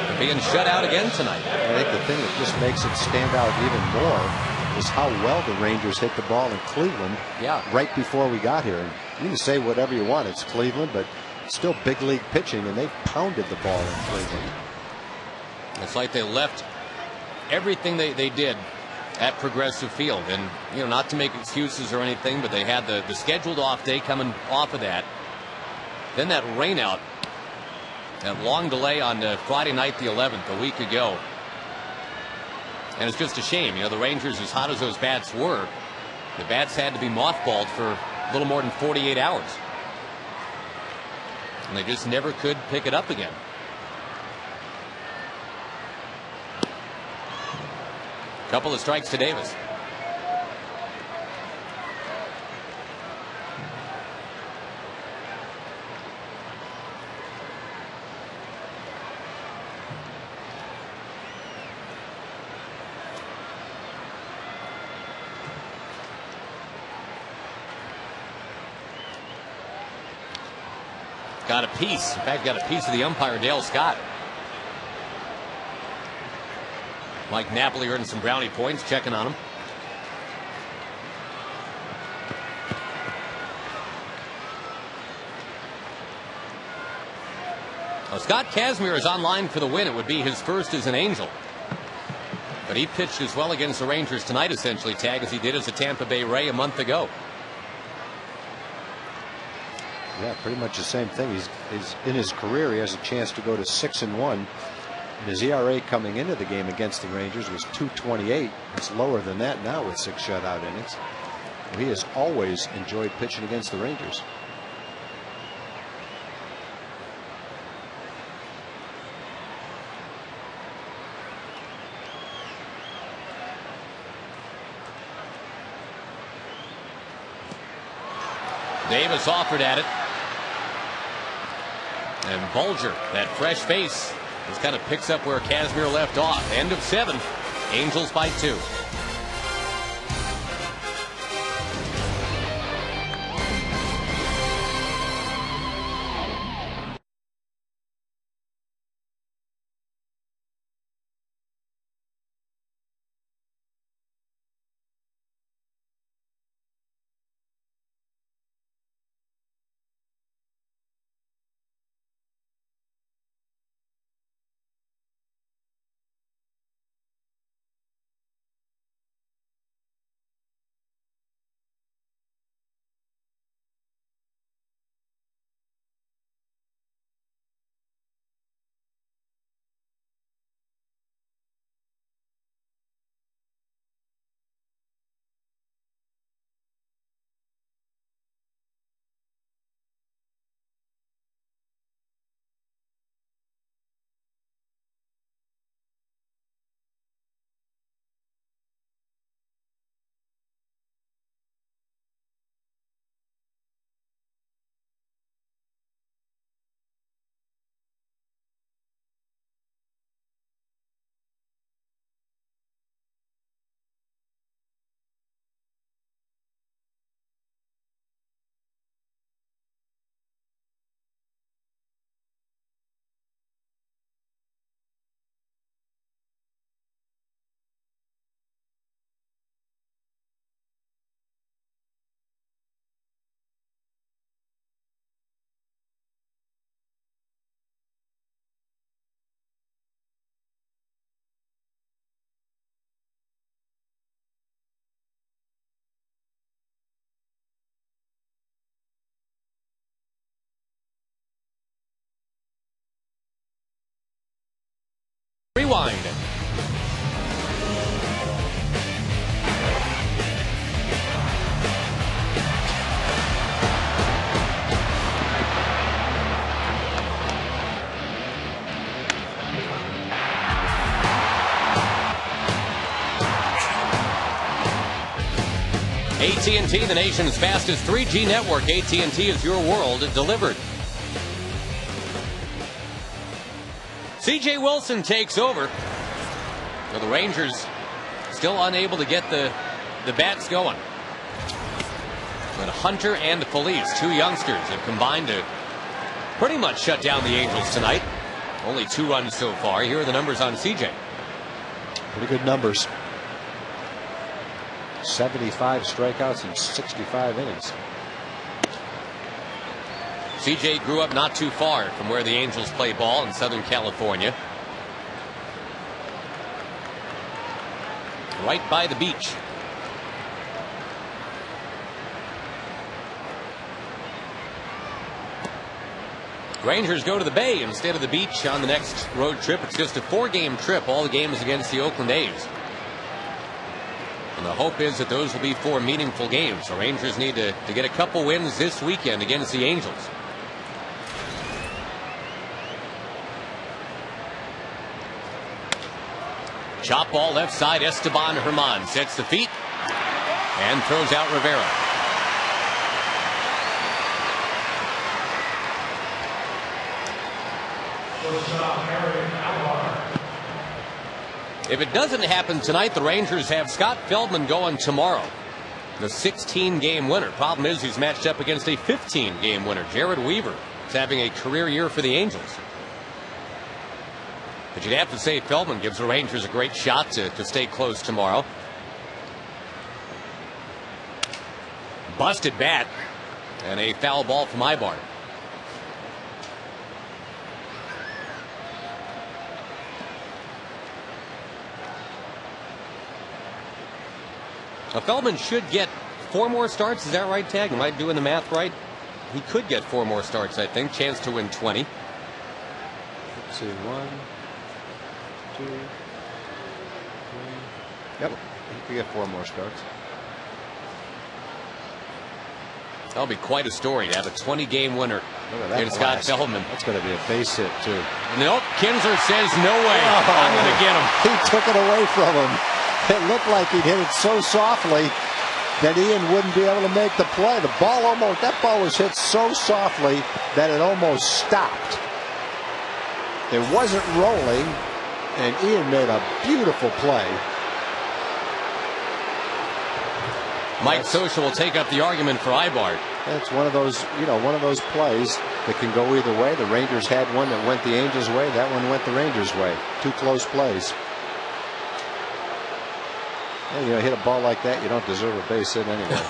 They're being shut out again tonight. I think the thing that just makes it stand out even more is how well the Rangers hit the ball in Cleveland right before we got here. And you can say whatever you want, it's Cleveland, but still big league pitching, and they pounded the ball in Cleveland. It's like they left everything they did at Progressive Field. And, you know, not to make excuses or anything, but they had the scheduled off day coming off of that. Then that rain out, that long delay on Friday night the 11th, a week ago. And it's just a shame. You know, the Rangers, as hot as those bats were, the bats had to be mothballed for a little more than 48 hours. And they just never could pick it up again. Couple of strikes to Davis. Got a piece. In fact, got a piece of the umpire, Dale Scott. Mike Napoli earned some brownie points checking on him. Well, Scott Kazmir is online for the win. It would be his first as an Angel. But he pitched as well against the Rangers tonight, essentially, Tag, as he did as a Tampa Bay Ray a month ago. Yeah, pretty much the same thing. He's in his career, he has a chance to go to 6-1. And his ERA coming into the game against the Rangers was .228. It's lower than that now with 6 shutout innings. Well, he has always enjoyed pitching against the Rangers. Davis offered at it. And Bulger, that fresh face, just kind of picks up where Kazmir left off. End of 7. Angels by 2. Rewind. AT&T, the nation's fastest 3G network. AT&T is your world delivered. C.J. Wilson takes over. So the Rangers still unable to get the bats going. But Hunter and Felice, two youngsters, have combined to pretty much shut down the Angels tonight. Only 2 runs so far. Here are the numbers on C.J. Pretty good numbers. 75 strikeouts in 65 innings. C.J. grew up not too far from where the Angels play ball in Southern California. Right by the beach. Rangers go to the Bay instead of the beach on the next road trip. It's just a 4-game trip. All the games against the Oakland A's. And the hope is that those will be 4 meaningful games. The Rangers need to get a couple wins this weekend against the Angels. Chop ball left side. Esteban Herman sets the feet and throws out Rivera. If it doesn't happen tonight, the Rangers have Scott Feldman going tomorrow. The 16-game winner. Problem is he's matched up against a 15-game winner. Jared Weaver is having a career year for the Angels. But you'd have to say Feldman gives the Rangers a great shot to stay close tomorrow. Busted bat and a foul ball from Ibar. Now Feldman should get 4 more starts. Is that right, Tag? Am I doing the math right? He could get 4 more starts, I think. Chance to win 20. Let's see. 1, 2, 3. Yep. He could get 4 more starts. That'll be quite a story to have a 20-game winner in Scott Feldman. That's going to be a base hit, too. Nope. Kinsler says no way. I'm going to get him. He took it away from him. It looked like he'd hit it so softly that Ian wouldn't be able to make the play. That ball was hit so softly that it almost stopped. It wasn't rolling, and Ian made a beautiful play. Mike Scioscia will take up the argument for Ibar. That's one of those plays that can go either way. The Rangers had one that went the Angels' way. That one went the Rangers' way. 2 close plays. Yeah, hit a ball like that, you don't deserve a base hit anyway.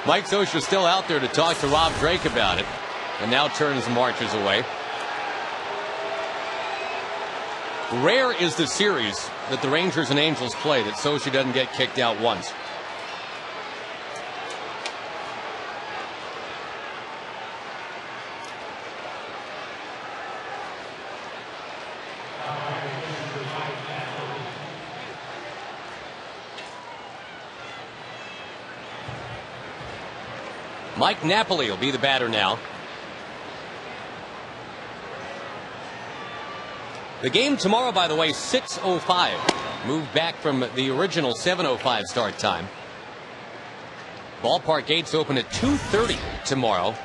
Mike Scioscia still out there to talk to Rob Drake about it, and now turns and marches away. Rare is the series that the Rangers and Angels play that Scioscia doesn't get kicked out once. Mike Napoli will be the batter now. The game tomorrow, by the way, 6:05. Moved back from the original 7:05 start time. Ballpark gates open at 2:30 tomorrow.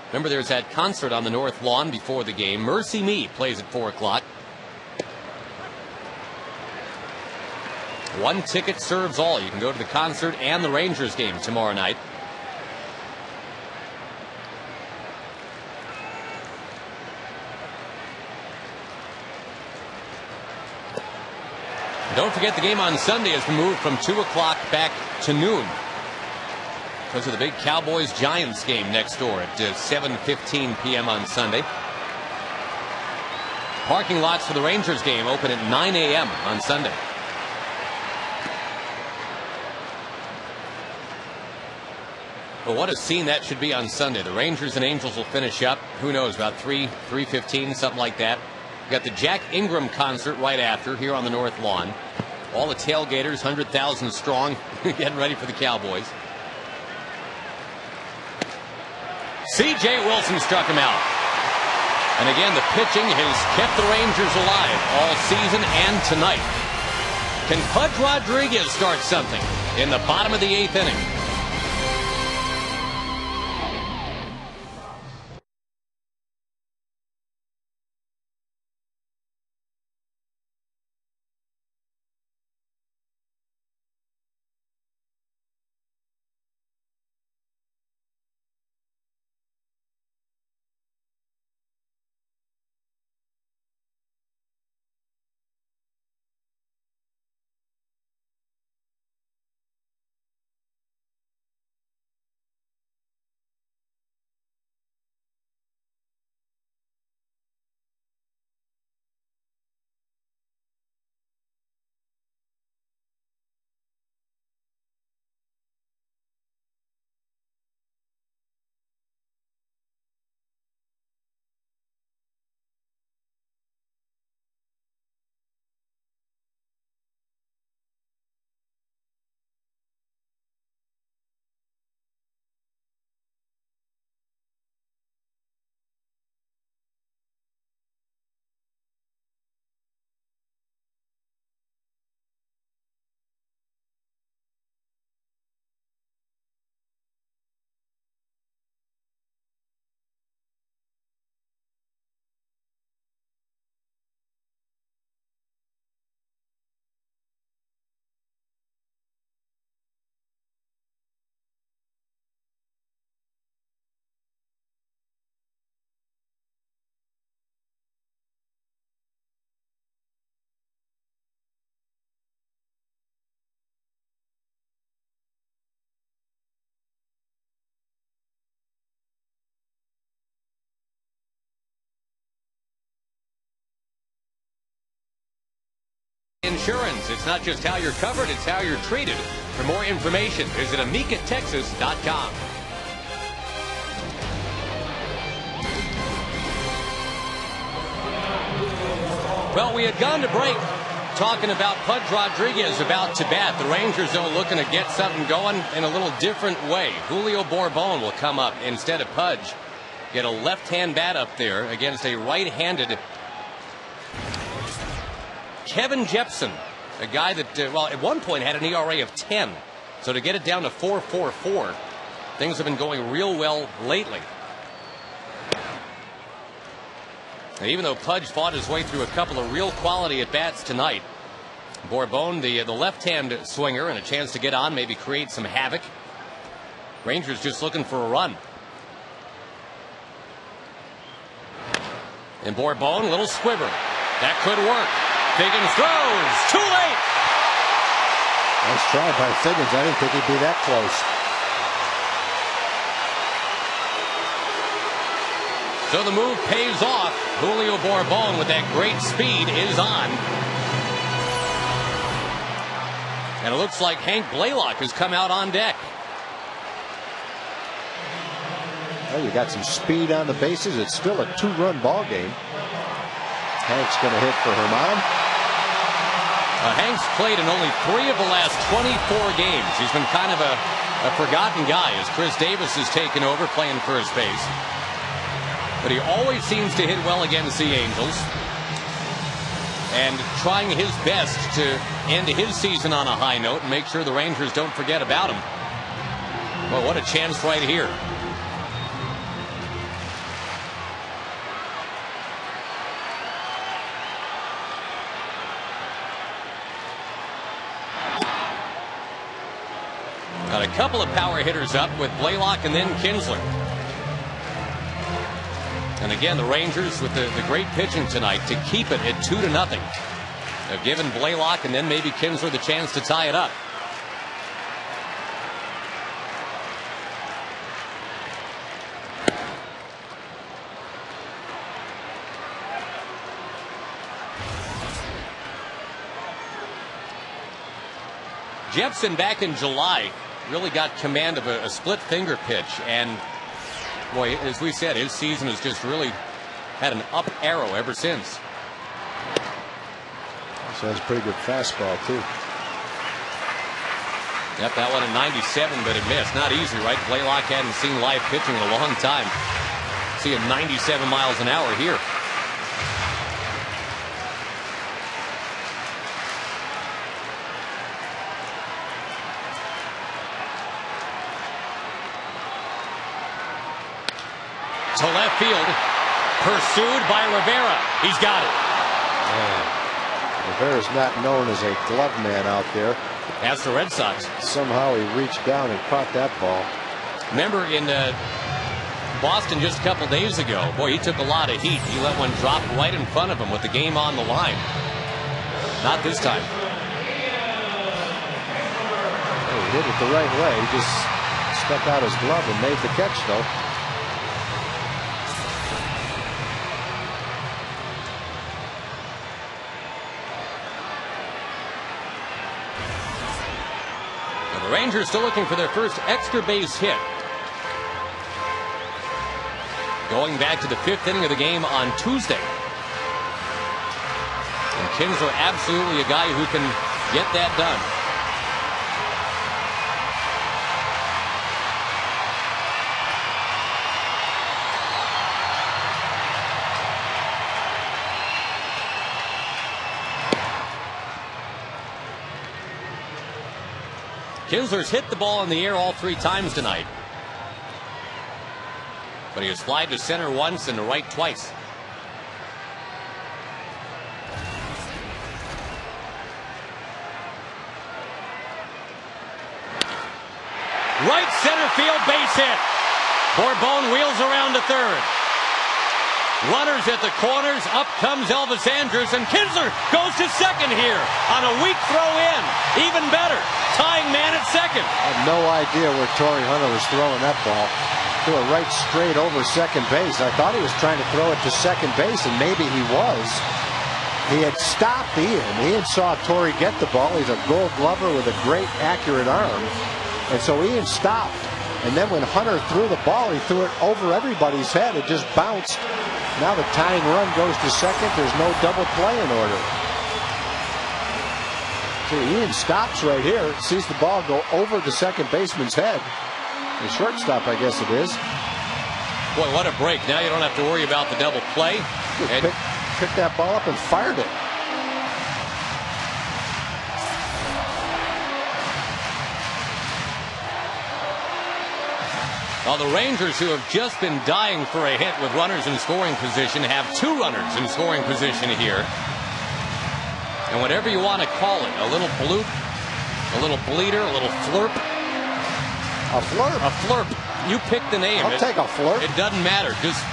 Remember, there's that concert on the North Lawn before the game. Mercy Me plays at 4 o'clock. 1 ticket serves all. You can go to the concert and the Rangers game tomorrow night. Don't forget the game on Sunday has been moved from 2 o'clock back to noon because of the big Cowboys-Giants game next door at 7:15 p.m. on Sunday. Parking lots for the Rangers game open at 9 a.m. on Sunday. But what a scene that should be on Sunday. The Rangers and Angels will finish up, who knows, about 3:15, something like that. Got the Jack Ingram concert right after here on the North Lawn. All the tailgaters, 100,000 strong, getting ready for the Cowboys. C.J. Wilson struck him out. And again, the pitching has kept the Rangers alive all season and tonight. Can Pudge Rodriguez start something in the bottom of the 8th inning? Insurance. It's not just how you're covered, it's how you're treated. For more information, visit AmicATexas.com. Well, we had gone to break talking about Pudge Rodriguez about to bat. The Rangers, though, looking to get something going in a little different way. Julio Bourbon will come up instead of Pudge. Get a left-hand bat up there against a right-handed Kevin Jepson, a guy that, well, at one point had an ERA of 10. So to get it down to 4.44, things have been going real well lately. And even though Pudge fought his way through a couple of real quality at-bats tonight, Bourbon, the left-hand swinger, and a chance to get on, maybe create some havoc. Rangers just looking for a run. And Bourbon, little squiver. That could work. Figgins throws. Too late. Nice try by Figgins. I didn't think he'd be that close. So the move pays off. Julio Bourbon with that great speed is on. And it looks like Hank Blaylock has come out on deck. Well, you got some speed on the bases. It's still a 2-run ball game. Hank's going to hit for Herman. Hank's played in only 3 of the last 24 games. He's been kind of a forgotten guy as Chris Davis has taken over playing first base. But he always seems to hit well against the Angels. And trying his best to end his season on a high note and make sure the Rangers don't forget about him. Well, what a chance right here. Got a couple of power hitters up with Blaylock and then Kinsler. And again, the Rangers with the great pitching tonight to keep it at 2-0. They've given Blaylock and then maybe Kinsler the chance to tie it up. Jepson back in July really got command of a split finger pitch, and boy, as we said, his season has just really had an up arrow ever since. So that's a pretty good fastball, too. Yep, that one at 97, but it missed. Not easy, right? Blaylock hadn't seen live pitching in a long time. See him 97 miles an hour here. To left field, pursued by Rivera. He's got it. Rivera's not known as a glove man out there. That's the Red Sox. Somehow he reached down and caught that ball. Remember in Boston just a couple days ago, boy, he took a lot of heat. He let one drop right in front of him with the game on the line. Not this time. He did it the right way. He just stuck out his glove and made the catch, though. The Rangers still looking for their first extra base hit. Going back to the 5th inning of the game on Tuesday. And Kinsler absolutely a guy who can get that done. Kinsler's hit the ball in the air all 3 times tonight. But he has flied to center once and to right twice. Right center field base hit. Bourbon wheels around to third. Runners at the corners. Up comes Elvis Andrus, and Kinsler goes to second here on a weak throw in. Even better. Tying man at second. I have no idea where Torrey Hunter was throwing that ball. Threw it right straight over second base. I thought he was trying to throw it to second base, and maybe he was. He had stopped Ian. Ian saw Torrey get the ball. He's a Gold Glover with a great, accurate arm. And so Ian stopped. And then when Hunter threw the ball, he threw it over everybody's head. It just bounced. Now the tying run goes to second. There's no double play in order. So Ian stops right here, sees the ball go over the second baseman's head. The shortstop, I guess it is. Boy, what a break. Now you don't have to worry about the double play. Picked that ball up and fired it. Well, the Rangers, who have just been dying for a hit with runners in scoring position, have 2 runners in scoring position here. And whatever you want to call it, a little bloop, a little bleeder, a little flurp. A flurp? A flurp. You pick the name. I'll take a flurp. It doesn't matter. Just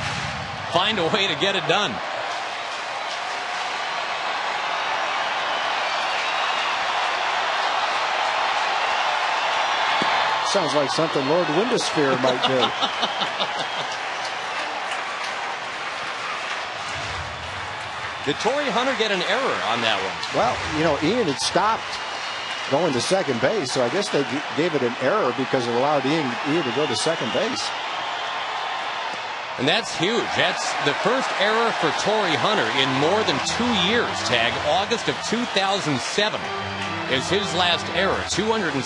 find a way to get it done. Sounds like something Lord Windisphere might do. Did Torrey Hunter get an error on that one? Well, you know, Ian had stopped going to second base, so I guess they gave it an error because it allowed Ian to go to second base. And that's huge. That's the first error for Torrey Hunter in more than 2 years, Tag. August of 2007 is his last error, 265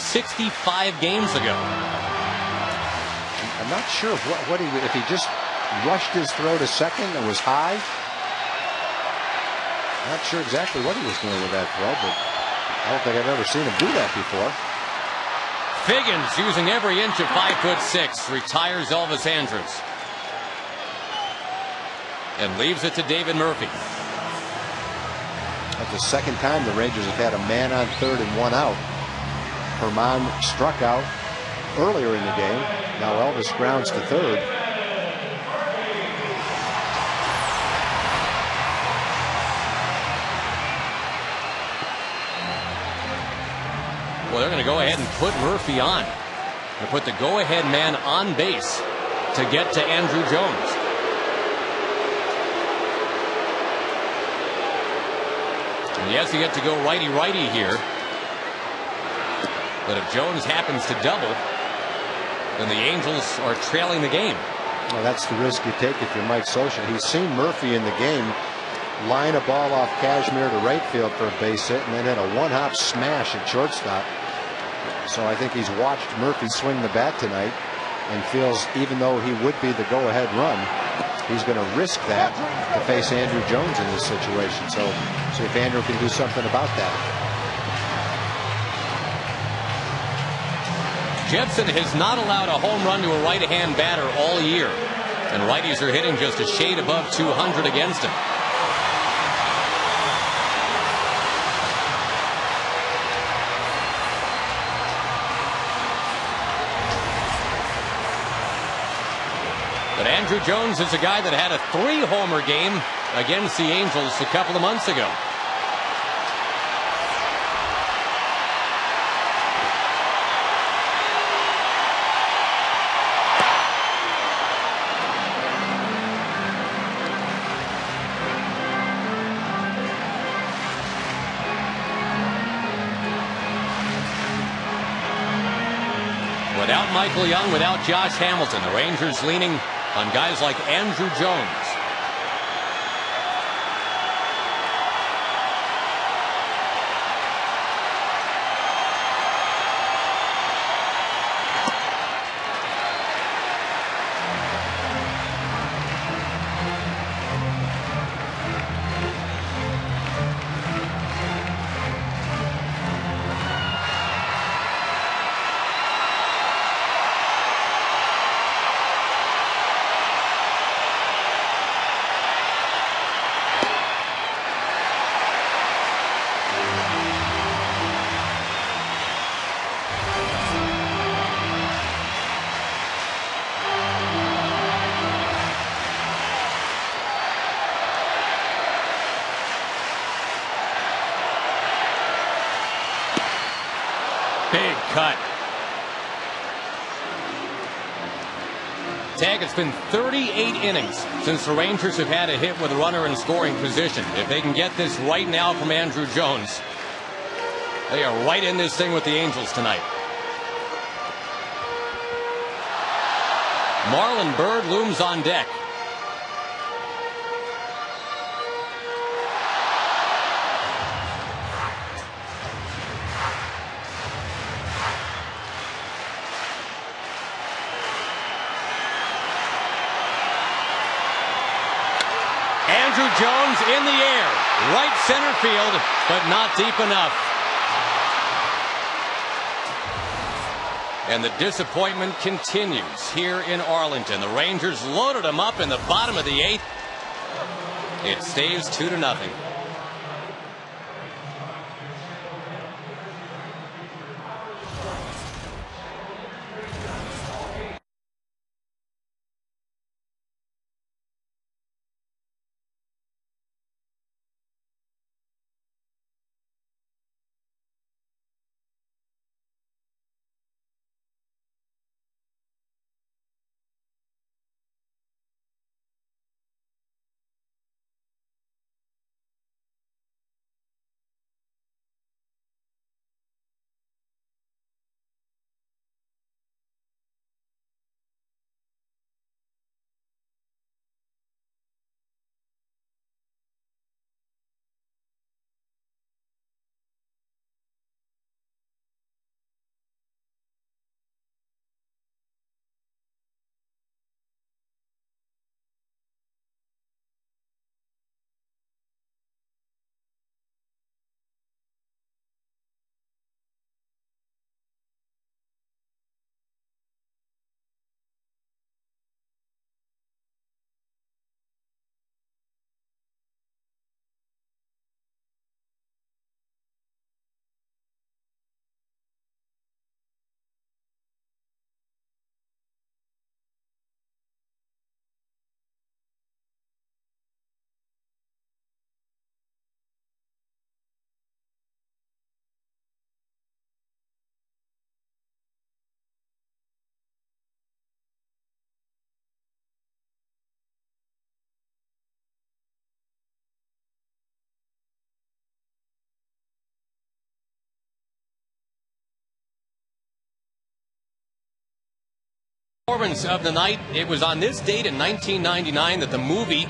games ago. I'm not sure if he just rushed his throw to second and was high. Not sure exactly what he was doing with that throw, but I don't think I've ever seen him do that before. Figgins, using every inch of 5'6", retires Elvis Andrus. And leaves it to David Murphy. That's the second time the Rangers have had a man on third and 1 out. Herman struck out earlier in the game. Now Elvis grounds to third. Well, they're going to go ahead and put Murphy on. They put the go-ahead man on base to get to Andrew Jones. And yes, you get to go righty-righty here. But if Jones happens to double, then the Angels are trailing the game. Well, that's the risk you take if you're Mike Scioscia. He's seen Murphy in the game line a ball off Cashmere to right field for a base hit, and then had a one-hop smash at shortstop. So I think he's watched Murphy swing the bat tonight and feels even though he would be the go-ahead run, he's going to risk that to face Andrew Jones in this situation. So see if Andrew can do something about that. Jepson has not allowed a home run to a right-hand batter all year, and righties are hitting just a shade above 200 against him. But Andrew Jones is a guy that had a 3-homer game against the Angels a couple of months ago. Without Michael Young, without Josh Hamilton, the Rangers leaning on guys like Andrew Jones. Big cut. Tag, it's been 38 innings since the Rangers have had a hit with a runner in scoring position. If they can get this right now from Andrew Jones, they are right in this thing with the Angels tonight. Marlon Byrd looms on deck. Andrew Jones in the air, right center field, but not deep enough. And the disappointment continues here in Arlington. The Rangers loaded them up in the bottom of the 8th. It stays 2-0. Performance of the night. It was on this date in 1999 that the movie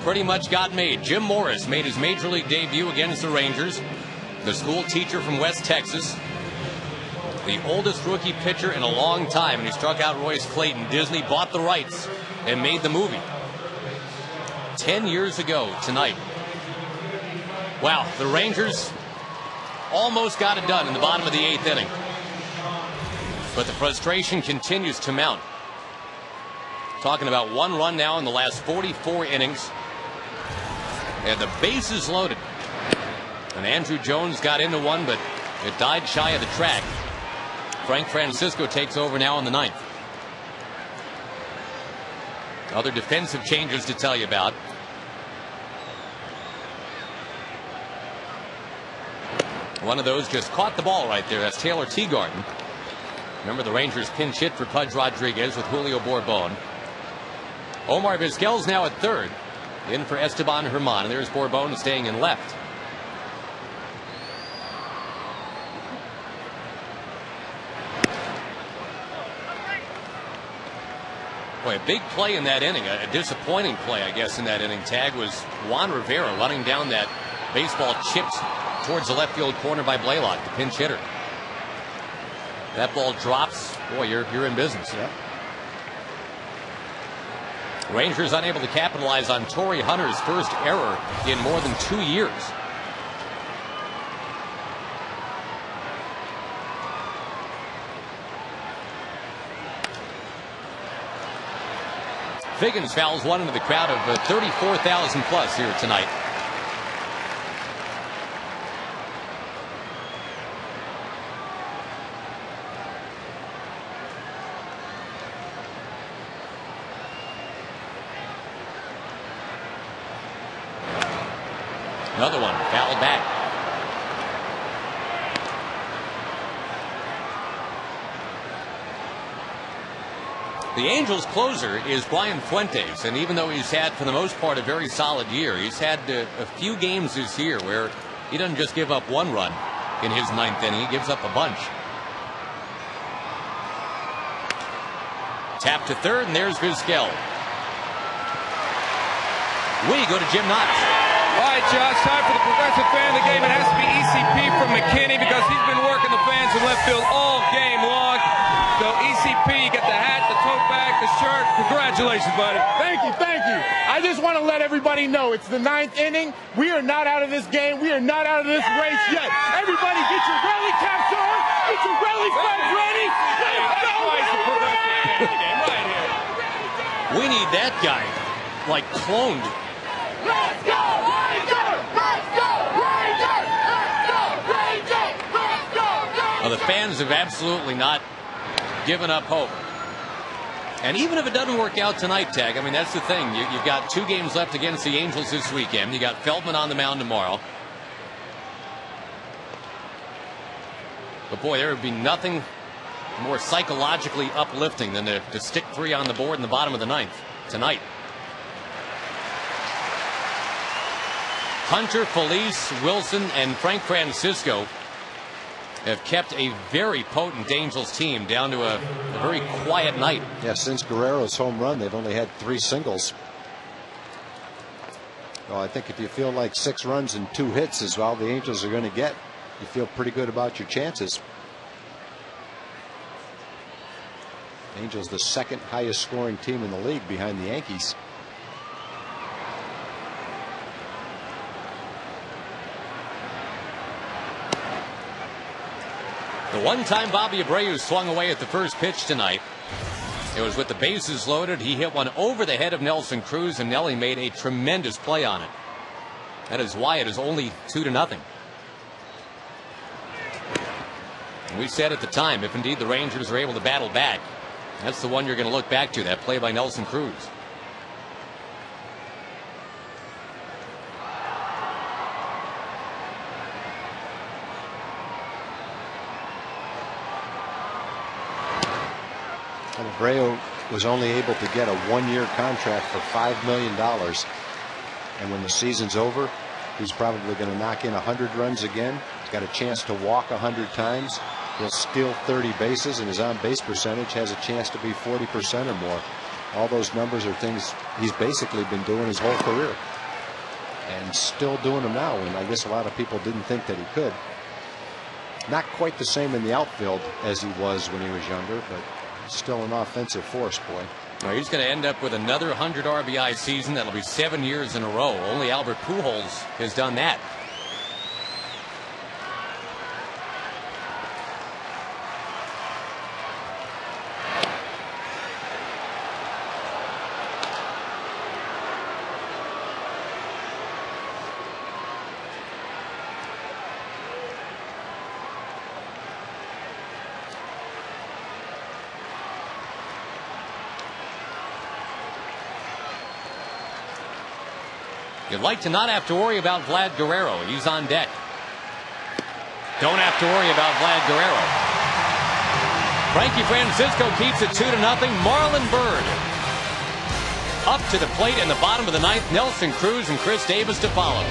pretty much got made. Jim Morris made his major league debut against the Rangers, the school teacher from West Texas, the oldest rookie pitcher in a long time, and he struck out Royce Clayton. Disney bought the rights and made the movie 10 years ago tonight. Wow, the Rangers almost got it done in the bottom of the 8th inning. But the frustration continues to mount. Talking about 1 run now in the last 44 innings. And the bases loaded. And Andrew Jones got into one, but it died shy of the track. Frank Francisco takes over now in the 9th. Other defensive changes to tell you about. One of those just caught the ball right there. That's Taylor Teagarden. Remember, the Rangers pinch hit for Pudge Rodriguez with Julio Bourbon. Omar Vizquel's now at third. In for Esteban Herman. And there's Bourbon staying in left. Boy, a big play in that inning. A disappointing play, I guess, in that inning. Tag was Juan Rivera running down that baseball chipped towards the left field corner by Blaylock, the pinch hitter. That ball drops. Boy, you're in business. Yeah. Rangers unable to capitalize on Torrey Hunter's first error in more than 2 years. Figgins fouls one into the crowd of 34,000 plus here tonight. Another one fouled back. The Angels' closer is Brian Fuentes, and even though he's had, for the most part, a very solid year, he's had a few games this year where he doesn't just give up 1 run in his 9th inning, he gives up a bunch. Tap to third, and there's Vizquel. We go to Jim Knotts. All right, Josh, time for the progressive fan of the game. It has to be ECP from McKinney because he's been working the fans in left field all game long. So ECP, you get the hat, the tote bag, the shirt. Congratulations, buddy. Thank you, thank you. I just want to let everybody know it's the 9th inning. We are not out of this game. We are not out of this race yet. Everybody get your rally caps on. Get your rally flags ready. Let's go, Right here. We need that guy, like cloned. Let's go, Rangers! Let's go, Rangers! Let's go, Rangers! Let's go, Rangers! Well, the fans have absolutely not given up hope. And even if it doesn't work out tonight, Tag, I mean, that's the thing. You've got 2 games left against the Angels this weekend. You got Feldman on the mound tomorrow. But boy, there would be nothing more psychologically uplifting than to stick 3 on the board in the bottom of the 9th tonight. Hunter, Felice, Wilson, and Frank Francisco have kept a very potent Angels team down to a very quiet night. Yeah, since Guerrero's home run, they've only had 3 singles. Well, I think if you feel like 6 runs and 2 hits is all the Angels are going to get, you feel pretty good about your chances. Angels the 2nd highest scoring team in the league behind the Yankees. The one time Bobby Abreu swung away at the first pitch tonight, it was with the bases loaded. He hit one over the head of Nelson Cruz, and Nelly made a tremendous play on it. That is why it is only 2-0. We said at the time, if indeed the Rangers are able to battle back, that's the one you're going to look back to, that play by Nelson Cruz. Abreu was only able to get a 1-year contract for $5 million. And when the season's over, he's probably going to knock in 100 runs again. He's got a chance to walk 100 times. He'll steal 30 bases, and his on-base percentage has a chance to be 40% or more. All those numbers are things he's basically been doing his whole career. And still doing them now, and I guess a lot of people didn't think that he could. Not quite the same in the outfield as he was when he was younger, but still an offensive force, boy. Well, he's going to end up with another 100 RBI season. That'll be 7 years in a row. Only Albert Pujols has done that. You'd like to not have to worry about Vlad Guerrero. He's on deck. Don't have to worry about Vlad Guerrero. Frankie Francisco keeps it 2-0. Marlon Byrd up to the plate in the bottom of the ninth. Nelson Cruz and Chris Davis to follow.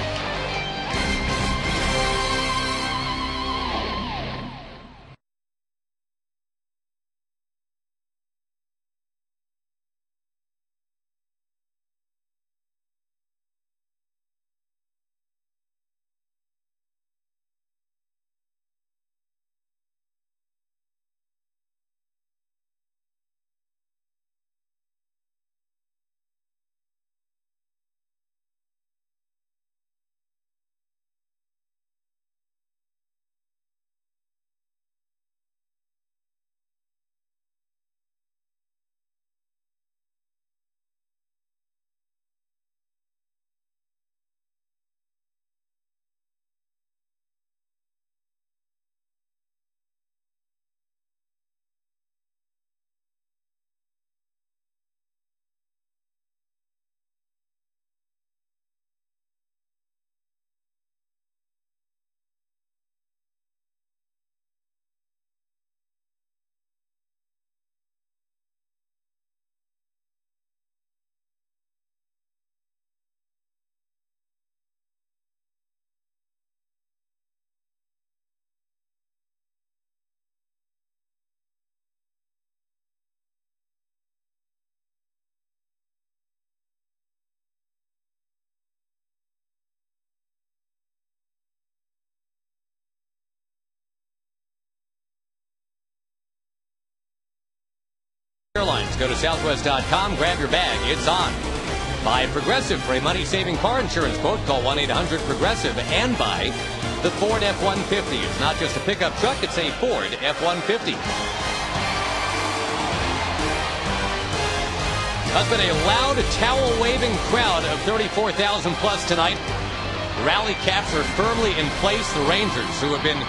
Airlines. Go to southwest.com, grab your bag. It's on. By Progressive for a money-saving car insurance quote. Call 1-800-PROGRESSIVE. And by the Ford F-150. It's not just a pickup truck, it's a Ford F-150. That's been a loud, towel-waving crowd of 34,000 plus tonight. Rally caps are firmly in place. The Rangers, who have been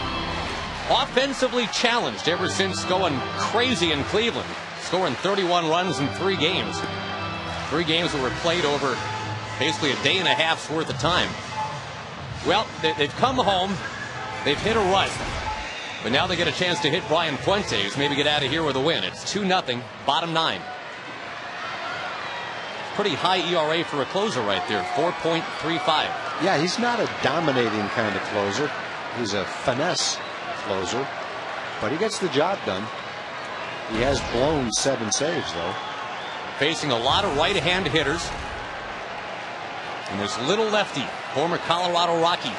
offensively challenged ever since going crazy in Cleveland, scoring 31 runs in 3 games. 3 games that were played over basically a day and a half's worth of time. Well, they've come home. They've hit a rut. But now they get a chance to hit Brian Fuentes, maybe get out of here with a win. It's 2-0, bottom 9. Pretty high ERA for a closer right there, 4.35. Yeah, he's not a dominating kind of closer. He's a finesse closer, but he gets the job done. He has blown 7 saves, though. Facing a lot of right-hand hitters. And this little lefty, former Colorado Rocky,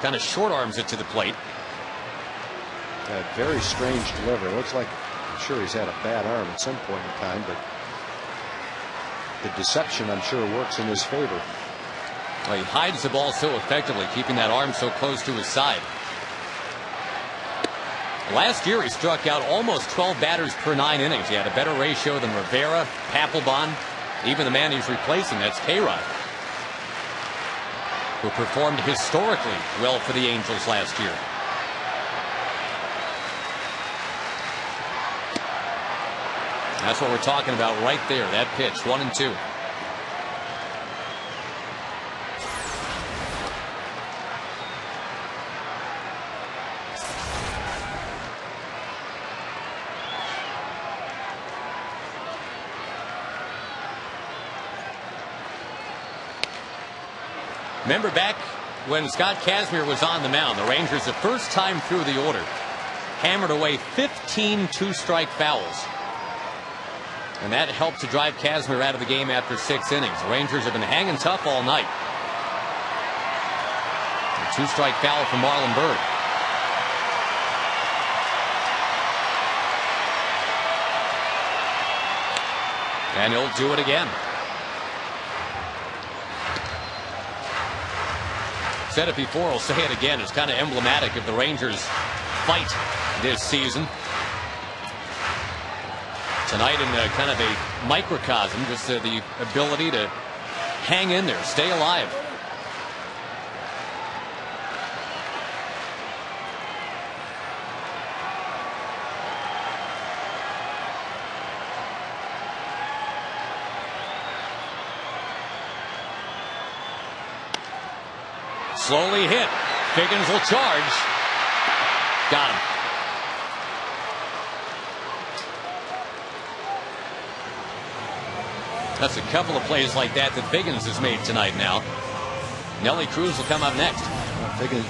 kind of short arms it to the plate. That very strange delivery. Looks like, I'm sure he's had a bad arm at some point in time, but the deception, I'm sure, works in his favor. Well, he hides the ball so effectively, keeping that arm so close to his side. Last year, he struck out almost 12 batters per 9 innings. He had a better ratio than Rivera, Papelbon, even the man he's replacing, that's K-Rod, who performed historically well for the Angels last year. That's what we're talking about right there, that pitch, 1-2. Remember back when Scott Kazmir was on the mound, the Rangers, the first time through the order, hammered away 15 two-strike fouls. And that helped to drive Kazmir out of the game after 6 innings. The Rangers have been hanging tough all night. A 2-strike foul from Marlon Byrd. And he'll do it again. Said it before, I'll say it again. It's kind of emblematic of the Rangers' fight this season. Tonight in kind of a microcosm, just the ability to hang in there, stay alive. Slowly hit. Figgins will charge. Got him. That's a couple of plays like that Figgins has made tonight now. Nelly Cruz will come up next.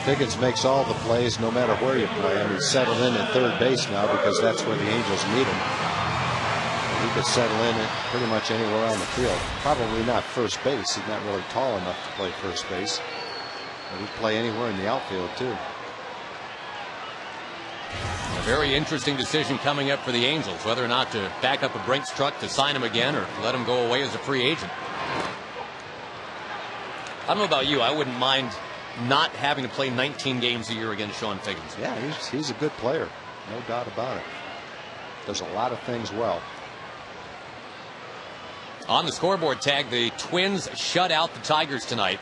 Figgins makes all the plays no matter where you play him. He's settled in at third base now because that's where the Angels need him. He could settle in at pretty much anywhere on the field. Probably not first base. He's not really tall enough to play first base. But he'd play anywhere in the outfield too. A very interesting decision coming up for the Angels, whether or not to back up a Brinks truck to sign him again or let him go away as a free agent. I don't know about you. I wouldn't mind not having to play 19 games a year against Sean Figgins. Yeah, he's a good player. No doubt about it. Does a lot of things well. On the scoreboard tag, the Twins shut out the Tigers tonight.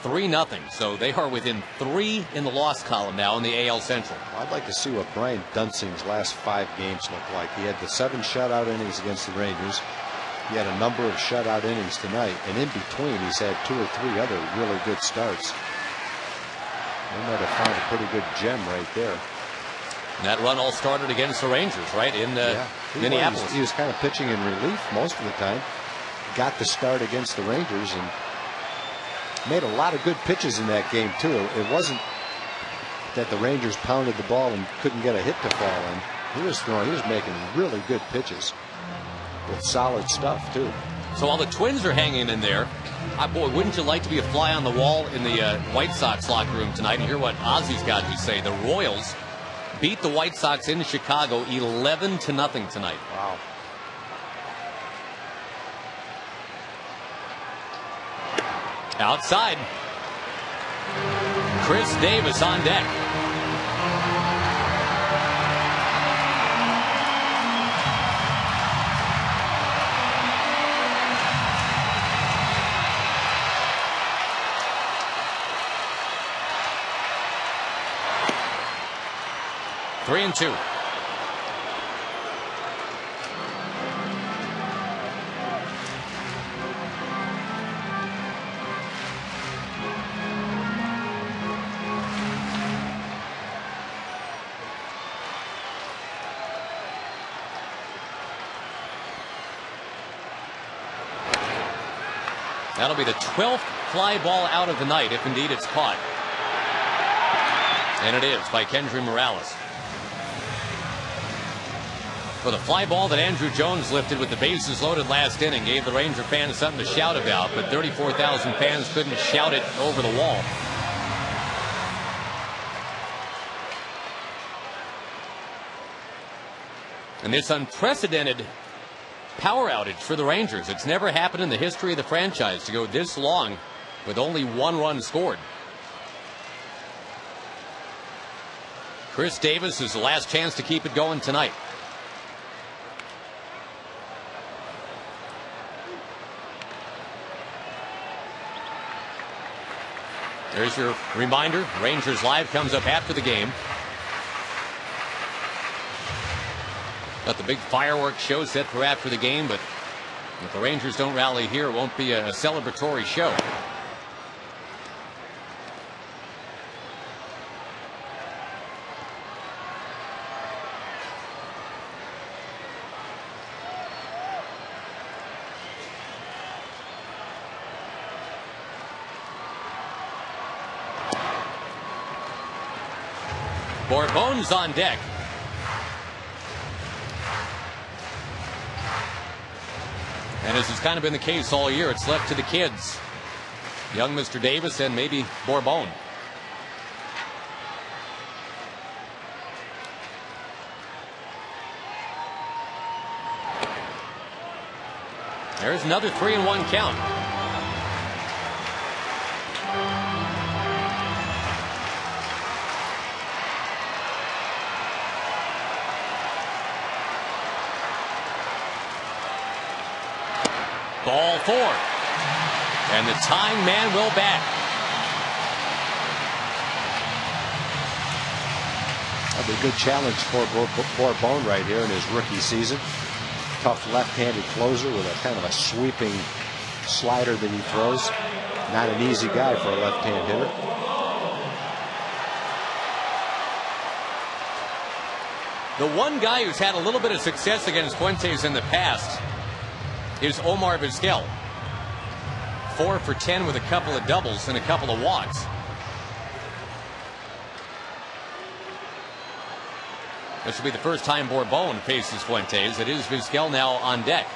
3-0. So they are within 3 in the loss column now in the AL Central. Well, I'd like to see what Brian Dunsing's last 5 games look like. He had the 7 shutout innings against the Rangers. He had a number of shutout innings tonight, and in between he's had 2 or 3 other really good starts. They might have found a pretty good gem right there. And that run all started against the Rangers, right, in Minneapolis. He was kind of pitching in relief most of the time. Got the start against the Rangers and made a lot of good pitches in that game too. It wasn't that the Rangers pounded the ball and couldn't get a hit to fall in. He was making really good pitches with solid stuff too. So while the Twins are hanging in there, boy, wouldn't you like to be a fly on the wall in the White Sox locker room tonight and hear what Ozzy's got to say? The Royals beat the White Sox in Chicago 11-0 tonight. Wow. Outside. Chris Davis on deck. Three and two. That'll be the 12th fly ball out of the night, if indeed it's caught. And it is by Kendry Morales. For the fly ball that Andrew Jones lifted with the bases loaded last inning gave the Ranger fans something to shout about, but 34,000 fans couldn't shout it over the wall. And this unprecedented power outage for the Rangers. It's never happened in the history of the franchise to go this long with only 1 run scored. Chris Davis is the last chance to keep it going tonight. There's your reminder. Rangers Live comes up after the game. Got the big fireworks show set for after the game, but if the Rangers don't rally here, it won't be a celebratory show. Bourbone's on deck. And as has kind of been the case all year, it's left to the kids. Young Mr. Davis and maybe Bourbon. There's another 3-1 count. Ball 4. And the tying man will bat. That'll be a good challenge for Bourbon right here in his rookie season. Tough left-handed closer with a kind of a sweeping slider that he throws. Not an easy guy for a left-hand hitter. The one guy who's had a little bit of success against Fuentes in the past is Omar Vizquel. 4 for 10 with a couple of doubles and a couple of walks. This will be the first time Bourbon faces Fuentes. It is Vizquel now on deck.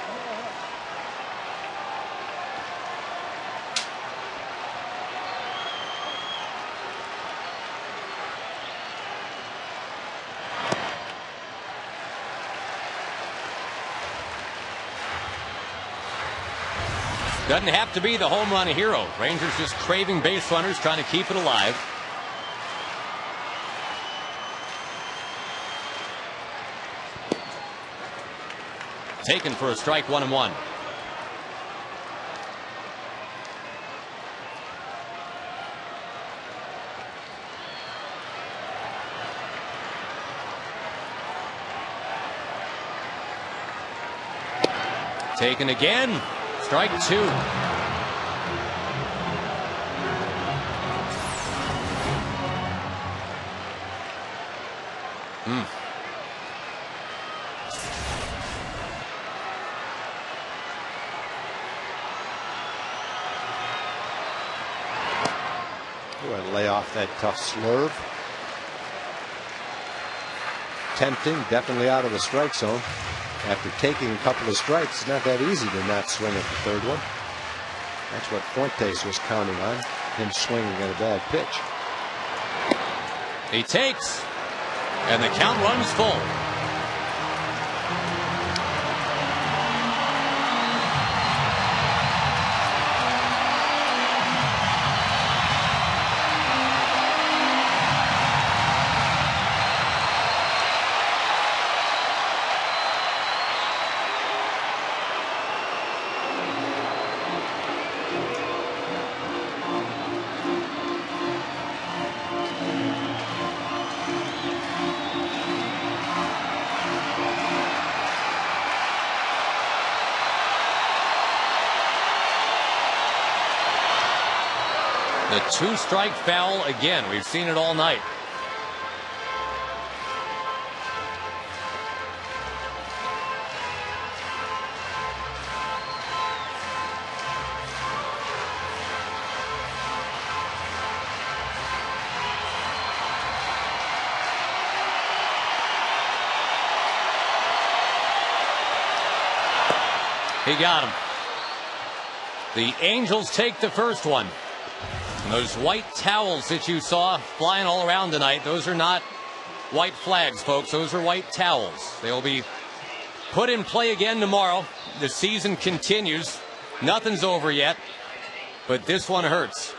Doesn't have to be the home run hero. Rangers just craving base runners, trying to keep it alive. Taken for a strike, 1-1. Taken again. Strike 2. Go ahead and lay off that tough slurve. Tempting, definitely out of the strike zone. After taking a couple of strikes, it's not that easy to not swing at the third one. That's what Fuentes was counting on, him swinging at a bad pitch. He takes, and the count runs full. The 2-strike foul again. We've seen it all night. He got him. The Angels take the first one. And those white towels that you saw flying all around tonight, those are not white flags, folks. Those are white towels. They'll be put in play again tomorrow. The season continues. Nothing's over yet, but this one hurts.